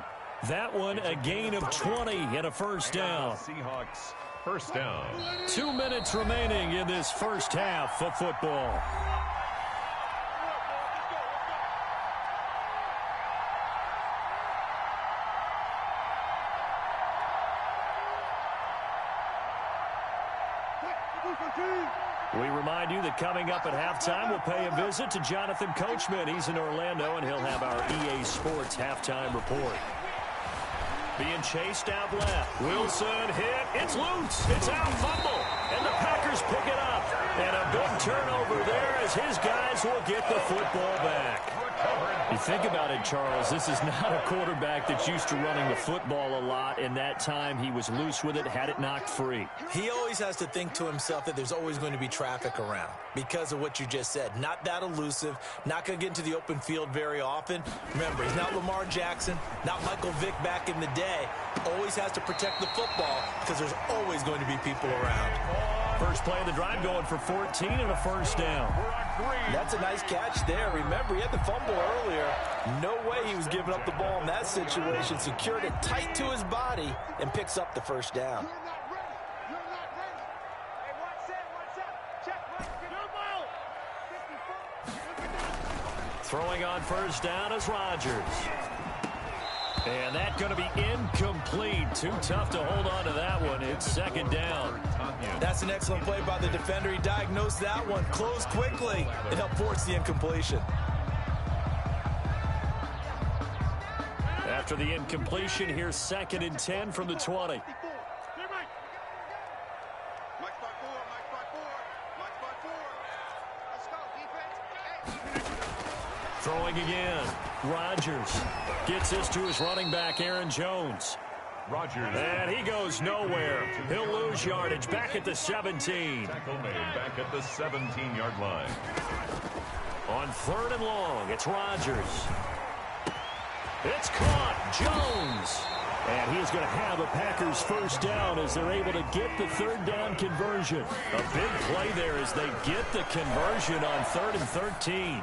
That one a gain of 20 and a first down. Seahawks first down. 2 minutes remaining in this first half of football. We remind you that coming up at halftime, we'll pay a visit to Jonathan Coachman. He's in Orlando, and he'll have our EA Sports halftime report. Being chased out left. Wilson hit. It's loose. It's out. Fumble. And the Packers pick it up. And a big turnover there as his guys will get the football back. You think about it, Charles, this is not a quarterback that's used to running the football a lot. In that time, he was loose with it, had it knocked free. He always has to think to himself that there's always going to be traffic around because of what you just said. Not that elusive, not going to get into the open field very often. Remember, he's not Lamar Jackson, not Michael Vick back in the day. Always has to protect the football because there's always going to be people around. First play of the drive going for 14 and a first down. That's a nice catch there. Remember, he had the fumble earlier. No way he was giving up the ball in that situation. Secured it tight to his body and picks up the first down. Throwing on first down is Rodgers. And that's going to be incomplete. Too tough to hold on to that one. It's second down. That's an excellent play by the defender. He diagnosed that one, closed quickly, and helped force the incompletion. After the incompletion, here's 2nd and 10 from the 20. Throwing again. Rodgers gets this to his running back, Aaron Jones. Rodgers. And he goes nowhere. He'll lose yardage back at the 17. Tackle made back at the 17-yard line. On 3rd and long, it's Rodgers. It's caught. Jones. And he's going to have a Packers first down as they're able to get the 3rd down conversion. A big play there as they get the conversion on 3rd and 13.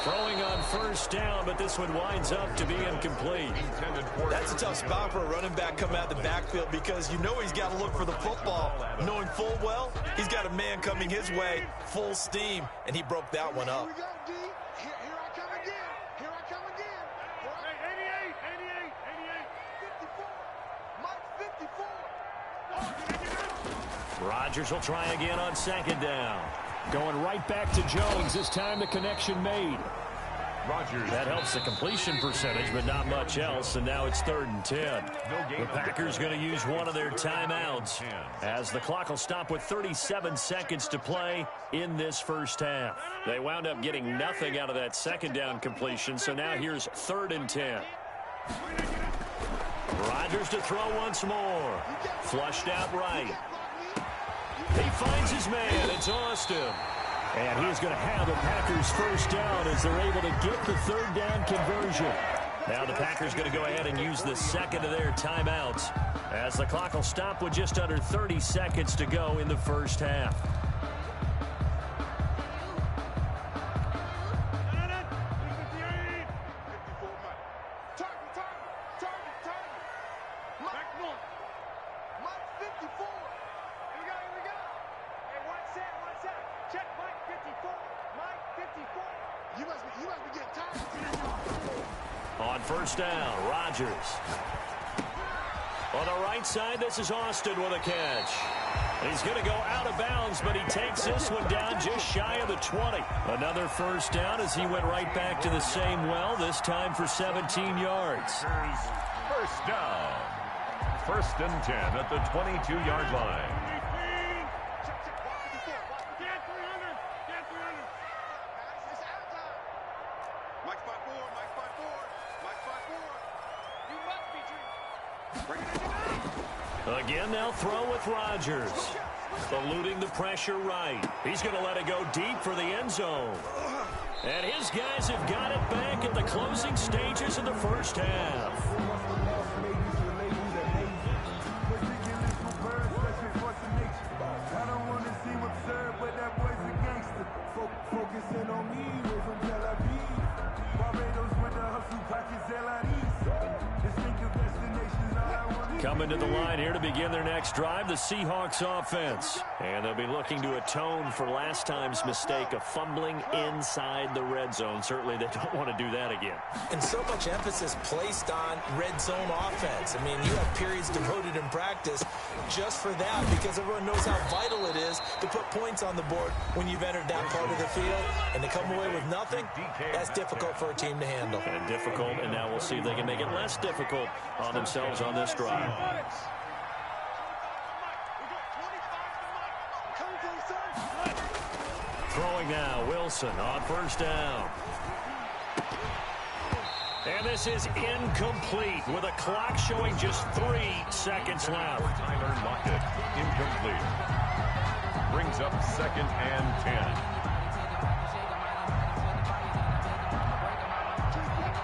Throwing on first down, but this one winds up to be incomplete. That's a tough spot for a running back coming out of the backfield because you know he's got to look for the football, knowing full well he's got a man coming his way, full steam, and he broke that one up. Rodgers will try again on 2nd down. Going right back to Jones. This time the connection made. Rodgers. That helps the completion percentage, but not much else. And now it's 3rd and 10. The Packers going to use one of their timeouts as the clock will stop with 37 seconds to play in this first half. They wound up getting nothing out of that 2nd down completion, so now here's 3rd and 10. Rodgers to throw once more. Flushed out right. He finds his man. It's Austin. And he's going to have the Packers first down as they're able to get the 3rd down conversion. Now the Packers going to go ahead and use the 2nd of their timeouts as the clock will stop with just under 30 seconds to go in the first half. On first down, Rodgers. On the right side, this is Austin with a catch. He's going to go out of bounds, but he takes this one down just shy of the 20. Another first down as he went right back to the same well, this time for 17 yards. First down. 1st and 10 at the 22-yard line. Again, they'll throw with Rodgers. Eluding the pressure right. He's going to let it go deep for the end zone. And his guys have got it back at the closing stages of the first half. Coming to the line here to begin their next drive, the Seahawks offense. And they'll be looking to atone for last time's mistake of fumbling inside the red zone. Certainly they don't want to do that again. And so much emphasis placed on red zone offense. I mean, you have periods devoted in practice just for that because everyone knows how vital it is to put points on the board when you've entered that part of the field. And to come away with nothing, that's difficult for a team to handle. And difficult, and now we'll see if they can make it less difficult on themselves on this drive. Throwing now, Wilson on first down. And this is incomplete with a clock showing just 3 seconds left. Tyler Lockett, incomplete. Brings up 2nd and 10.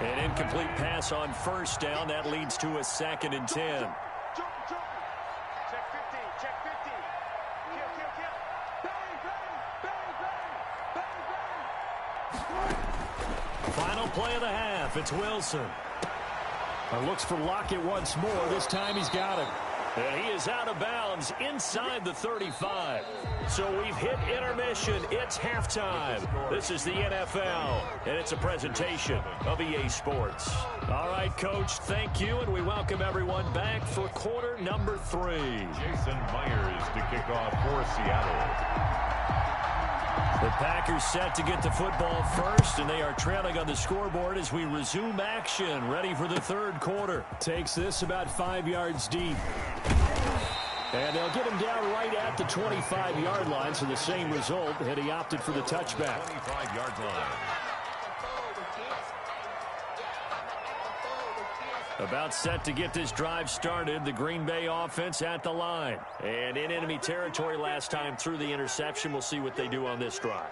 An incomplete pass on first down. That leads to a 2nd and 10. Final play of the half. It's Wilson. Looks for Lockett once more. This time he's got it. And he is out of bounds inside the 35. So we've hit intermission. It's halftime. This is the NFL, and it's a presentation of EA Sports. All right, Coach, thank you, and we welcome everyone back for quarter number 3. Jason Myers to kick off for Seattle. The Packers set to get the football first, and they are trailing on the scoreboard as we resume action, ready for the third quarter. Takes this about 5 yards deep. And they'll get him down right at the 25-yard line, so the same result, and he opted for the touchback. 25-yard line. About set to get this drive started, the Green Bay offense at the line. And in enemy territory last time through the interception. We'll see what they do on this drive.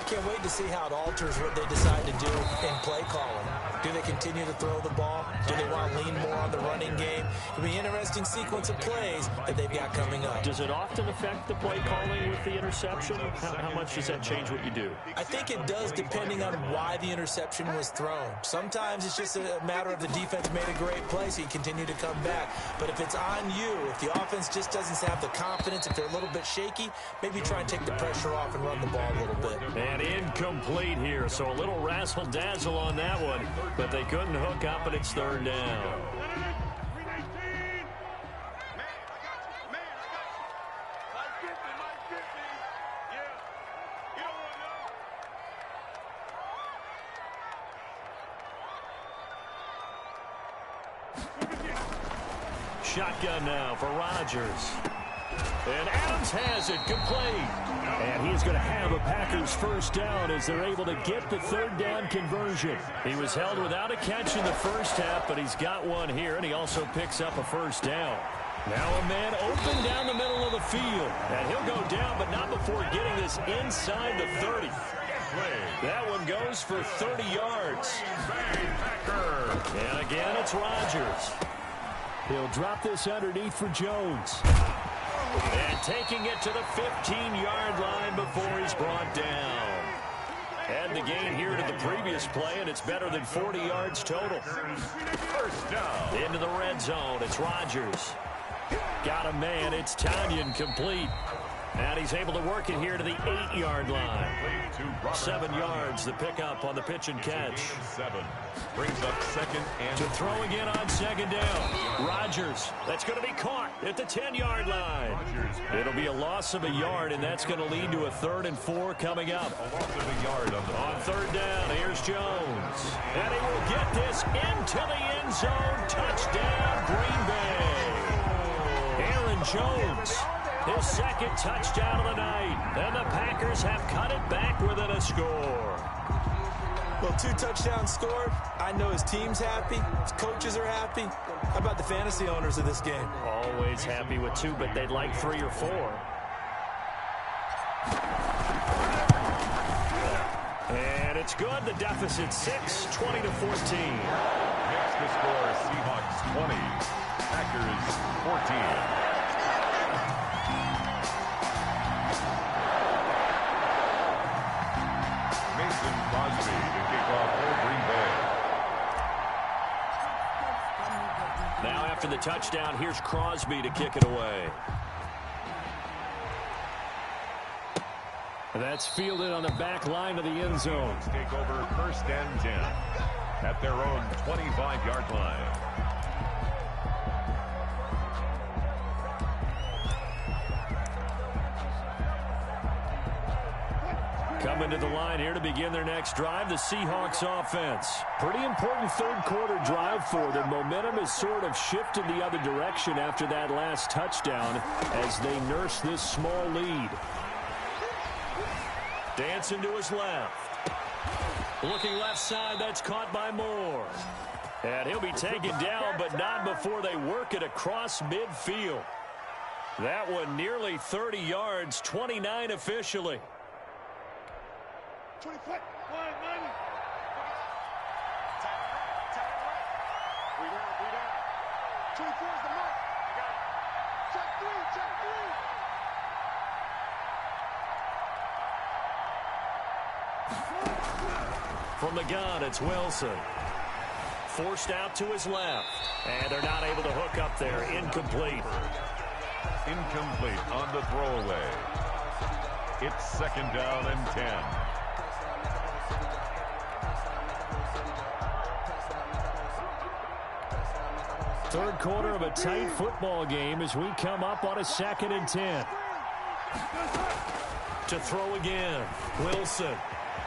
Can't wait to see how it alters what they decide to do in play calling. Do they continue to throw the ball? Do they want to lean more on the running game? It'll be an interesting sequence of plays that they've got coming up. Does it often affect the play calling with the interception? How much does that change what you do? I think it does depending on why the interception was thrown. Sometimes it's just a matter of the defense made a great play, so you continue to come back. But if it's on you, if the offense just doesn't have the confidence, if they're a little bit shaky, maybe try and take the pressure off and run the ball a little bit. And incomplete here, so a little razzle-dazzle on that one. But they couldn't hook up, and it's third down. Shotgun now for Rodgers. And Adams has it complete. And he's going to have a Packers first down as they're able to get the third down conversion. He was held without a catch in the first half, but he's got one here, and he also picks up a first down. Now a man open down the middle of the field. And he'll go down, but not before getting this inside the 30. That one goes for 30 yards. And again, it's Rodgers. He'll drop this underneath for Jones. And taking it to the 15-yard line before he's brought down. Add the gain here to the previous play, and it's better than 40 yards total. First down. Into the red zone, it's Rodgers. Got a man, it's Tanyan complete. And he's able to work it here to the 8-yard line. 7 yards, the pickup on the pitch and catch. 7. Brings up 2nd and to throw again on second down. Rodgers, that's going to be caught at the 10-yard line. It'll be a loss of a yard, and that's going to lead to a 3rd and 4 coming up. A loss of a yard on third down, here's Jones. And he will get this into the end zone. Touchdown, Green Bay. Aaron Jones. His 2nd touchdown of the night. And the Packers have cut it back within a score. Well, 2 touchdowns scored. I know his team's happy. His coaches are happy. How about the fantasy owners of this game? Always happy with 2, but they'd like 3 or 4. And it's good. The deficit 6, 20-14. Makes the score Seahawks 20, Packers 14. Crosby to kick off for Green Bay. Now after the touchdown, here's Crosby to kick it away. That's fielded on the back line of the end zone. Take over 1st and 10 at their own 25-yard line. Coming to the line here to begin their next drive, the Seahawks offense. Pretty important third-quarter drive for them. Momentum has sort of shifted the other direction after that last touchdown as they nurse this small lead. Dancing to his left. Looking left side, that's caught by Moore. And he'll be taken down, but not before they work it across midfield. That one nearly 30 yards, 29 officially. 20 foot. 190. We down. 24 is the mark. Got it. Check 3. From the gun, it's Wilson. Forced out to his left. And they're not able to hook up there. Incomplete. Incomplete on the throwaway. It's 2nd down and 10. Third quarter of a tight football game as we come up on a 2nd and 10. To throw again. Wilson.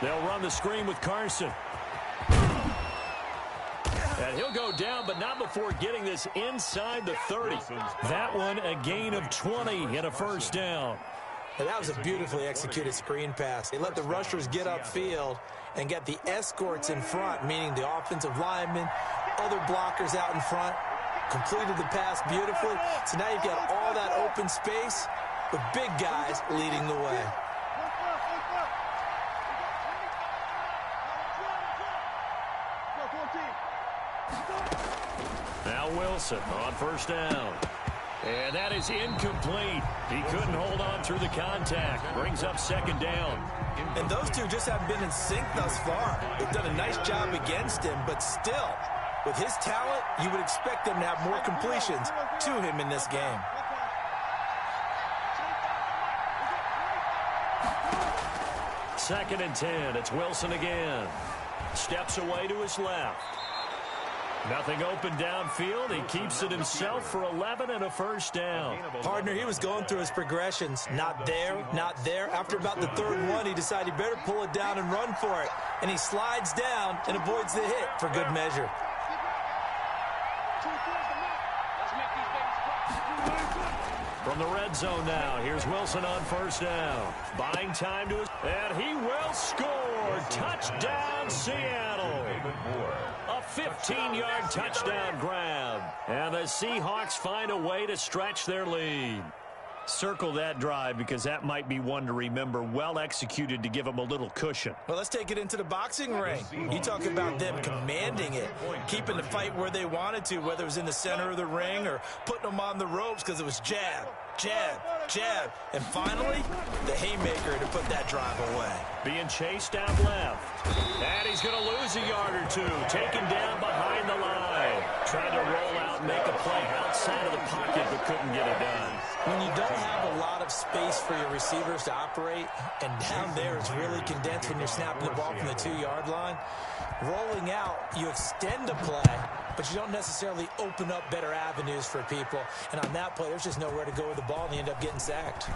They'll run the screen with Carson. And he'll go down, but not before getting this inside the 30. That one a gain of 20 and a 1st down. And that was a beautifully executed screen pass. They let the rushers get upfield and get the escorts in front, meaning the offensive linemen, other blockers out in front. Completed the pass beautifully. So now you've got all that open space with big guys leading the way. Now Wilson on 1st down. And that is incomplete. He couldn't hold on through the contact. Brings up 2nd down. And those two just haven't been in sync thus far. They've done a nice job against him, but still, with his talent, you would expect them to have more completions to him in this game. Second and 10. It's Wilson again. Steps away to his left. Nothing open downfield. He keeps it himself for 11 and a 1st down. Partner, he was going through his progressions. Not there, not there. After about the 3rd one, he decided he better pull it down and run for it. And he slides down and avoids the hit for good measure. From the red zone now, here's Wilson on 1st down. Buying time to his... And he will score. Touchdown, Seattle. A 15-yard touchdown grab. And the Seahawks find a way to stretch their lead. Circle that drive because that might be one to remember. Well executed to give them a little cushion. Well, let's take it into the boxing ring. You talk about them commanding it, keeping the fight where they wanted to, whether it was in the center of the ring or putting them on the ropes because it was jab, jab, jab. And finally, the haymaker to put that drive away. Being chased out left. And he's going to lose a yard or two. Taken down behind the line. Trying to roll out and make a play outside of the pocket, but couldn't get it done. When you don't have a lot of space for your receivers to operate, and down there it's really condensed when you're snapping the ball from the 2-yard line, rolling out, you extend a play, but you don't necessarily open up better avenues for people. And on that play, there's just nowhere to go with the ball, and you end up getting sacked.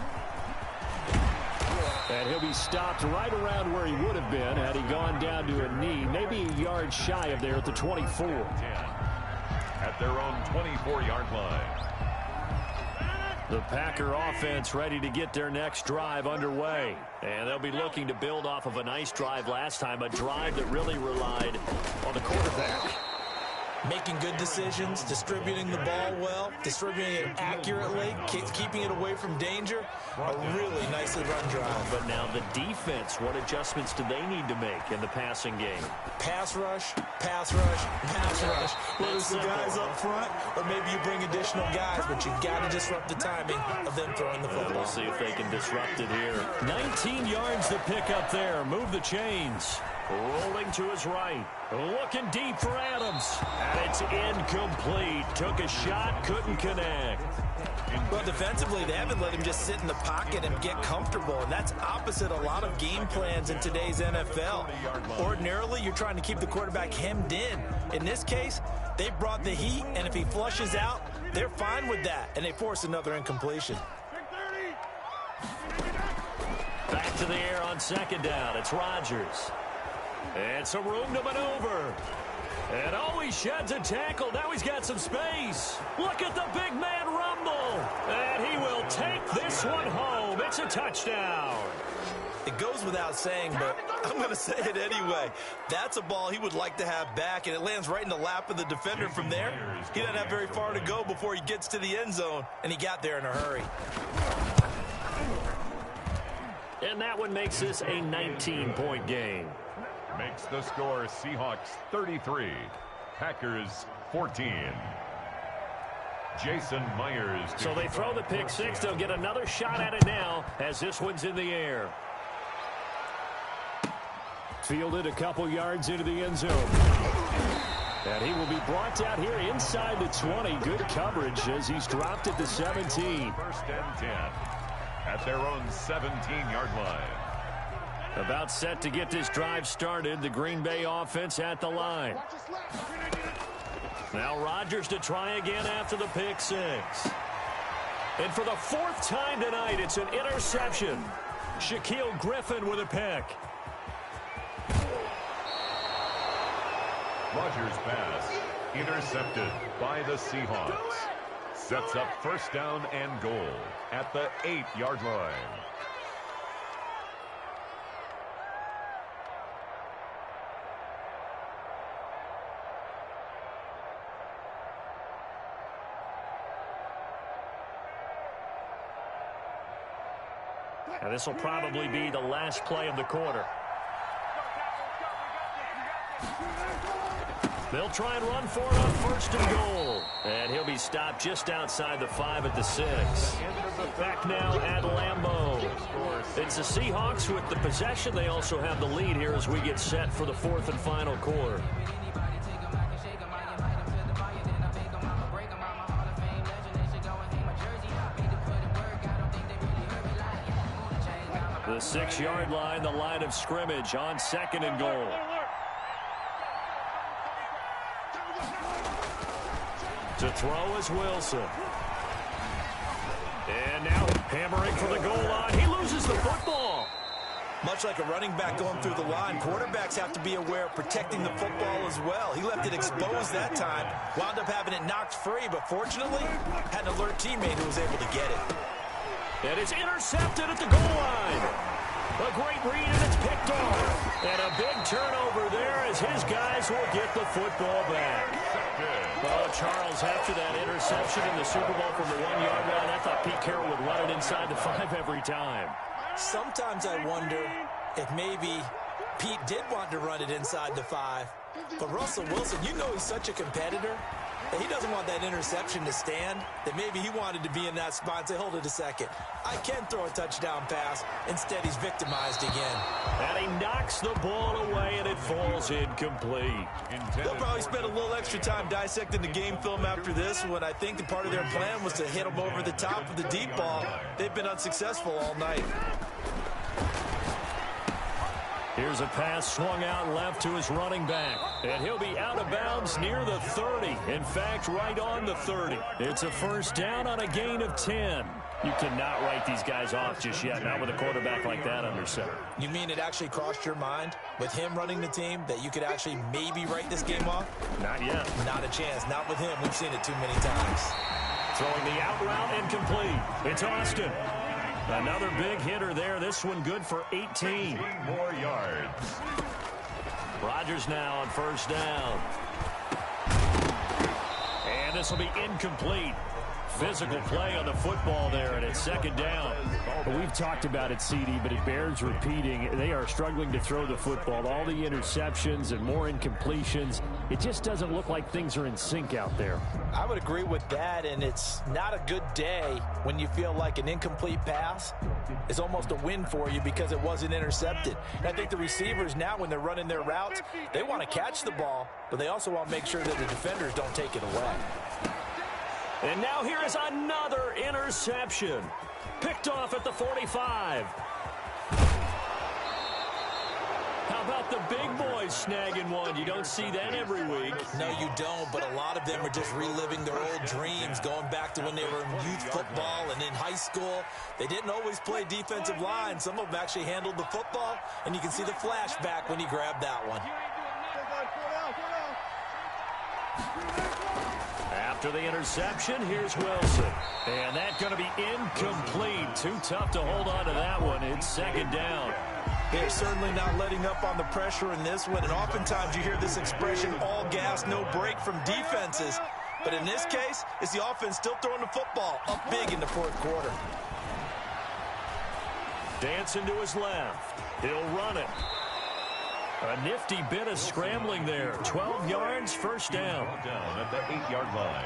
And he'll be stopped right around where he would have been had he gone down to a knee, maybe a yard shy of there at the 24. At their own 24-yard line. The Packer offense ready to get their next drive underway. And they'll be looking to build off of a nice drive last time, a drive that really relied on the quarterback. Making good decisions, distributing the ball well, distributing it accurately, keeping it away from danger. A really nicely run drive. But now the defense, what adjustments do they need to make in the passing game? Pass rush, pass rush, pass rush. Whether it's the guys up front or maybe you bring additional guys, but you've got to disrupt the timing of them throwing the football. We'll see if they can disrupt it here. 19 yards to pick up there. Move the chains. Rolling to his right. Looking deep for Adams. And it's incomplete. Took a shot, couldn't connect. Well, defensively, they haven't let him just sit in the pocket and get comfortable, and that's opposite a lot of game plans in today's NFL. Ordinarily, you're trying to keep the quarterback hemmed in. In this case, they brought the heat, and if he flushes out, they're fine with that, and they force another incompletion. Back to the air on second down. It's Rodgers. And some room to maneuver. And he sheds a tackle. Now he's got some space. Look at the big man rumble. And he will take this one home. It's a touchdown. It goes without saying, but I'm going to say it anyway. That's a ball he would like to have back, and it lands right in the lap of the defender from there. He doesn't have very far to go before he gets to the end zone, and he got there in a hurry. And that one makes this a 19-point game. Makes the score Seahawks 33, Packers 14. Jason Myers. So they throw the pick six. They'll get another shot at it now as this one's in the air. Fielded a couple yards into the end zone. And he will be brought out here inside the 20. Good coverage as he's dropped at the 17. First and 10 at their own 17-yard line. About set to get this drive started. The Green Bay offense at the line. Now Rodgers to try again after the pick six. And for the fourth time tonight, it's an interception. Shaquille Griffin with a pick. Rodgers' pass intercepted by the Seahawks. Sets up first down and goal at the 8-yard line. And this will probably be the last play of the quarter. They'll try and run for it on first and goal. And he'll be stopped just outside the 5 at the 6. Back now at Lambeau. It's the Seahawks with the possession. They also have the lead here as we get set for the fourth and final quarter. The 6-yard line, the line of scrimmage on second and goal. To throw is Wilson. And now hammering for the goal line. He loses the football. Much like a running back going through the line, quarterbacks have to be aware of protecting the football as well. He left it exposed that time, wound up having it knocked free, but fortunately had an alert teammate who was able to get it. And it's intercepted at the goal line. A great read, and it's picked off. And a big turnover there as his guys will get the football back. Oh, Charles, after that interception in the Super Bowl from the 1-yard line, I thought Pete Carroll would run it inside the 5 every time. Sometimes I wonder if maybe Pete did want to run it inside the 5. But Russell Wilson, you know he's such a competitor that he doesn't want that interception to stand, that maybe he wanted to be in that spot and say, hold it a second. I can throw a touchdown pass. Instead, he's victimized again. And he knocks the ball away, and it falls incomplete. They'll probably spend a little extra time dissecting the game film after this one. I think that part of their plan was to hit him over the top of the deep ball. They've been unsuccessful all night. Here's a pass swung out left to his running back. And he'll be out of bounds near the 30. In fact, right on the 30. It's a first down on a gain of 10. You cannot write these guys off just yet, not with a quarterback like that under center. You mean it actually crossed your mind with him running the team that you could actually maybe write this game off? Not yet. Not a chance. Not with him. We've seen it too many times. Throwing the out route incomplete. It's Austin. Another big hitter there. This one good for 18 more yards. Rodgers now on first down. And this will be incomplete. Physical play on the football there, and it's second down. Well, we've talked about it, CD, but it bears repeating. They are struggling to throw the football. All the interceptions and more incompletions. it just doesn't look like things are in sync out there. I would agree with that, and it's not a good day when you feel like an incomplete pass is almost a win for you because it wasn't intercepted. And I think the receivers now, when they're running their routes, they want to catch the ball, but they also want to make sure that the defenders don't take it away. And now here is another interception. Picked off at the 45. How about the big boys snagging one? You don't see that every week. No, you don't, but a lot of them are just reliving their old dreams, going back to when they were in youth football and in high school. They didn't always play defensive line. Some of them actually handled the football, and you can see the flashback when he grabbed that one. After the interception, here's Wilson. And that's going to be incomplete. Too tough to hold on to that one. It's second down. They're certainly not letting up on the pressure in this one, and oftentimes you hear this expression, all gas, no break from defenses. But in this case, it's the offense still throwing the football up big in the fourth quarter. Dancing to his left. He'll run it. A nifty bit of scrambling there. 12 yards, first down. Down at the 8-yard line.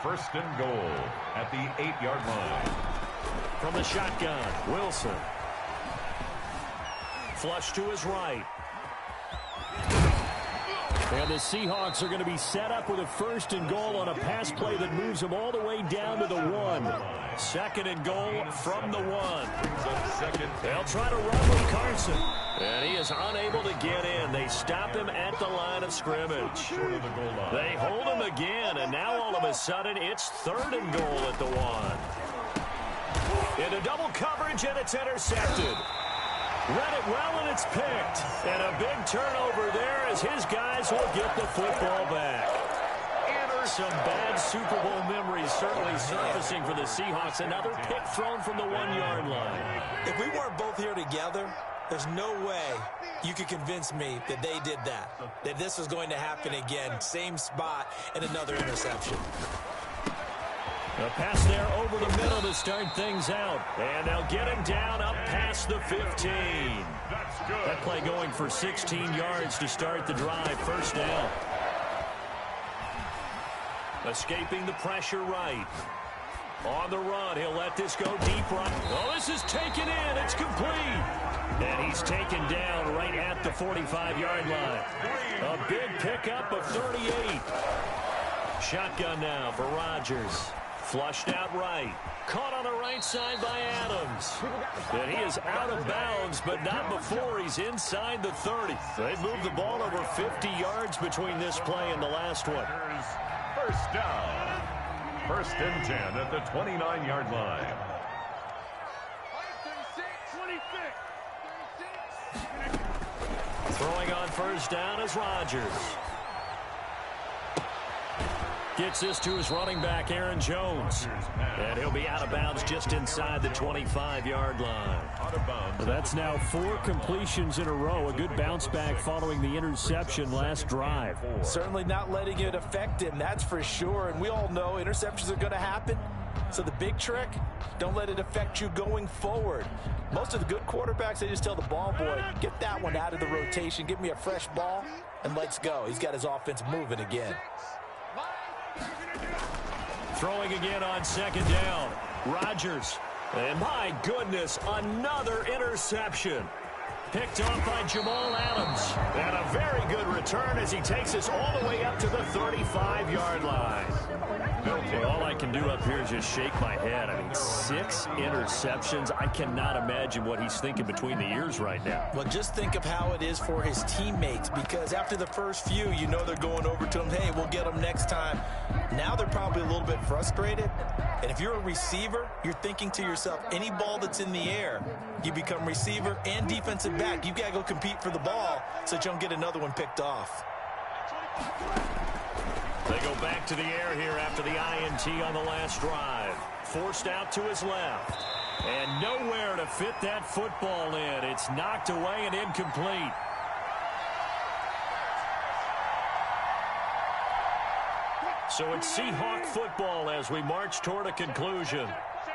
First and goal at the 8-yard line. From the shotgun, Wilson. Flush to his right. And the Seahawks are going to be set up with a first and goal on a pass play that moves them all the way down to the 1. Second and goal from the 1. They'll try to run with Carson. And he is unable to get in. They stop him at the line of scrimmage. They hold him again, and now all of a sudden it's third and goal at the 1. Into double coverage, and it's intercepted. Read it well, and it's picked. And a big turnover there as his guys will get the football back. Some bad Super Bowl memories certainly surfacing for the Seahawks. Another pick thrown from the 1-yard line. If we weren't both here together, there's no way you could convince me that they did that this was going to happen again. Same spot and another interception. A pass there over the middle to start things out. And they'll get him down up past the 15. That play going for 16 yards to start the drive. First down. Escaping the pressure right. On the run, he'll let this go deep right. Oh, this is taken in. It's complete. And he's taken down right at the 45-yard line. A big pickup of 38. Shotgun now for Rodgers. Flushed out right. Caught on the right side by Adams. And he is out of bounds, but not before he's inside the 30. They've moved the ball over 50 yards between this play and the last one. First down. First and 10 at the 29-yard line. Throwing on first down is Rodgers. Gets this to his running back, Aaron Jones. And he'll be out of bounds just inside the 25-yard line. That's now 4 completions in a row. A good bounce back following the interception last drive. Certainly not letting it affect him, that's for sure. And we all know interceptions are going to happen. So the big trick, don't let it affect you going forward. Most of the good quarterbacks, they just tell the ball boy, get that one out of the rotation, give me a fresh ball, and let's go. He's got his offense moving again. Throwing again on second down. Rodgers. And my goodness, another interception. Picked off by Jamal Adams. And a very good return as he takes us all the way up to the 35-yard line. Well, all I can do up here is just shake my head. I mean, 6 interceptions. I cannot imagine what he's thinking between the ears right now. Well, just think of how it is for his teammates, because after the first few, you know they're going over to him, hey, we'll get them next time. Now they're probably a little bit frustrated. And if you're a receiver, you're thinking to yourself, any ball that's in the air, you become receiver and defensive back. You've got to go compete for the ball so that you don't get another one picked off. They go back to the air here after the INT on the last drive. Forced out to his left. And nowhere to fit that football in. It's knocked away and incomplete. So it's Seahawk football as we march toward a conclusion.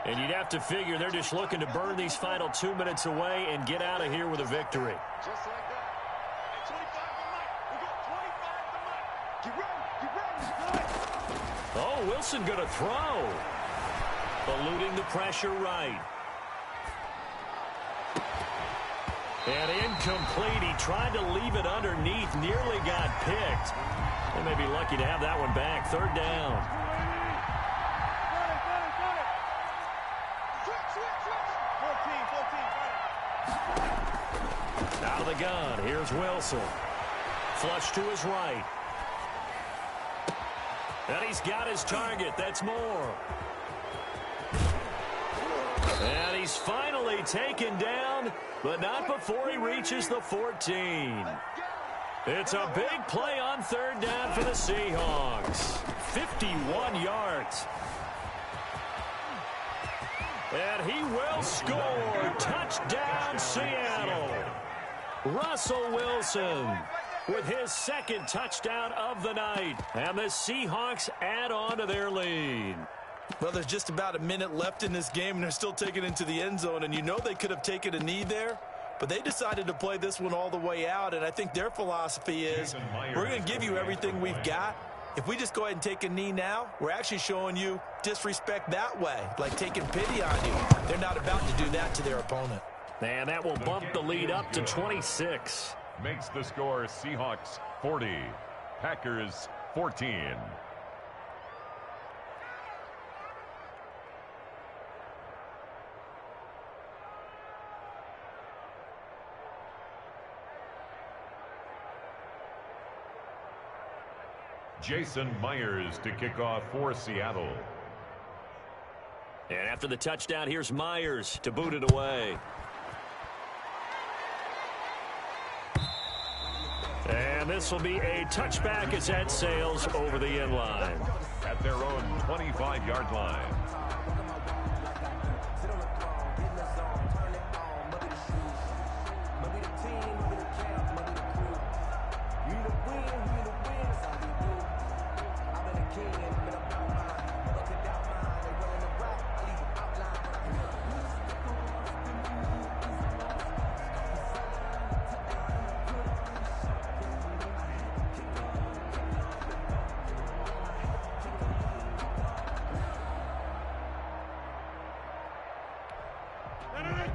And you'd have to figure they're just looking to burn these final 2 minutes away and get out of here with a victory. Oh, Wilson going to throw. Eluding the pressure right. And incomplete. He tried to leave it underneath. Nearly got picked. They may be lucky to have that one back. Third down. Out of the gun. Here's Wilson. Flush to his right. And he's got his target. That's Moore. And he's finally taken down, but not before he reaches the 14. It's a big play on third down for the Seahawks. 51 yards. And he will score. Touchdown, Seattle. Russell Wilson with his second touchdown of the night. And the Seahawks add on to their lead. Well, there's just about a minute left in this game, and they're still taking it into the end zone. And you know they could have taken a knee there, but they decided to play this one all the way out. And I think their philosophy is, we're going to give you everything we've got. If we just go ahead and take a knee now, we're actually showing you disrespect that way, like taking pity on you. They're not about to do that to their opponent. And that will bump the lead up to 26. Makes the score Seahawks 40, Packers 14. Jason Myers to kick off for Seattle. And after the touchdown, here's Myers to boot it away. And this will be a touchback as that sails over the end line. At their own 25-yard line.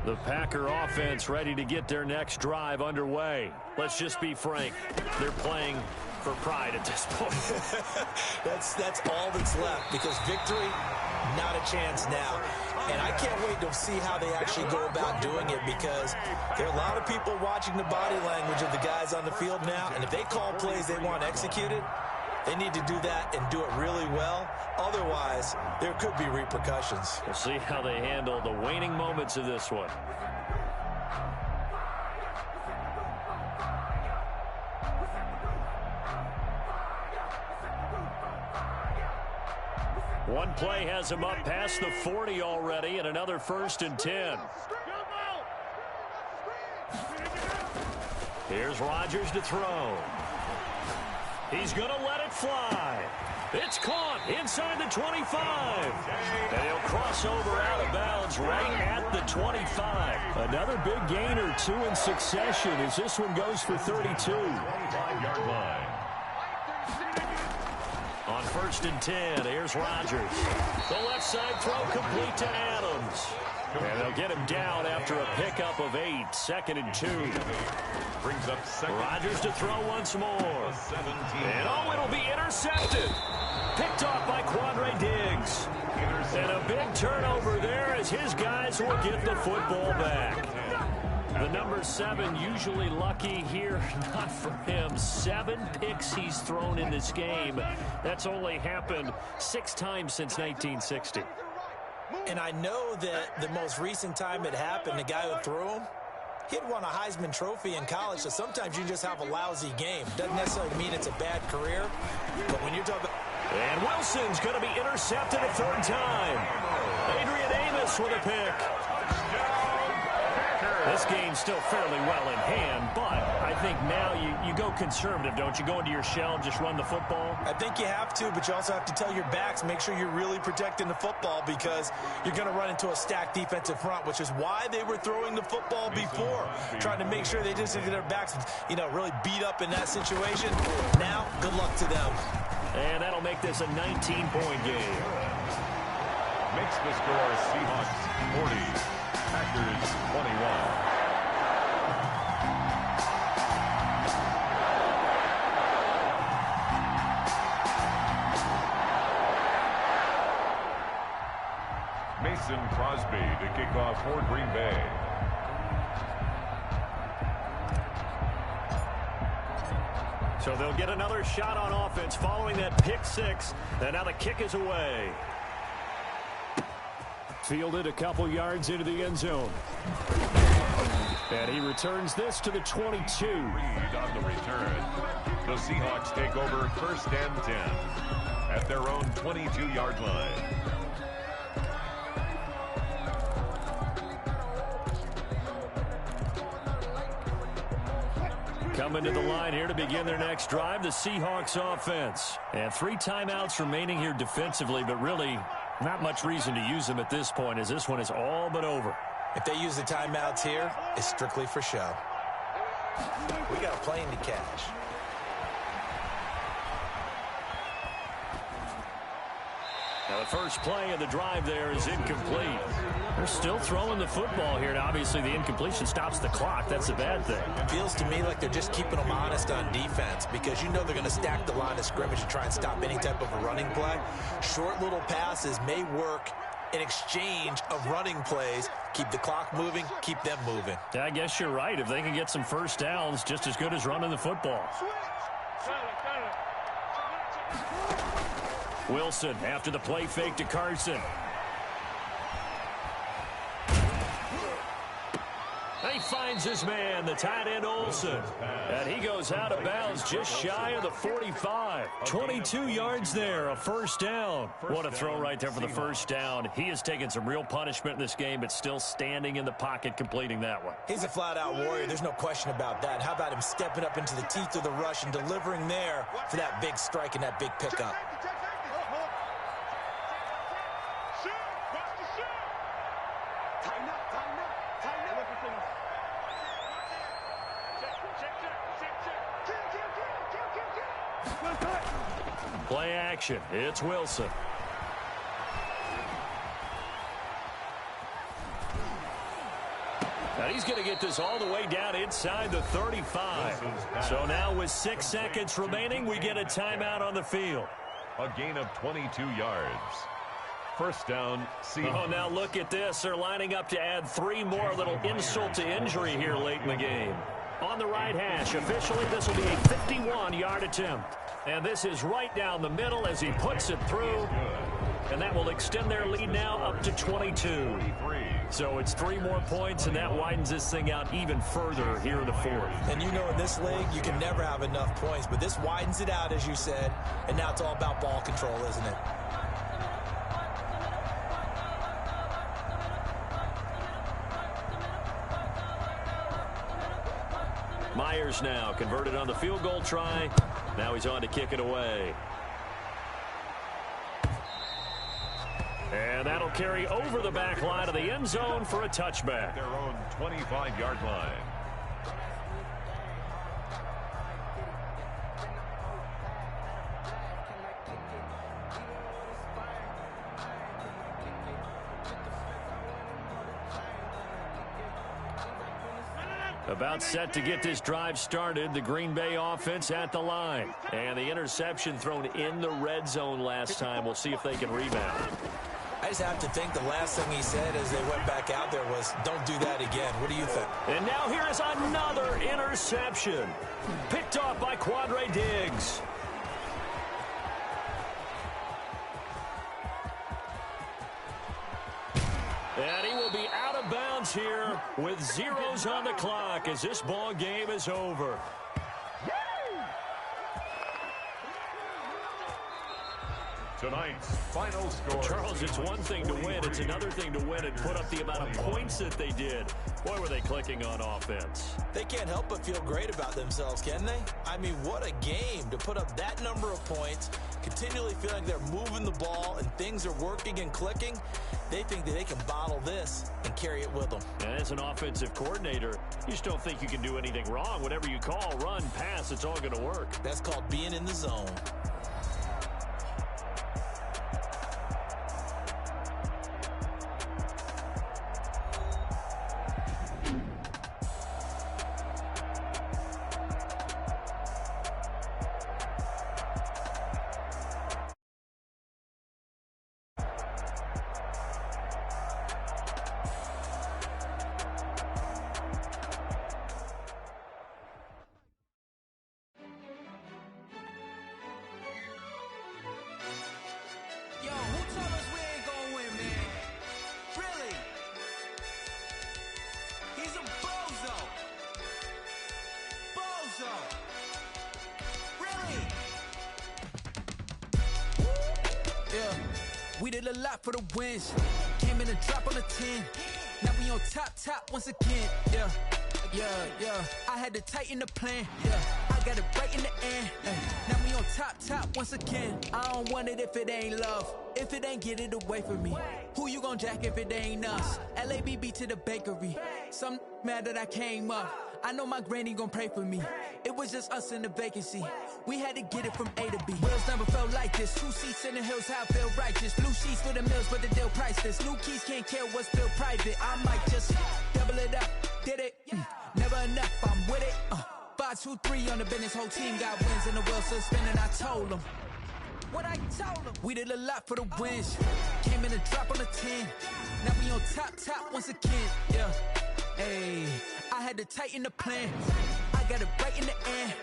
The Packer offense ready to get their next drive underway. Let's just be frank. They're playing for pride at this point. That's all that's left, because victory, not a chance now. And I can't wait to see how they actually go about doing it, because there are a lot of people watching the body language of the guys on the field now, and if they call plays they want executed, they need to do that and do it really well. Otherwise, there could be repercussions. We'll see how they handle the waning moments of this one. One play has him up past the 40 already, and another 1st and 10. Here's Rodgers to throw. He's going to let it fly. It's caught inside the 25. And he'll cross over out of bounds right at the 25. Another big gain or two in succession as this one goes for 32. 25-yard line. On 1st and 10, here's Rodgers. The left side throw complete to Adams. And they'll get him down after a pickup of 8. 2nd and 2. Brings up second. Rodgers to throw once more. 17. And oh, it'll be intercepted. Picked off by Quandre Diggs. And a big turnover there as his guys will get the football back. The number 7 usually lucky here, not for him. 7 picks he's thrown in this game. That's only happened 6 times since 1960. And I know that the most recent time it happened, the guy who threw him, he'd won a Heisman Trophy in college, so sometimes you just have a lousy game. Doesn't necessarily mean it's a bad career, but when you're talking about... And Wilson's going to be intercepted a 3rd time. Adrian Amos with a pick. This game's still fairly well in hand, but I think now you go conservative, don't you? Go into your shell and just run the football? I think you have to, but you also have to tell your backs, make sure you're really protecting the football because you're going to run into a stacked defensive front, which is why they were throwing the football before, trying to make sure they didn't get their backs, really beat up in that situation. Now, good luck to them. And that'll make this a 19-point game. Makes the score Seahawks 40, Packers 21. Mason Crosby to kick off for Green Bay. So they'll get another shot on offense following that pick six. And now the kick is away. Fielded a couple yards into the end zone. And he returns this to the 22. Reed on the return. The Seahawks take over 1st and 10 at their own 22-yard line. Coming to the line here to begin their next drive, the Seahawks offense. And 3 timeouts remaining here defensively, but really not much reason to use them at this point as this one is all but over. If they use the timeouts here, it's strictly for show. We got a plane to catch. Now the first play of the drive there is incomplete. They're still throwing the football here, and obviously the incompletion stops the clock. That's a bad thing. It feels to me like they're just keeping them honest on defense because you know they're going to stack the line of scrimmage and try and stop any type of a running play. Short little passes may work in exchange of running plays. Keep the clock moving, keep them moving. Yeah, I guess you're right. If they can get some first downs, just as good as running the football. Wilson after the play fake to Carson. He finds his man, the tight end Olsen. And he goes out of bounds just shy of the 45. 22 yards there, a first down. What a throw right there for the first down. He has taken some real punishment in this game, but still standing in the pocket completing that one. He's a flat-out warrior. There's no question about that. How about him stepping up into the teeth of the rush and delivering there for that big strike and that big pickup? Play action. It's Wilson. And he's going to get this all the way down inside the 35. So now with 6 seconds remaining, we get a timeout on the field. A gain of 22 yards. First down, Seahawks. Oh, now look at this. They're lining up to add 3 more. A little insult to injury here late in the game. On the right hash, officially, this will be a 51-yard attempt. And this is right down the middle as he puts it through. And that will extend their lead now up to 22. So it's 3 more points, and that widens this thing out even further here in the fourth. And you know in this league, you can never have enough points. But this widens it out, as you said. And now it's all about ball control, isn't it? Myers now converted on the field goal try. Now he's on to kick it away. And that'll carry over the back line of the end zone for a touchback. Their own 25-yard line. About set to get this drive started. The Green Bay offense at the line. And the interception thrown in the red zone last time. We'll see if they can rebound. I just have to think the last thing he said as they went back out there was, don't do that again. What do you think? And now here is another interception. Picked off by Quadre Diggs. And he will be out of bounds here with zeros on the clock as this ball game is over. Tonight's final score. Charles, it's one thing to win. It's another thing to win and put up the amount of points that they did. Boy, were they clicking on offense. They can't help but feel great about themselves, can they? I mean, what a game to put up that number of points, continually feeling like they're moving the ball and things are working and clicking. They think that they can bottle this and carry it with them. And as an offensive coordinator, you just don't think you can do anything wrong. Whatever you call, run, pass, it's all going to work. That's called being in the zone. Yo, who told us we ain't gonna win, man? Really? He's a bozo. Bozo. Really? Yeah, we did a lot for the wins. Came in a drop on a 10. Now we on top once again. Yeah. I had to tighten the plan. Yeah, I got it right in the end. Now we on top once again. I don't want it if it ain't love. If it ain't, get it away from me. Who you gon' jack if it ain't us? LABB to the bakery. Some mad that I came up. I know my granny gon' pray for me. It was just us in the vacancy. We had to get it from A to B. Wheels never felt like this. 2 seats in the hills, how I feel righteous. Blue sheets for the mills, but the deal priceless. New keys can't care what's still private. I might just double it up. Did it? Never enough, I'm with it. 5, 2, 3 on the business. Whole team got wins and the wheels still spinning. I told them what I told them. We did a lot for the wins. Came in a drop on a 10. Now we on top once again. Yeah. Hey, I had to tighten the plan. I got it right in the end.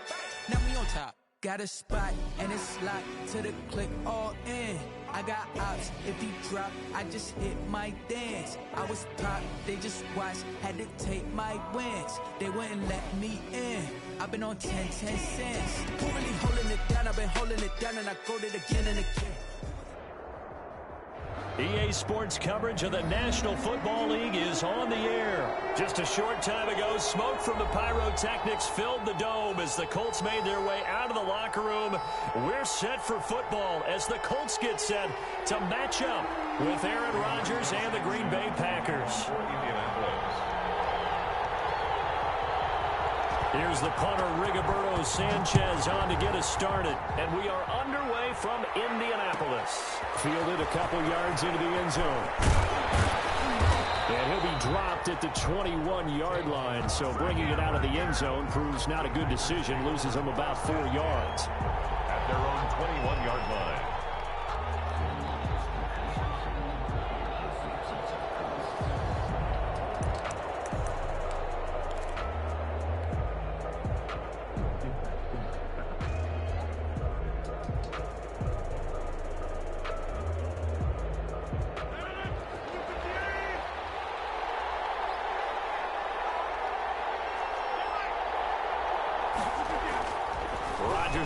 Now we on top. Got a spot and it's locked to the click all in. I got ops, if he drop, I just hit my dance. I was pop, they just watched, had to take my wins. They wouldn't let me in. I've been on 10 cents. Who really holding it down? I've been holding it down and I go it again and again. EA Sports coverage of the National Football League is on the air. Just a short time ago, smoke from the pyrotechnics filled the dome as the Colts made their way out of the locker room. We're set for football as the Colts get set to match up with Aaron Rodgers and the Green Bay Packers. Here's the punter, Rigoberto Sanchez, on to get us started. And we are underway from Indianapolis. Fielded a couple yards into the end zone. And he'll be dropped at the 21-yard line. So bringing it out of the end zone proves not a good decision. Loses him about 4 yards. At their own 21-yard line.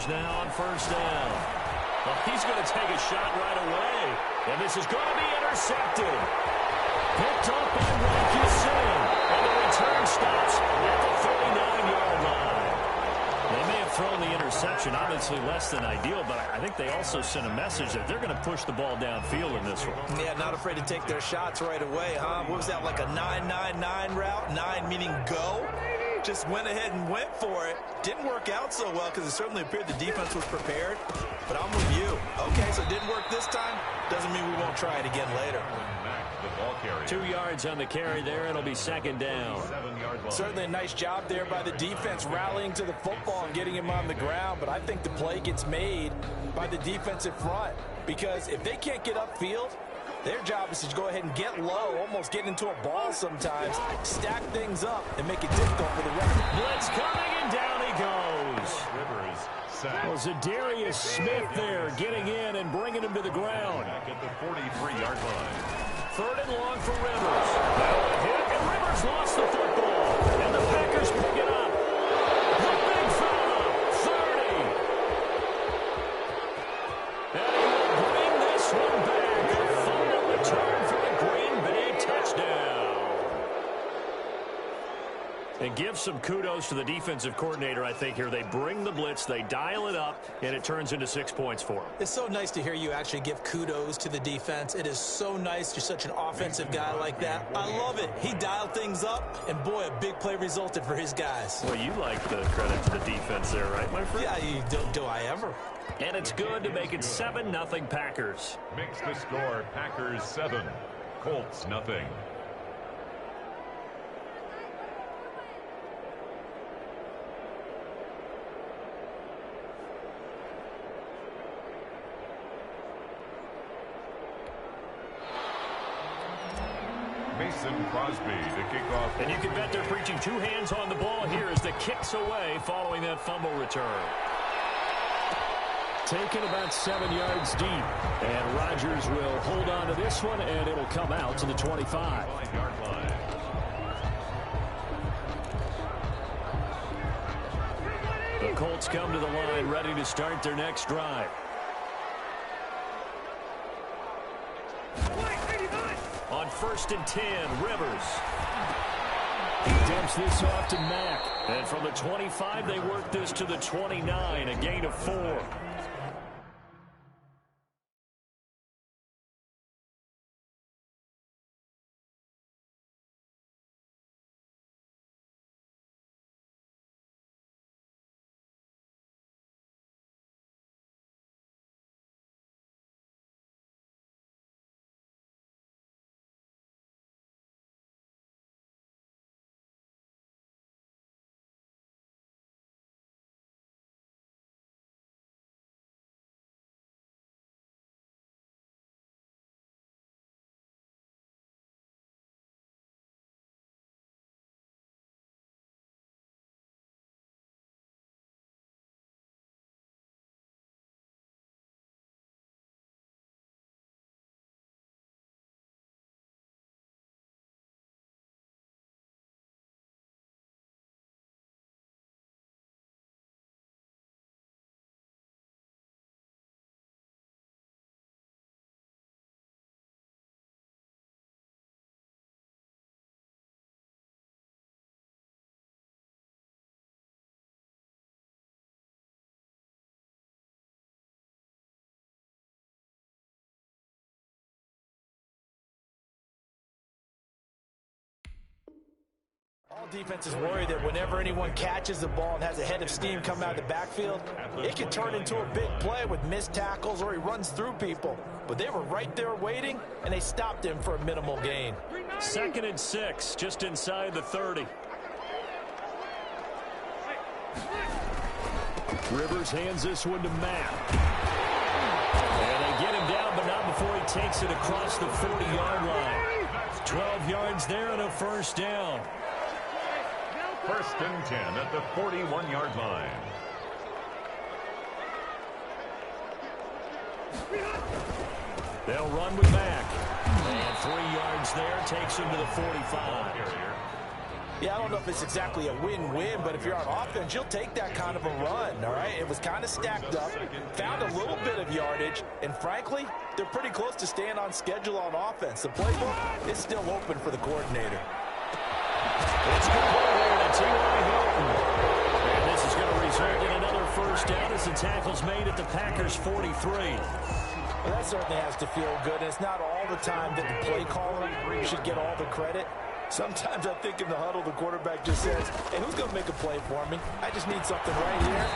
Now on first down. Well, he's going to take a shot right away. And this is going to be intercepted. Picked up by Marcus Singh. And the return stops at the 39-yard line. They may have thrown the interception, obviously less than ideal, but I think they also sent a message that they're going to push the ball downfield in this one. Yeah, not afraid to take their shots right away, huh? What was that, like a 9-9-9 route? 9 meaning go? Just went ahead and went for it. Didn't work out so well because it certainly appeared the defense was prepared. But I'm with you. Okay, so it didn't work this time. Doesn't mean we won't try it again later. 2 yards on the carry there. It'll be second down. Certainly a nice job there by the defense rallying to the football and getting him on the ground. But I think the play gets made by the defensive front because if they can't get upfield, their job is to go ahead and get low, almost get into a ball sometimes, stack things up, and make it difficult for the runner. Blitz coming, and down he goes. Well, Zadarius Smith there getting in and bringing him to the ground. Back at the 43-yard line. 3rd and long for Rivers. Now a hit, and Rivers lost the football. And the Packers pick it up. The big fella, 30. And he will bring give some kudos to the defensive coordinator, I think, here. They bring the blitz, they dial it up, and it turns into 6 points for them. It's so nice to hear you actually give kudos to the defense. It is so nice. You're such an offensive guy like that. I love it. He dialed things up, and boy, a big play resulted for his guys. Well, you like the credit to the defense there, right, my friend? Yeah, do I ever? And it's good to make it 7-0 Packers. Makes the score Packers 7, Colts nothing. Mason Crosby to kick off. And you can bet they're preaching 2 hands on the ball here as the kick's away following that fumble return. Taken about 7 yards deep. And Rodgers will hold on to this one, and it'll come out to the 25. 5-yard line. The Colts come to the line ready to start their next drive. On 1st and 10, Rivers. He dumps this off to Mack. And from the 25, they work this to the 29, a gain of 4. All defenses worry that whenever anyone catches the ball and has a head of steam come out of the backfield, it can turn into a big play with missed tackles or he runs through people. But they were right there waiting, and they stopped him for a minimal gain. 2nd and 6, just inside the 30. Rivers hands this one to Mack. And they get him down, but not before he takes it across the 40-yard line. 12 yards there and a 1st down. 1st and 10 at the 41-yard line. They'll run with Mack. And 3 yards there takes him to the 45. Yeah, I don't know if it's exactly a win-win, but if you're on offense, you'll take that kind of a run, all right? It was kind of stacked up, found a little bit of yardage, and frankly, they're pretty close to staying on schedule on offense. The playbook is still open for the coordinator. It's good play there to T.Y. Hilton. And this is going to result in another 1st down as the tackle's made at the Packers' 43. Well, that certainly has to feel good, and it's not all the time that the play caller should get all the credit. Sometimes I think in the huddle, the quarterback just says, hey, who's going to make a play for me? I just need something right here.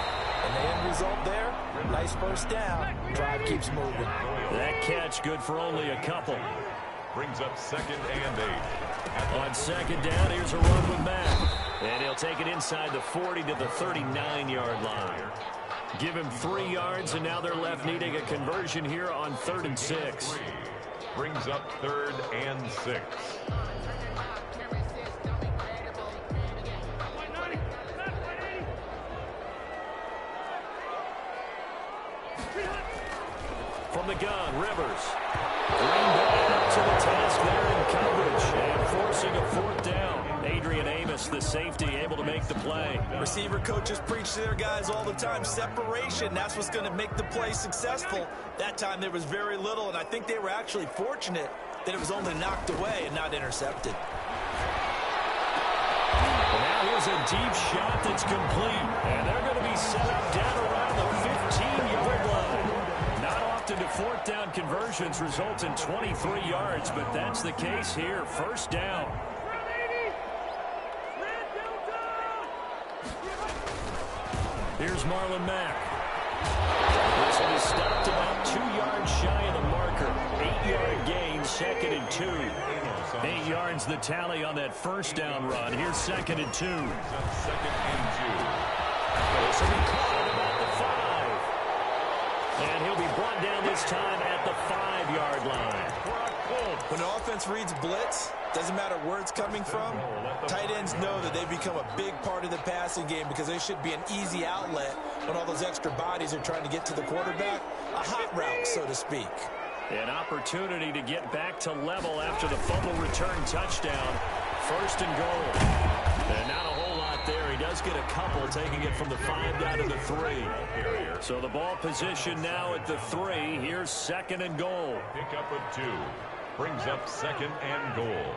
And the end result there, nice 1st down. Drive keeps moving. That catch good for only a couple. Brings up 2nd and 8. On 2nd down, here's a run with Mack. And he'll take it inside the 40 to the 39-yard line. Give him 3 yards, and now they're left needing a conversion here on 3rd and 6. Brings up 3rd and 6. From the gun, Rivers. Green up to the task there in coverage and forcing a 4th down. Adrian Amos, the safety, able to make the play. Receiver coaches preach to their guys all the time. Separation, that's what's going to make the play successful. That time there was very little, and I think they were actually fortunate that it was only knocked away and not intercepted. And now here's a deep shot that's complete. And they're going to be set up down around the 15-yard line. Not often do fourth down conversions result in 23 yards, but that's the case here. First down. Here's Marlon Mack. This one is stopped about 2 yards shy of the marker. 8-yard gain, 2nd and 2. 8 yards the tally on that first down run. Here's 2nd and 2. 2nd and 2. This will be caught at about the 5. And he'll be brought down this time at the 5-yard line. When the offense reads blitz, doesn't matter where it's coming from, tight ends know that they've become a big part of the passing game because they should be an easy outlet when all those extra bodies are trying to get to the quarterback. A hot route, so to speak. An opportunity to get back to level after the fumble return touchdown. 1st and goal. And not a whole lot there. He does get a couple, taking it from the 5 down to the 3. So the ball position now at the 3. Here's 2nd and goal. Pickup of 2. Brings up 2nd and goal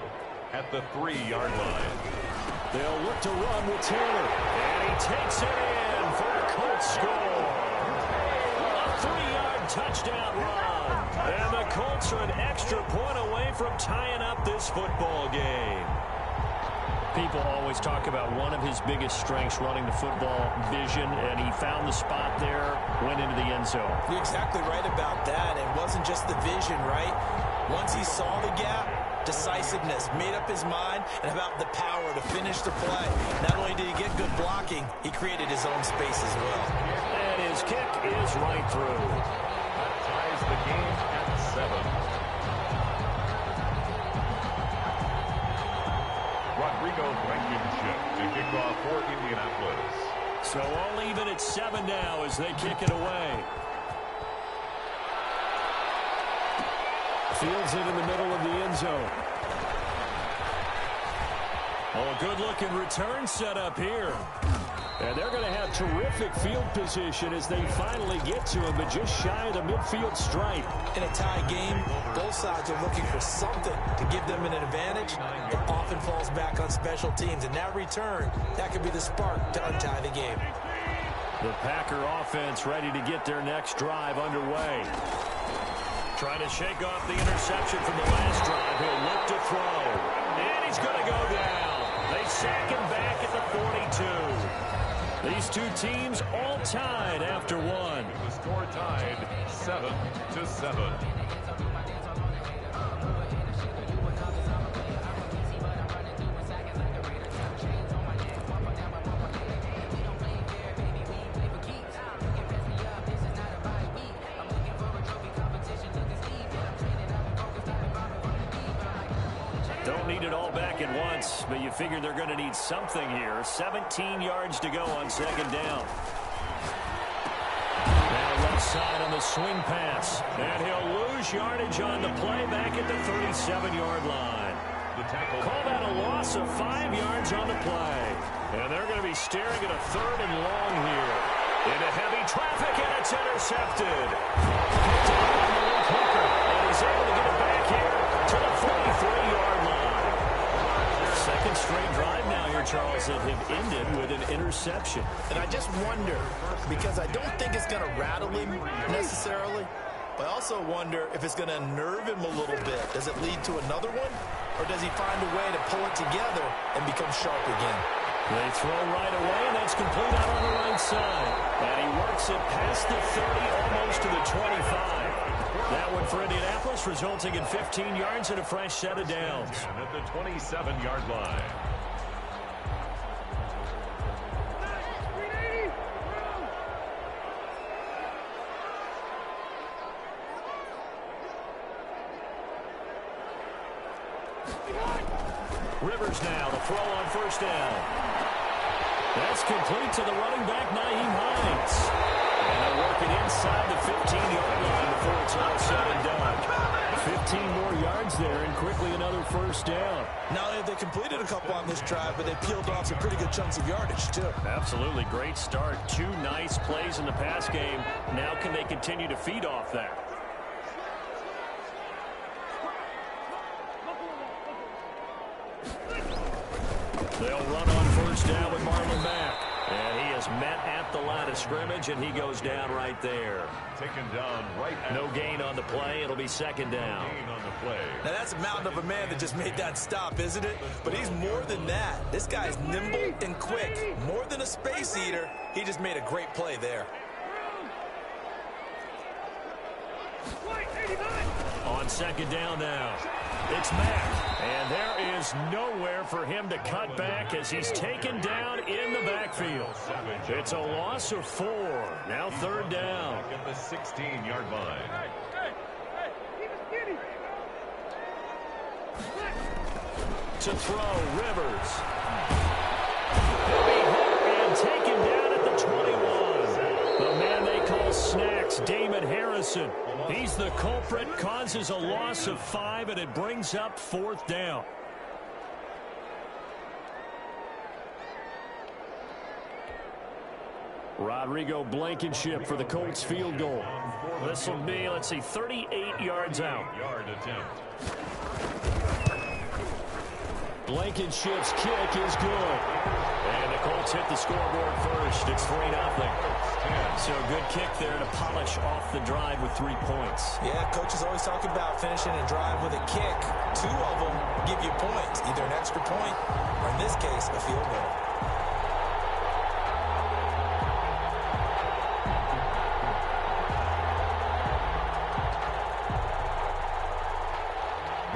at the 3-yard line. They'll look to run with Taylor. And he takes it in for a Colts score. A 3-yard touchdown run. And the Colts are an extra point away from tying up this football game. People always talk about one of his biggest strengths running the football, vision, and he found the spot there, went into the end zone. You're exactly right about that. It wasn't just the vision, right? Once he saw the gap, decisiveness, made up his mind, and about the power to finish the play. Not only did he get good blocking, he created his own space as well. And his kick is right through. That ties the game at 7. Rodrigo Blankenship to kick off for Indianapolis. So all even at 7 now as they kick it away. Fields it in the middle of the end zone. Oh, a good-looking return set up here. And they're going to have terrific field position as they finally get to him, but just shy of the midfield stripe. In a tie game, both sides are looking for something to give them an advantage. It often falls back on special teams, and that return, that could be the spark to untie the game. The Packer offense ready to get their next drive underway. Trying to shake off the interception from the last drive. He'll look to throw. And he's going to go down. They sack him back at the 42. These two teams all tied after one. The score tied 7-7. Don't need it all back at once, but you figure they're going to need something here. 17 yards to go on 2nd down. Now left side on the swing pass. And he'll lose yardage on the play back at the 37-yard line. Call that a loss of 5 yards on the play. And they're going to be staring at a 3rd and long here. Into heavy traffic, and it's intercepted. Picked up by Malik Hooker, and he's able to get it back here to the 43-yard line. Second straight drive now here, Charles, that have ended with an interception. And I just wonder, because I don't think it's going to rattle him necessarily, but I also wonder if it's going to unnerve him a little bit. Does it lead to another one, or does he find a way to pull it together and become sharp again? They throw right away, and that's complete out on the right side. And he works it past the 30, almost to the 25. That one for Indianapolis, resulting in 15 yards and a fresh set of downs. At the 27-yard line. Rivers now, the throw on 1st down. That's complete to the running back, Nyheim Hines. And they're working inside the 15-yard line before it's all said and done. 15 more yards there, and quickly another 1st down. Not only have they completed a couple on this drive, but they peeled off some pretty good chunks of yardage, too. Absolutely. Great start. 2 nice plays in the pass game. Now can they continue to feed off that? They'll run on first down with Marlon Mack. And he is met at the line of scrimmage, and he goes down right there. Taken down right. No gain on the play. It'll be second down. Gain on the play. Now, that's a mountain of a man that just made that stop, isn't it? But he's more than that. This guy's nimble and quick. More than a space eater, he just made a great play there. On second down now, it's Mack, and there is nowhere for him to cut back as he's taken down in the backfield. It's a loss of 4. Now third down. At the 16-yard line. To throw, Rivers. He'll be hit and taken down at the 21. The man they call Snacks, Damon Harrison. He's the culprit, causes a loss of 5, and it brings up fourth down. Rodrigo Blankenship for the Colts field goal. This will be, let's see, 38 yards out. Yard attempt. Blankenship's kick is good. And the Colts hit the scoreboard first. It's 3-0. So a good kick there to polish off the drive with 3 points. Yeah, coaches always talk about finishing a drive with a kick. 2 of them give you points, either an extra point or, in this case, a field goal.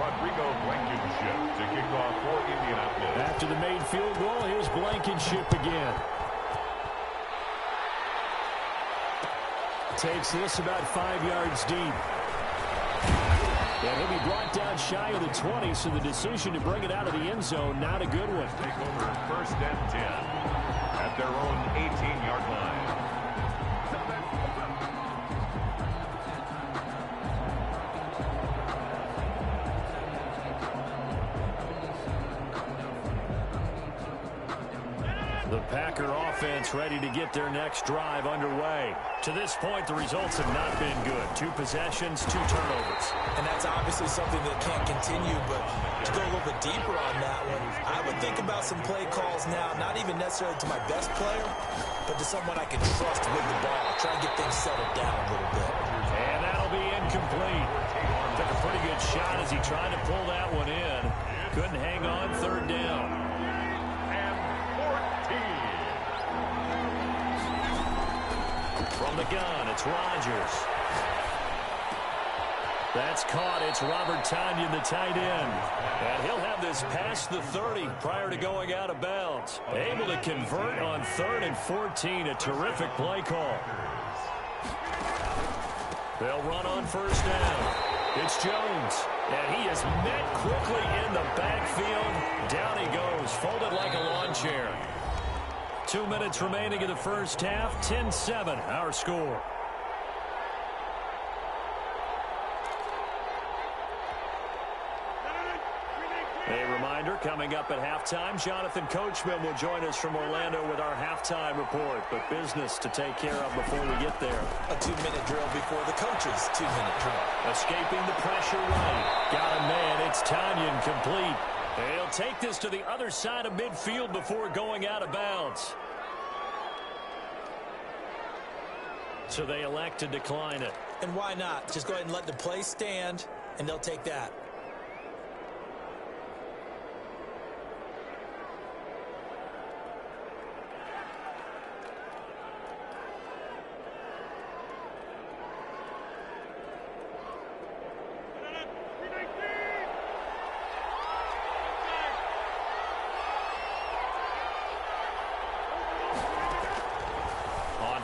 Rodrigo Blankenship to kick off for Indianapolis. After the made field goal, here's Blankenship again. Takes this about 5 yards deep. And he'll be brought down shy of the 20, so the decision to bring it out of the end zone, not a good one. Take over first and 10 at their own 18-yard line. The Packer offense ready to get their next drive underway. To this point, the results have not been good. 2 possessions, 2 turnovers. And that's obviously something that can't continue, but to go a little bit deeper on that one, I would think about some play calls now, not even necessarily to my best player, but to someone I can trust with the ball. Try and get things settled down a little bit. And that'll be incomplete. Took a pretty good shot as he tried to pull that one in. Couldn't hang on, third down. From the gun, it's Rodgers. That's caught. It's Robert Tonyan, the tight end. And he'll have this past the 30 prior to going out of bounds. Able to convert on 3rd and 14. A terrific play call. They'll run on first down. It's Jones. And he is met quickly in the backfield. Down he goes, folded like a lawn chair. 2 minutes remaining in the first half. 10-7, our score. A reminder, coming up at halftime, Jonathan Coachman will join us from Orlando with our halftime report. But business to take care of before we get there. A 2-minute drill before the coach's 2-minute drill. Escaping the pressure right. Got a man. It's Tonyan, complete. He'll take this to the other side of midfield before going out of bounds. So they elect to decline it. And why not? Just go ahead and let the play stand, and they'll take that.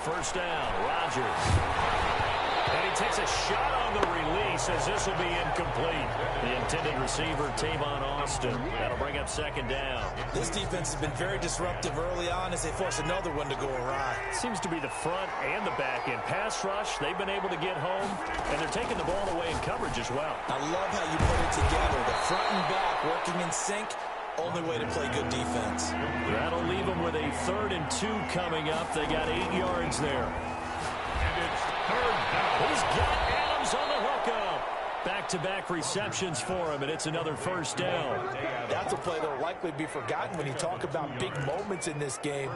First down, Rodgers. And he takes a shot on the release as this will be incomplete. The intended receiver, Tavon Austin. That'll bring up second down. This defense has been very disruptive early on as they force another one to go awry. Seems to be the front and the back end. Pass rush, they've been able to get home, and they're taking the ball away in coverage as well. I love how you put it together. The front and back working in sync. Only way to play good defense. That'll leave them with a 3rd and 2 coming up. They got 8 yards there. And it's 3rd down. He's got Adams on the hookup. Back back-to-back receptions for him, and it's another first down. That's a play that will likely be forgotten when you talk about big moments in this game.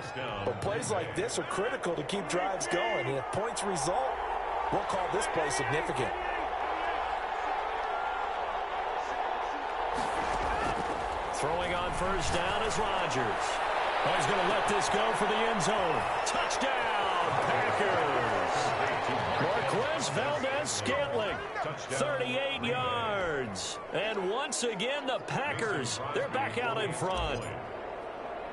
But plays like this are critical to keep drives going. And if points result, we'll call this play significant. Throwing on first down is Rodgers. Oh, he's going to let this go for the end zone. Touchdown, Packers. Marquez Valdez-Scantling, 38 yards. And once again, the Packers, they're back out in front.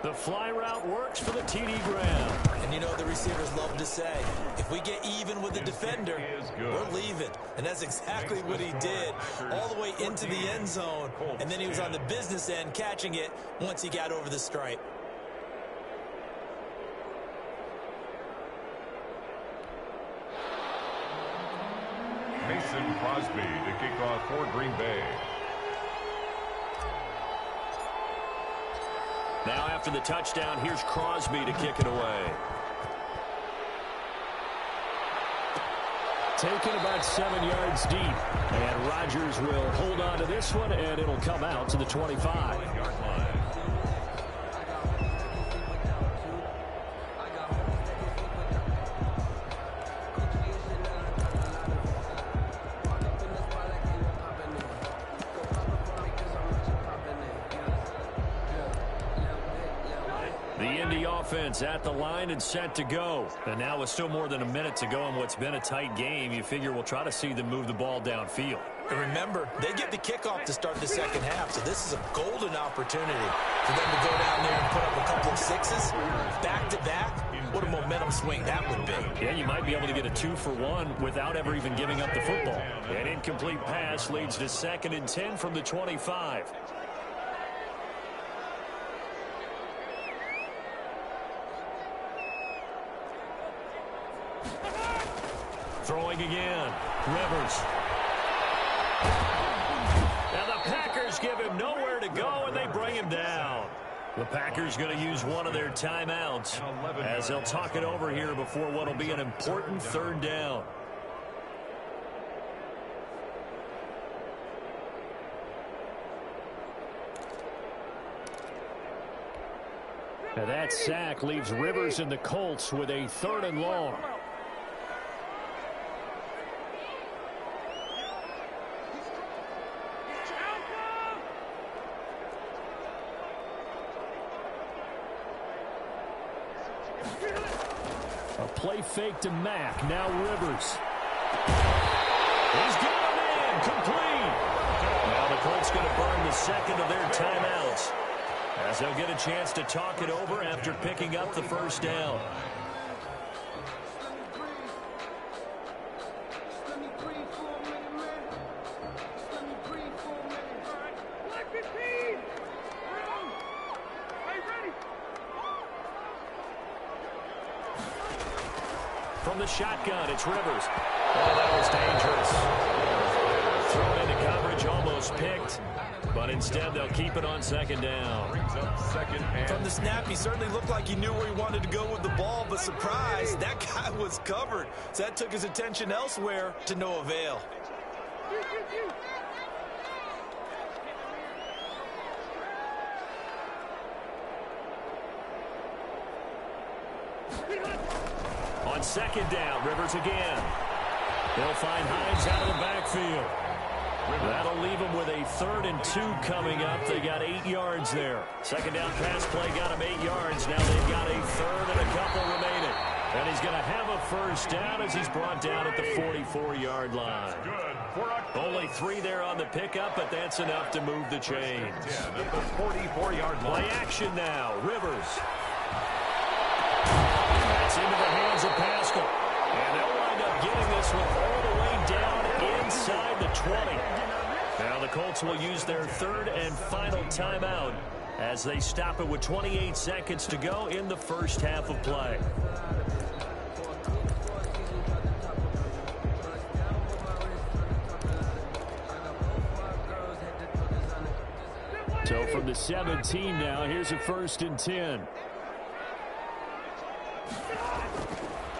The fly route works for the TD Graham. And you know the receivers love to say, if we get even with the defender, we're leaving. And that's exactly what he did, all the way into the end zone. And then he was on the business end catching it once he got over the stripe. Mason Crosby to kick off for Green Bay. Now after the touchdown, here's Crosby to kick it away. Taken about 7 yards deep. And Rodgers will hold on to this one, and it'll come out to the 25. Offense at the line and set to go. And now with still more than a minute to go in what's been a tight game, you figure we'll try to see them move the ball downfield. And remember, they get the kickoff to start the second half, so this is a golden opportunity for them to go down there and put up a couple of sixes back-to-back. What a momentum swing that would be. Yeah, you might be able to get a 2-for-1 without ever even giving up the football. An incomplete pass leads to 2nd and 10 from the 25. Throwing again. Rivers. Now the Packers give him nowhere to go, and they bring him down. The Packers going to use one of their timeouts as they'll talk it over here before what will be an important 3rd down. Now that sack leaves Rivers and the Colts with a 3rd and long. Play fake to Mack. Now Rivers. He's got him in. Complete. Now the Colts going to burn the 2nd of their timeouts as they'll get a chance to talk it over after picking up the 1st down. From the shotgun, it's Rivers. Oh, that was dangerous. Thrown into coverage, almost picked. But instead, they'll keep it on 2nd down. From the snap, he certainly looked like he knew where he wanted to go with the ball, but surprise, that guy was covered. So that took his attention elsewhere to no avail. On 2nd down, Rivers again. They'll find Hines out of the backfield. That'll leave them with a 3rd and 2 coming up. They got 8 yards there. 2nd down pass play got him 8 yards. Now they've got a 3rd and a couple remaining. And he's going to have a 1st down as he's brought down at the 44-yard line. Only 3 there on the pickup, but that's enough to move the chains. At the 44-yard line. Play action now. Rivers. That's into the hands of Pascal. And they'll wind up getting this one all the way down inside the 20. Now the Colts will use their 3rd and final timeout as they stop it with 28 seconds to go in the 1st half of play. So from the 17 now, here's a 1st and 10.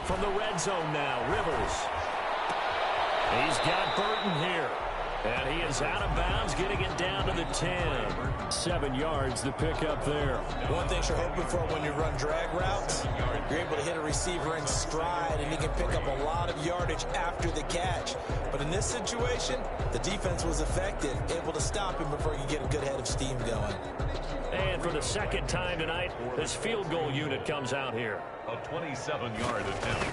From the red zone now, Rivers. He's got Burton here. And he is out of bounds, getting it down to the 10. 7 yards, the pickup there. One thing you're hoping for when you run drag routes, you're able to hit a receiver in stride, and he can pick up a lot of yardage after the catch. But in this situation, the defense was effective, able to stop him before he could get a good head of steam going. And for the second time tonight, this field goal unit comes out here. A 27-yard attempt.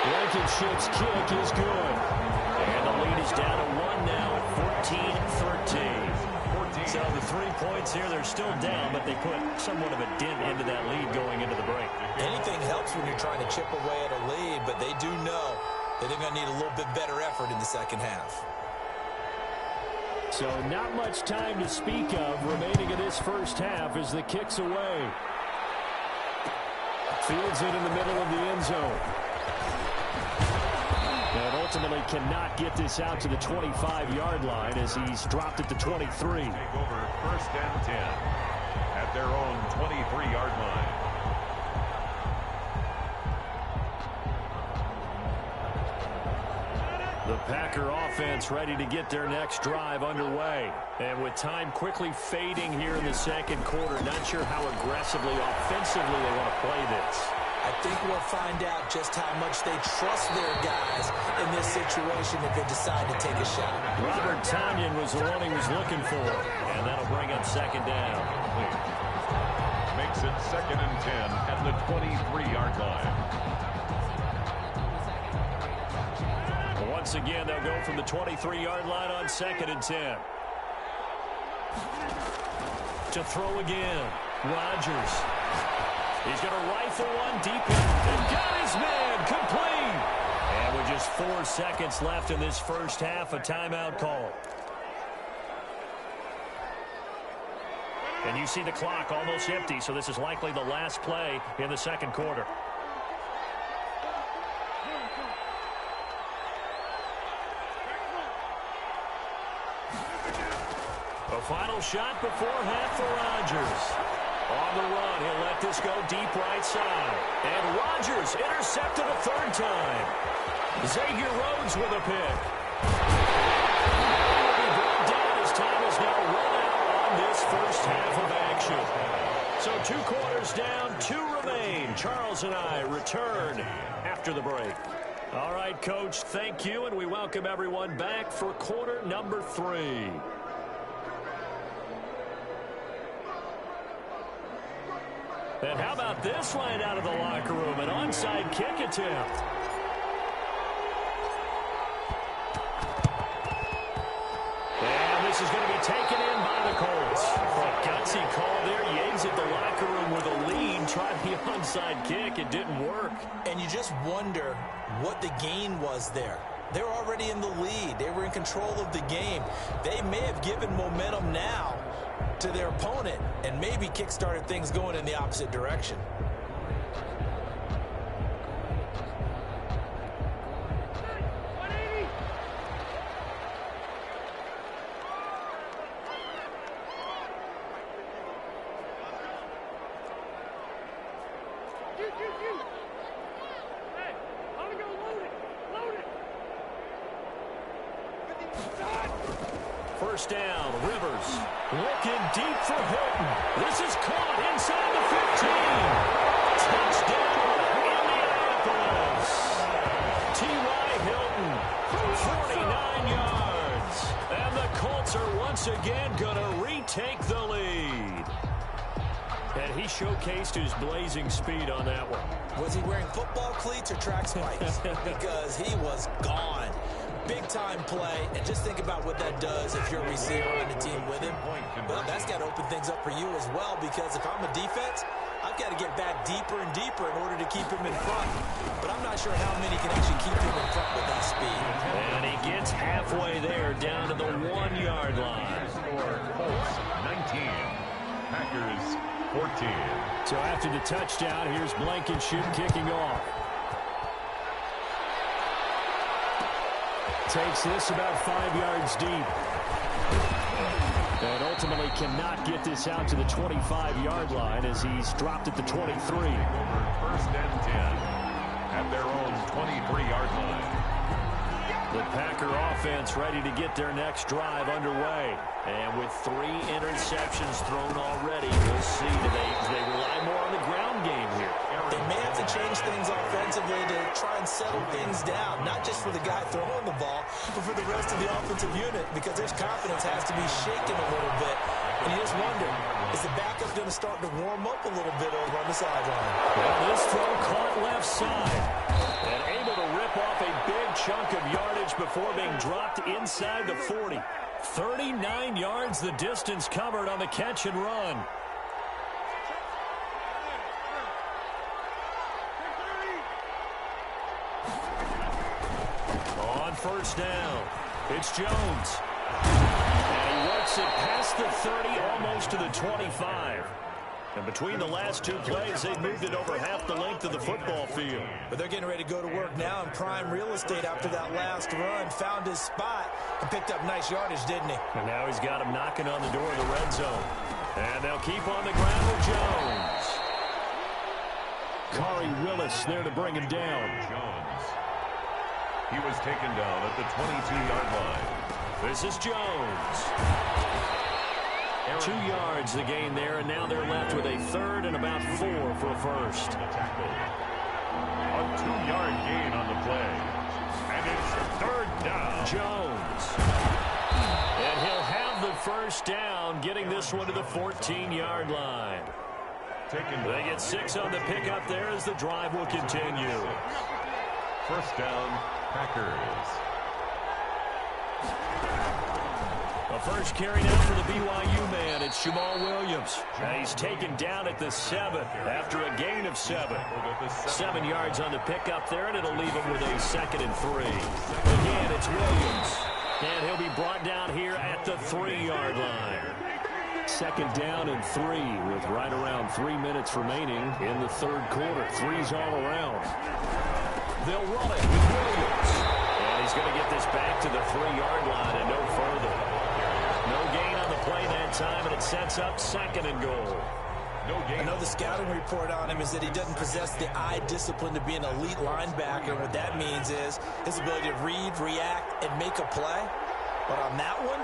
Blankenship's kick is good. And the lead is down to 1 now at 14-13. So the 3 points here, they're still down, but they put somewhat of a dent into that lead going into the break. Anything helps when you're trying to chip away at a lead, but they do know that they're going to need a little bit better effort in the second half. So not much time to speak of remaining in this first half as the kick's away. Fields it in the middle of the end zone. And ultimately cannot get this out to the 25-yard line as he's dropped at the 23. Take over 1st and 10 at their own 23-yard line. The Packer offense ready to get their next drive underway. And with time quickly fading here in the second quarter, not sure how aggressively, offensively they want to play this. I think we'll find out just how much they trust their guys in this situation if they decide to take a shot. Robert Tonyan was the one he was looking for, and that'll bring up second down. Makes it 2nd and 10 at the 23-yard line. Once again, they'll go from the 23-yard line on 2nd and 10. To throw again, Rodgers. He's going to rifle one deep and got his man complete. And with just 4 seconds left in this first half, a timeout call. And you see the clock almost empty, so this is likely the last play in the second quarter. A final shot before half for Rodgers. On the run, he'll let this go deep right side. And Rodgers intercepted a 3rd time. Xavier Rhodes with a pick. He will be brought down as time is now run out on this first half of action. So 2 quarters down, 2 remain. Charles and I return after the break. All right, Coach, thank you, and we welcome everyone back for quarter number 3. And how about this right out of the locker room? An onside kick attempt. And this is going to be taken in by the Colts. A gutsy call there. You exit the locker room with a lead. Tried the onside kick. It didn't work. And you just wonder what the gain was there. They're already in the lead. They were in control of the game. They may have given momentum now to their opponent and maybe kick-started things going in the opposite direction. First down, Rivers looking deep for Hilton. This is caught inside the 15. Touchdown, Indianapolis. T.Y. Hilton, 49 yards. And the Colts are once again going to retake the lead. And he showcased his blazing speed on that one. Was he wearing football cleats or track spikes? Because he was gone. Big-time play, and just think about what that does if you're a receiver on the team with him. Well, that's got to open things up for you as well, because if I'm a defense, I've got to get back deeper and deeper in order to keep him in front. But I'm not sure how many can actually keep him in front with that speed. And he gets halfway there, down to the 1-yard line. Colts 19, Packers 14. So after the touchdown, here's Blankenship kicking off. Takes this about 5 yards deep. And ultimately cannot get this out to the 25-yard line as he's dropped at the 23. Over 1st and 10 at their own 23-yard line. The Packer offense ready to get their next drive underway. And with 3 interceptions thrown already, we'll see. Do they rely more on the ground game here? They may have to change things offensively to try and settle things down, not just for the guy throwing the ball, but for the rest of the offensive unit, because their confidence has to be shaken a little bit. And you just wonder, is the backup going to start to warm up a little bit over on the sideline? Well, this throw caught left side. And able to rip off a big chunk of yardage before being dropped inside the 40. 39 yards the distance covered on the catch and run. On first down, it's Jones. And he works it past the 30, almost to the 25. And between the last 2 plays, they've moved it over half the length of the football field. But they're getting ready to go to work now in prime real estate after that last run. Found his spot and picked up nice yardage, didn't he? And now he's got him knocking on the door of the red zone. And they'll keep on the ground with Jones. Khari Willis there to bring him down. Jones. He was taken down at the 22-yard line. This is Jones. 2 yards the gain there, and now they're left with a third and about 4 for a first. A 2-yard gain on the play. And it's third down. Jones. And he'll have the first down, getting this one to the 14-yard line. They get 6 on the pickup there as the drive will continue. First down, Packers. The first carry now for the BYU man. It's Jamal Williams. And he's taken down at the 7 after a gain of 7. 7 yards on the pickup there, and it'll leave him with a 2nd and 3. Again, it's Williams. And he'll be brought down here at the 3-yard line. 2nd down and 3 with right around 3 minutes remaining in the third quarter. 3's all around. They'll run it with Williams. And he's going to get this back to the 3-yard line and no further. No gain on the play that time, and it sets up 2nd and goal. I know the scouting report on him is that he doesn't possess the eye discipline to be an elite linebacker. And what that means is his ability to read, react, and make a play. But on that one,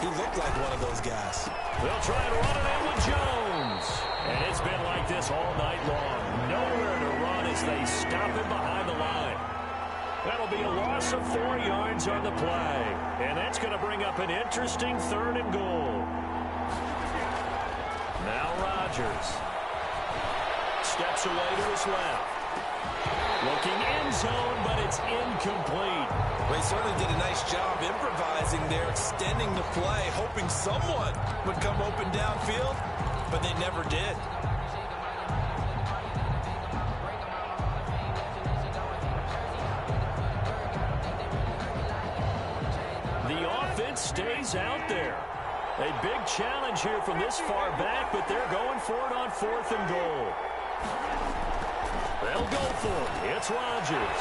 he looked like one of those guys. They'll try and run it in with Jones. And it's been like this all night long. Nowhere to run as they stop him behind the line. That'll be a loss of 4 yards on the play. And that's going to bring up an interesting 3rd and goal. Now Rodgers steps away to his left. Looking end zone, but it's incomplete. Well, he certainly did a nice job improvising there, extending the play, hoping someone would come open downfield, but they never did. The offense stays out there. A big challenge here from this far back, but they're going for it on 4th and goal. They'll go for it. It's Rodgers.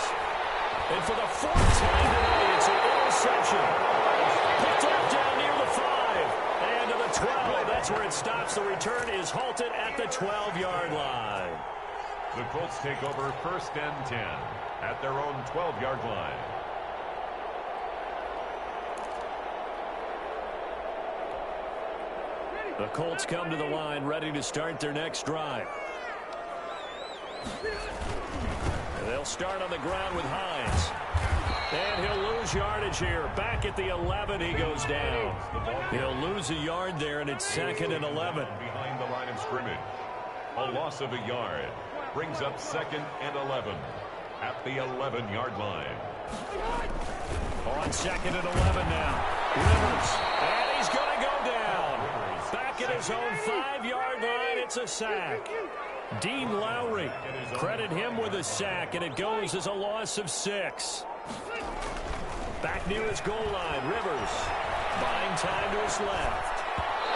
And for the 4th time today, it's an interception. Picked up down near the 5. And to the 12. That's where it stops. The return is halted at the 12-yard line. The Colts take over 1st and 10 at their own 12-yard line. The Colts come to the line ready to start their next drive. They'll start on the ground with Hines. And he'll lose yardage here. Back at the 11, he goes down. He'll lose a yard there, and it's 2nd and 11. Behind the line of scrimmage. A loss of a yard brings up 2nd and 11 at the 11-yard line. On 2nd and 11 now. Rivers. And he's going to go down. Back at his own 5-yard line, it's a sack. Dean Lowry, credit him with a sack, and it goes as a loss of 6. Back near his goal line, Rivers buying time to his left.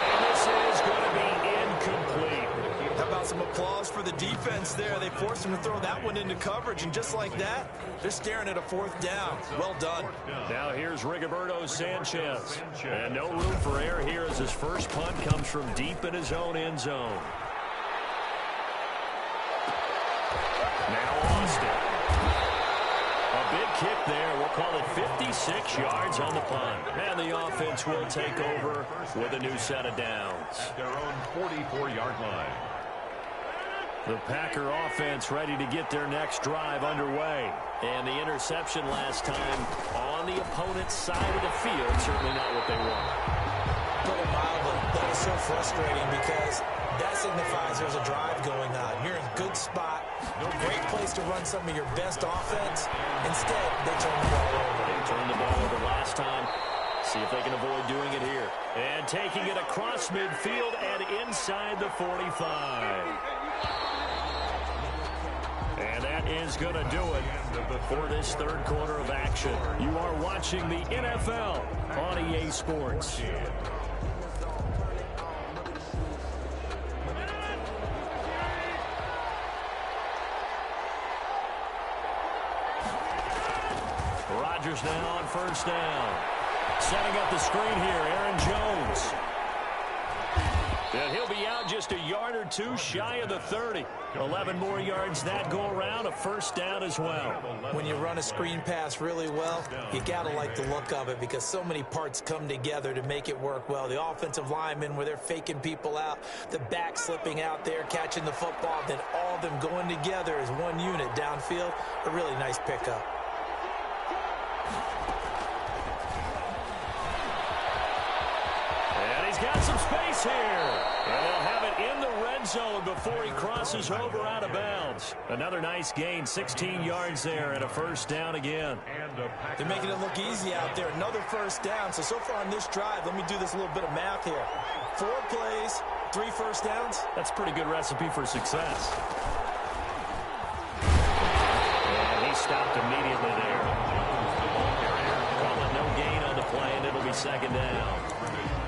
And this is going to be incomplete. How about some applause for the defense there? They forced him to throw that one into coverage, and just like that, they're staring at a 4th down. Well done. Now here's Rigoberto Sanchez. And no room for error here as his first punt comes from deep in his own end zone. Now Austin. A big kick there. We'll call it 56 yards on the punt. And the offense will take over with a new set of downs. At their own 44-yard line. The Packer offense ready to get their next drive underway. And the interception last time on the opponent's side of the field, certainly not what they want. Put it mildly, that is so frustrating because that signifies there's a drive going on. You're in a good spot, great place to run some of your best offense. Instead, they turn the ball over. They turned the ball over last time. See if they can avoid doing it here. And taking it across midfield and inside the 45. And that is going to do it for this third quarter of action. You are watching the NFL on EA Sports. Rodgers now on first down. Setting up the screen here, Aaron Jones. And he'll be out just a yard or two shy of the 30. 11 more yards that go around, a first down as well. When you run a screen pass really well, you got to like the look of it because so many parts come together to make it work well. The offensive linemen where they're faking people out, the back slipping out there, catching the football, then all of them going together as one unit downfield. A really nice pickup. And he's got some space here. And they'll have it in the red zone before he crosses over out of bounds. Another nice gain, 16 yards there and a first down again. They're making it look easy out there. Another first down. So far on this drive, let me do this little bit of math here. 4 plays, 3 first downs. That's a pretty good recipe for success. And he stopped immediately there. Calling no gain on the play, and it'll be second down.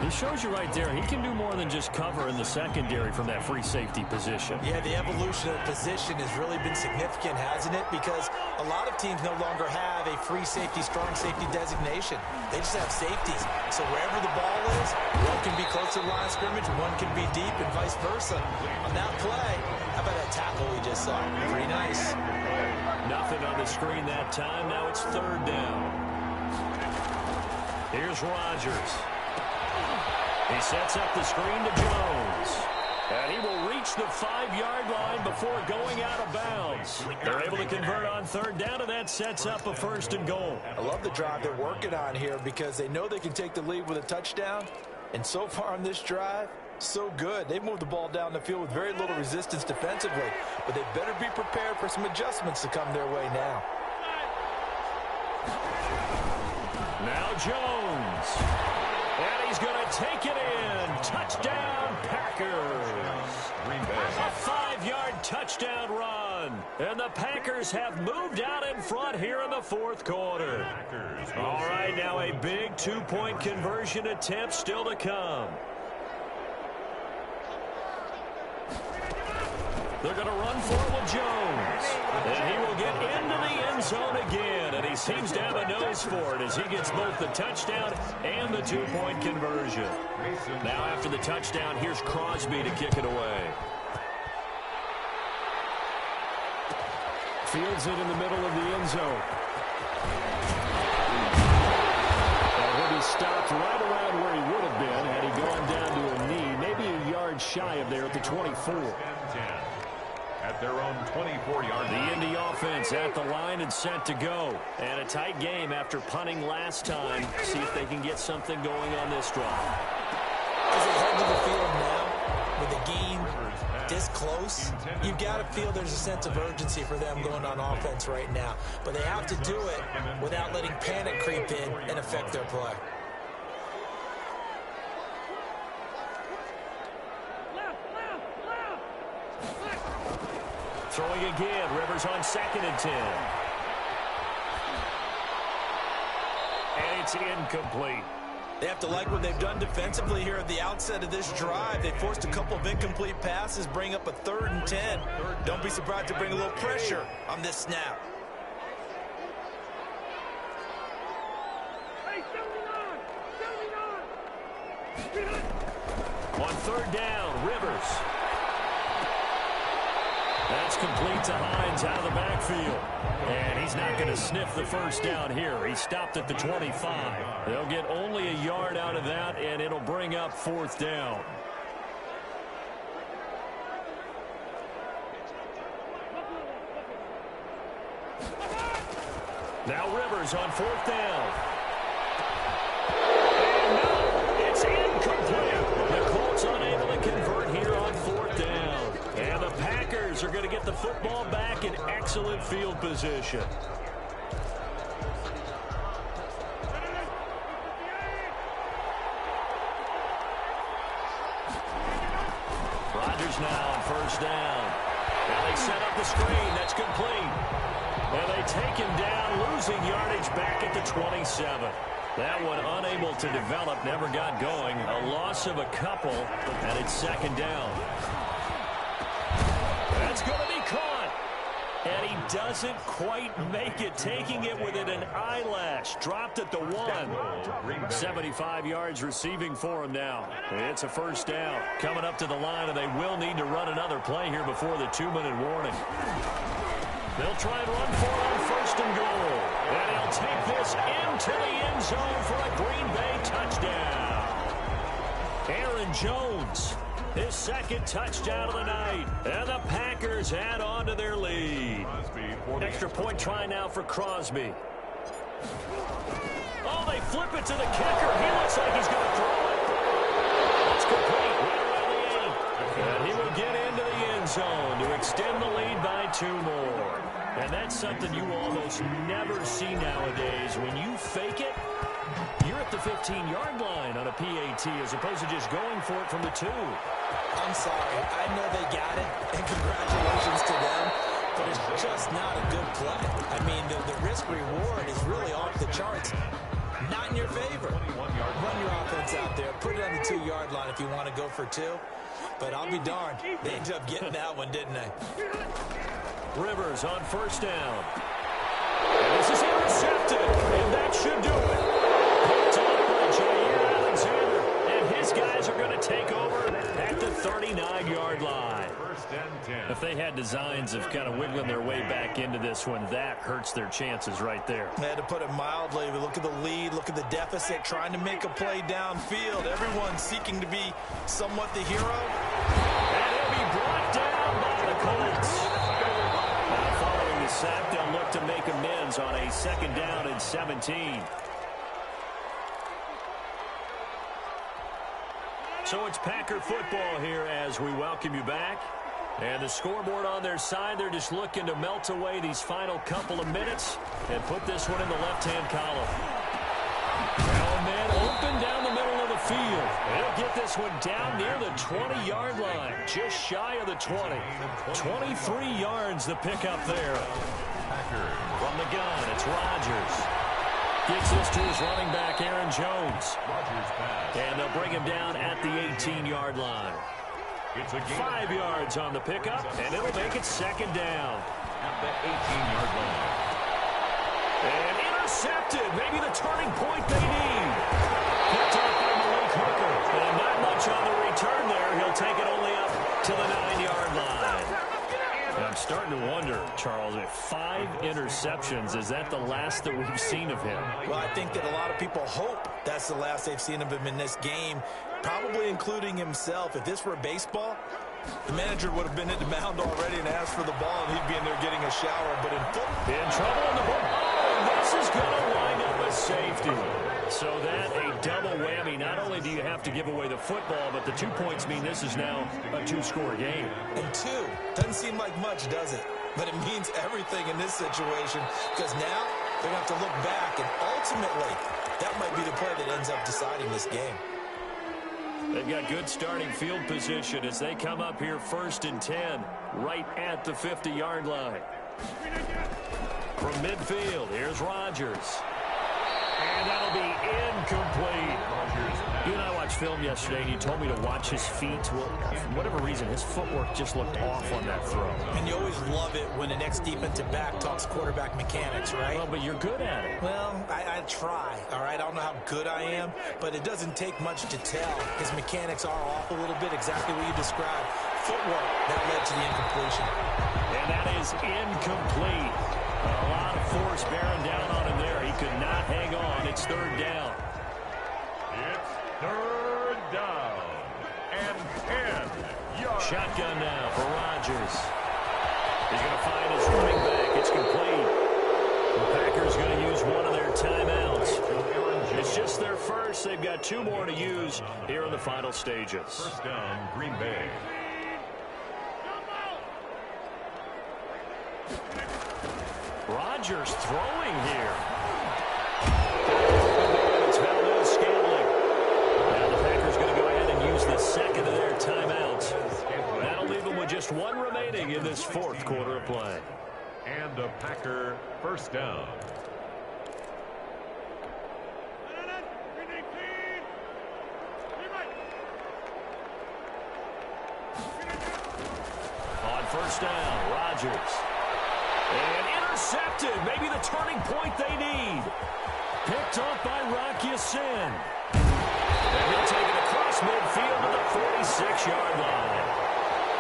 This shows you right there, he can do more than just cover in the secondary from that free safety position. Yeah, the evolution of the position has really been significant, hasn't it? Because a lot of teams no longer have a free safety, strong safety designation. They just have safeties. So wherever the ball is, one can be close to the line of scrimmage, one can be deep, and vice versa. On that play, how about that tackle we just saw? Pretty nice. Nothing on the screen that time. Now it's third down. Here's Rodgers. He sets up the screen to Jones. And he will reach the 5-yard line before going out of bounds. They're able to convert on third down, and that sets up a first and goal. I love the drive they're working on here because they know they can take the lead with a touchdown. And so far on this drive, so good. They've moved the ball down the field with very little resistance defensively. But they better be prepared for some adjustments to come their way now. Now Jones. And he's going to take it in. Touchdown, Packers. A 5-yard touchdown run. And the Packers have moved out in front here in the fourth quarter. All right, now a big 2-point conversion attempt still to come. They're going to run for it with Jones. And he will get into the end zone again. And he seems to have a nose for it as he gets both the touchdown and the 2-point conversion. Now after the touchdown, here's Crosby to kick it away. Fields it in the middle of the end zone. And he'll be stopped right around where he would have been had he gone down to a knee, maybe a yard shy of there at the 24. At their own 24-yard line. The Indy offense at the line and set to go. And a tight game after punting last time. See if they can get something going on this drive. As they head to the field now, with the game this close, you've got to feel there's a sense of urgency for them going on offense right now. But they have to do it without letting panic creep in and affect their play. Throwing again. Rivers on 2nd and 10. And it's incomplete. They have to like what they've done defensively here at the outset of this drive. They forced a couple of incomplete passes, bring up a 3rd and 10. Don't be surprised to bring a little pressure on this snap. On 3rd down, Rivers. That's complete to Hines out of the backfield. And he's not going to sniff the first down here. He stopped at the 25. They'll get only a yard out of that, and it'll bring up 4th down. Now Rivers on 4th down. And no, it's incomplete. The Colts unable to convert here on 4th down. And the Packers are going to get the football back in excellent field position. Rodgers now on 1st down. Now they set up the screen. That's complete. And they take him down, losing yardage back at the 27. That one unable to develop, never got going. A loss of a couple, and it's 2nd down. That's going to be caught. And he doesn't quite make it, taking it within an eyelash. Dropped at the 1. 75 yards receiving for him now. It's a 1st down. Coming up to the line, and they will need to run another play here before the 2-minute warning. They'll try and run for it on 1st and goal. And he'll take this into the end zone for a Green Bay touchdown. Aaron Jones, his 2nd touchdown of the night. And the Packers add on to their lead. Extra point try now for Crosby. Oh, they flip it to the kicker. He looks like he's going to throw it. It's complete right around the 8. And he will get into the end zone to extend the lead by 2 more. And that's something you almost never see nowadays. When you fake it, you're at the 15-yard line on a PAT as opposed to just going for it from the 2. I'm sorry. I know they got it, and congratulations to them, but it's just not a good play. I mean, the risk-reward is really off the charts. Not in your favor. Run your offense out there. Put it on the 2-yard line if you want to go for 2. But I'll be darned. They ended up getting that one, didn't they? Rivers on 1st down. And this is intercepted, and that should do it. Picked up by Jair Alexander, and his guys are going to take over at the 39-yard line. 1st and 10. If they had designs of kind of wiggling their way back into this one, that hurts their chances right there. I had to put it mildly. We look at the lead, look at the deficit, trying to make a play downfield. Everyone seeking to be somewhat the hero. And he'll be brought down by the Colts. Now following the sack, they'll look to make amends on a 2nd down and 17. So it's Packer football here as we welcome you back. And the scoreboard on their side, they're just looking to melt away these final couple of minutes and put this one in the left-hand column. Now a man open down the middle of the field. They'll get this one down near the 20-yard line, just shy of the 20. 23 yards the pickup there. From the gun, it's Rodgers. Gets this to his running back, Aaron Jones. And they'll bring him down at the 18-yard line. It's a 5 yards on the pickup, and it'll make it 2nd down. At the 18-yard line. And intercepted. Maybe the turning point they need. Picked up by Malik Hooker. And not much on the return there. He'll take it only up to the 9-yard line. And I'm starting to wonder, Charles, if 5 interceptions, is that the last that we've seen of him? Well, I think that a lot of people hope that's the last they've seen of him in this game, probably including himself. If this were baseball, the manager would have been at the mound already and asked for the ball, and he'd be in there getting a shower. But in football, in trouble in the ball. Oh, this is going to wind up a safety. So that a double whammy. Not only do you have to give away the football, but the 2 points mean this is now a 2-score game. And 2 doesn't seem like much, does it? But it means everything in this situation, because now they're going to have to look back, and ultimately that might be the play that ends up deciding this game. They've got good starting field position as they come up here 1st and 10, right at the 50-yard line. From midfield, here's Rodgers. And that'll be incomplete. You and I watched film yesterday, and you told me to watch his feet. Well, for whatever reason, his footwork just looked off on that throw. And you always love it when the next defensive back talks quarterback mechanics, right? Well, but you're good at it. Well, I try, all right? I don't know how good I am, but it doesn't take much to tell. His mechanics are off a little bit, exactly what you described. Footwork, that led to the incompletion. And that is incomplete. A lot of force bearing down on him there. He could not hang on. It's third down. It's third down and 10 yards. Shotgun now for Rodgers. He's going to find his running back. It's complete. The Packers going to use one of their timeouts. It's just their first. They've got 2 more to use here in the final stages. First down, Green Bay. Rodgers throwing here. It's Valdez-Scantling. Now the Packers going to go ahead and use the second of their timeouts. That'll leave them with just 1 remaining in this 4th quarter of play. And a Packer first down. On first down, Rodgers. And intercepted. Maybe the turning point they need. Picked off by Rocky Sin. And he'll take it across midfield to the 46-yard line.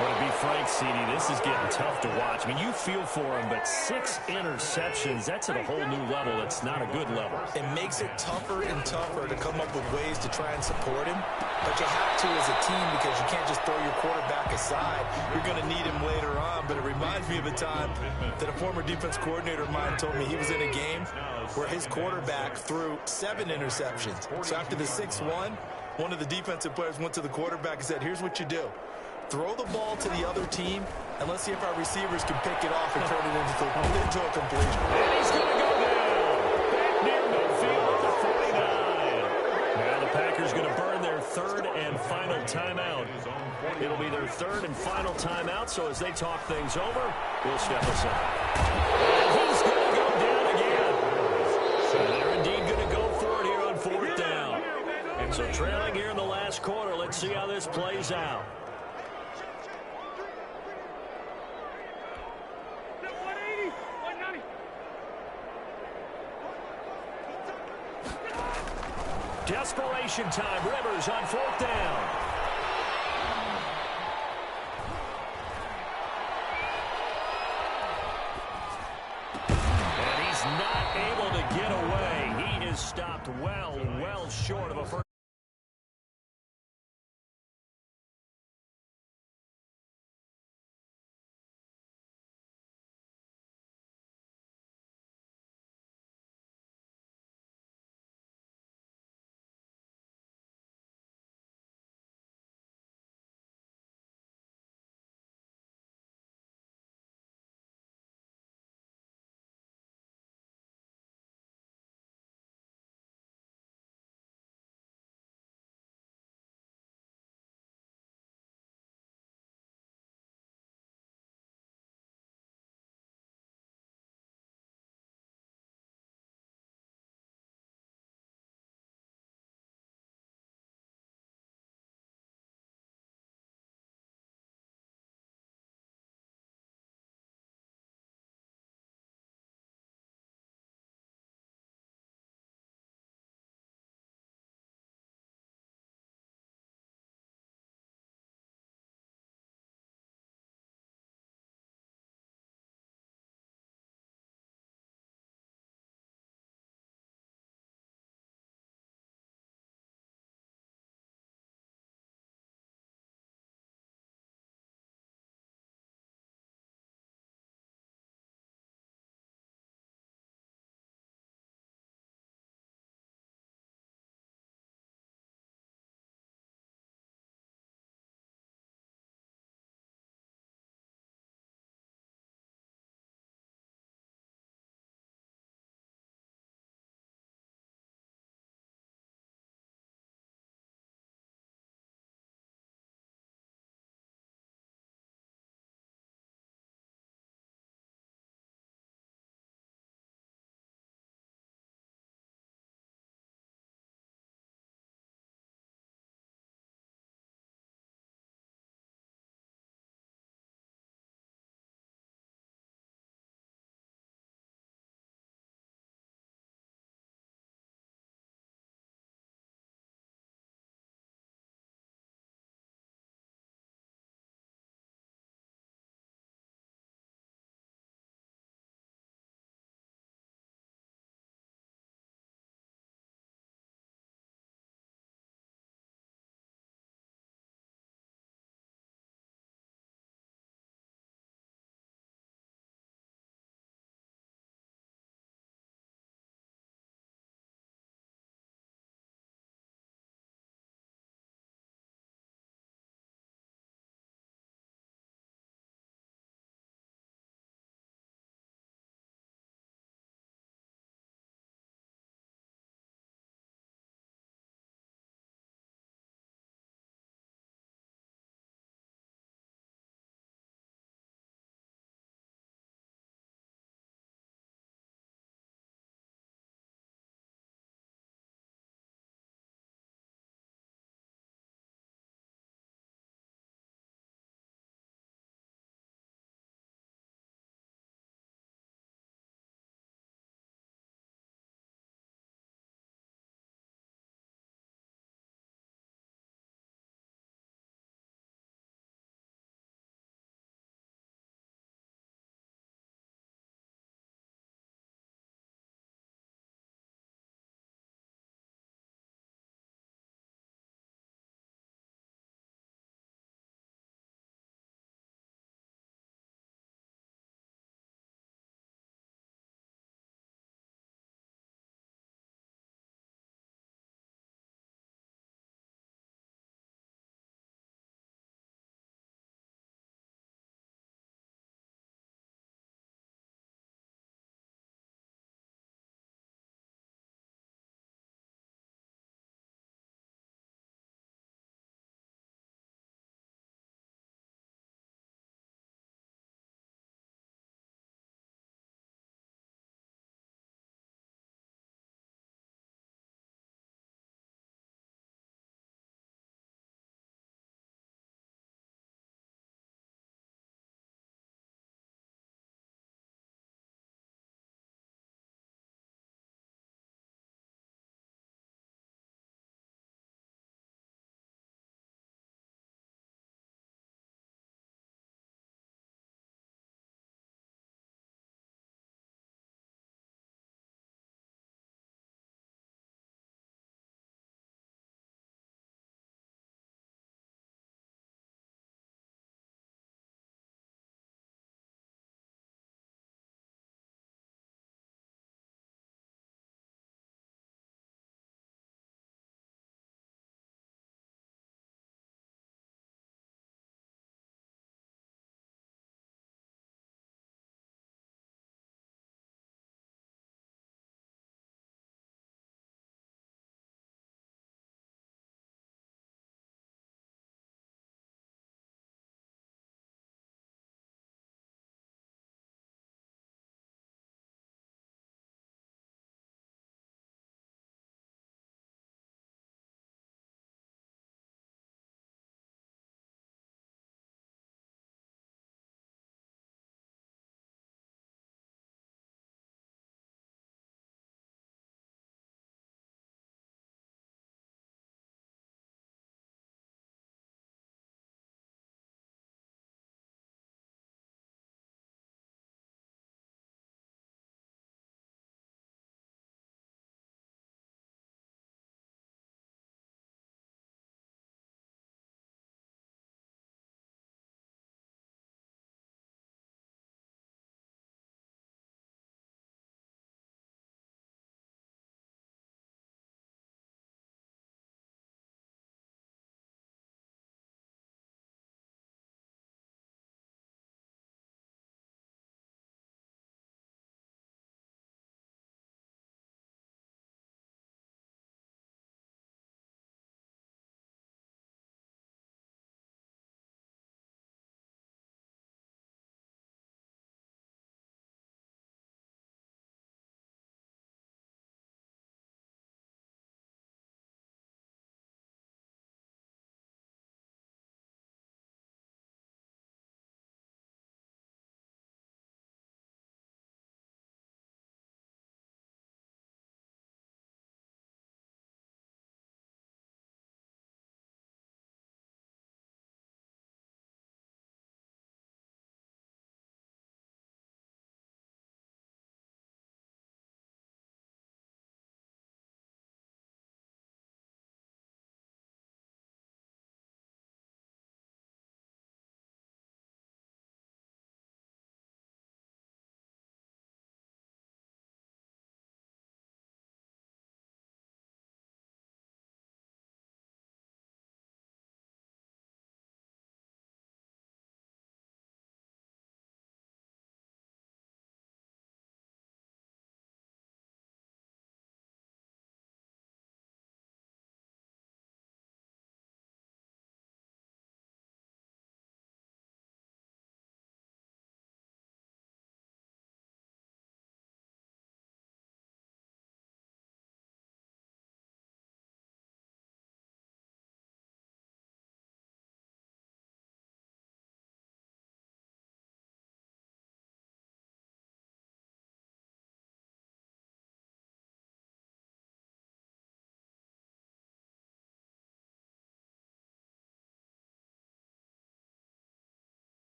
Well, to be frank, CD, this is getting tough to watch. I mean, you feel for him, but 6 interceptions, that's at a whole new level. That's not a good level. It makes it tougher and tougher to come up with ways to try and support him. But you have to as a team because you can't just throw your quarterback aside. You're going to need him later on. But it reminds me of a time that a former defense coordinator of mine told me he was in a game where his quarterback threw 7 interceptions. So after the 6th one of the defensive players went to the quarterback and said, here's what you do. Throw the ball to the other team, and let's see if our receivers can pick it off and turn it into a completion. And he's going to go down. Back near midfield at the 49. Now the Packers going to burn their 3rd and final timeout. It'll be their 3rd and final timeout, so as they talk things over, we'll step aside. And he's going to go down again. So they're indeed going to go for it here on 4th down. So trailing here in the last quarter, let's see how this plays out. Desperation time. Rivers on 4th down. And he's not able to get away. He is stopped well short of a first.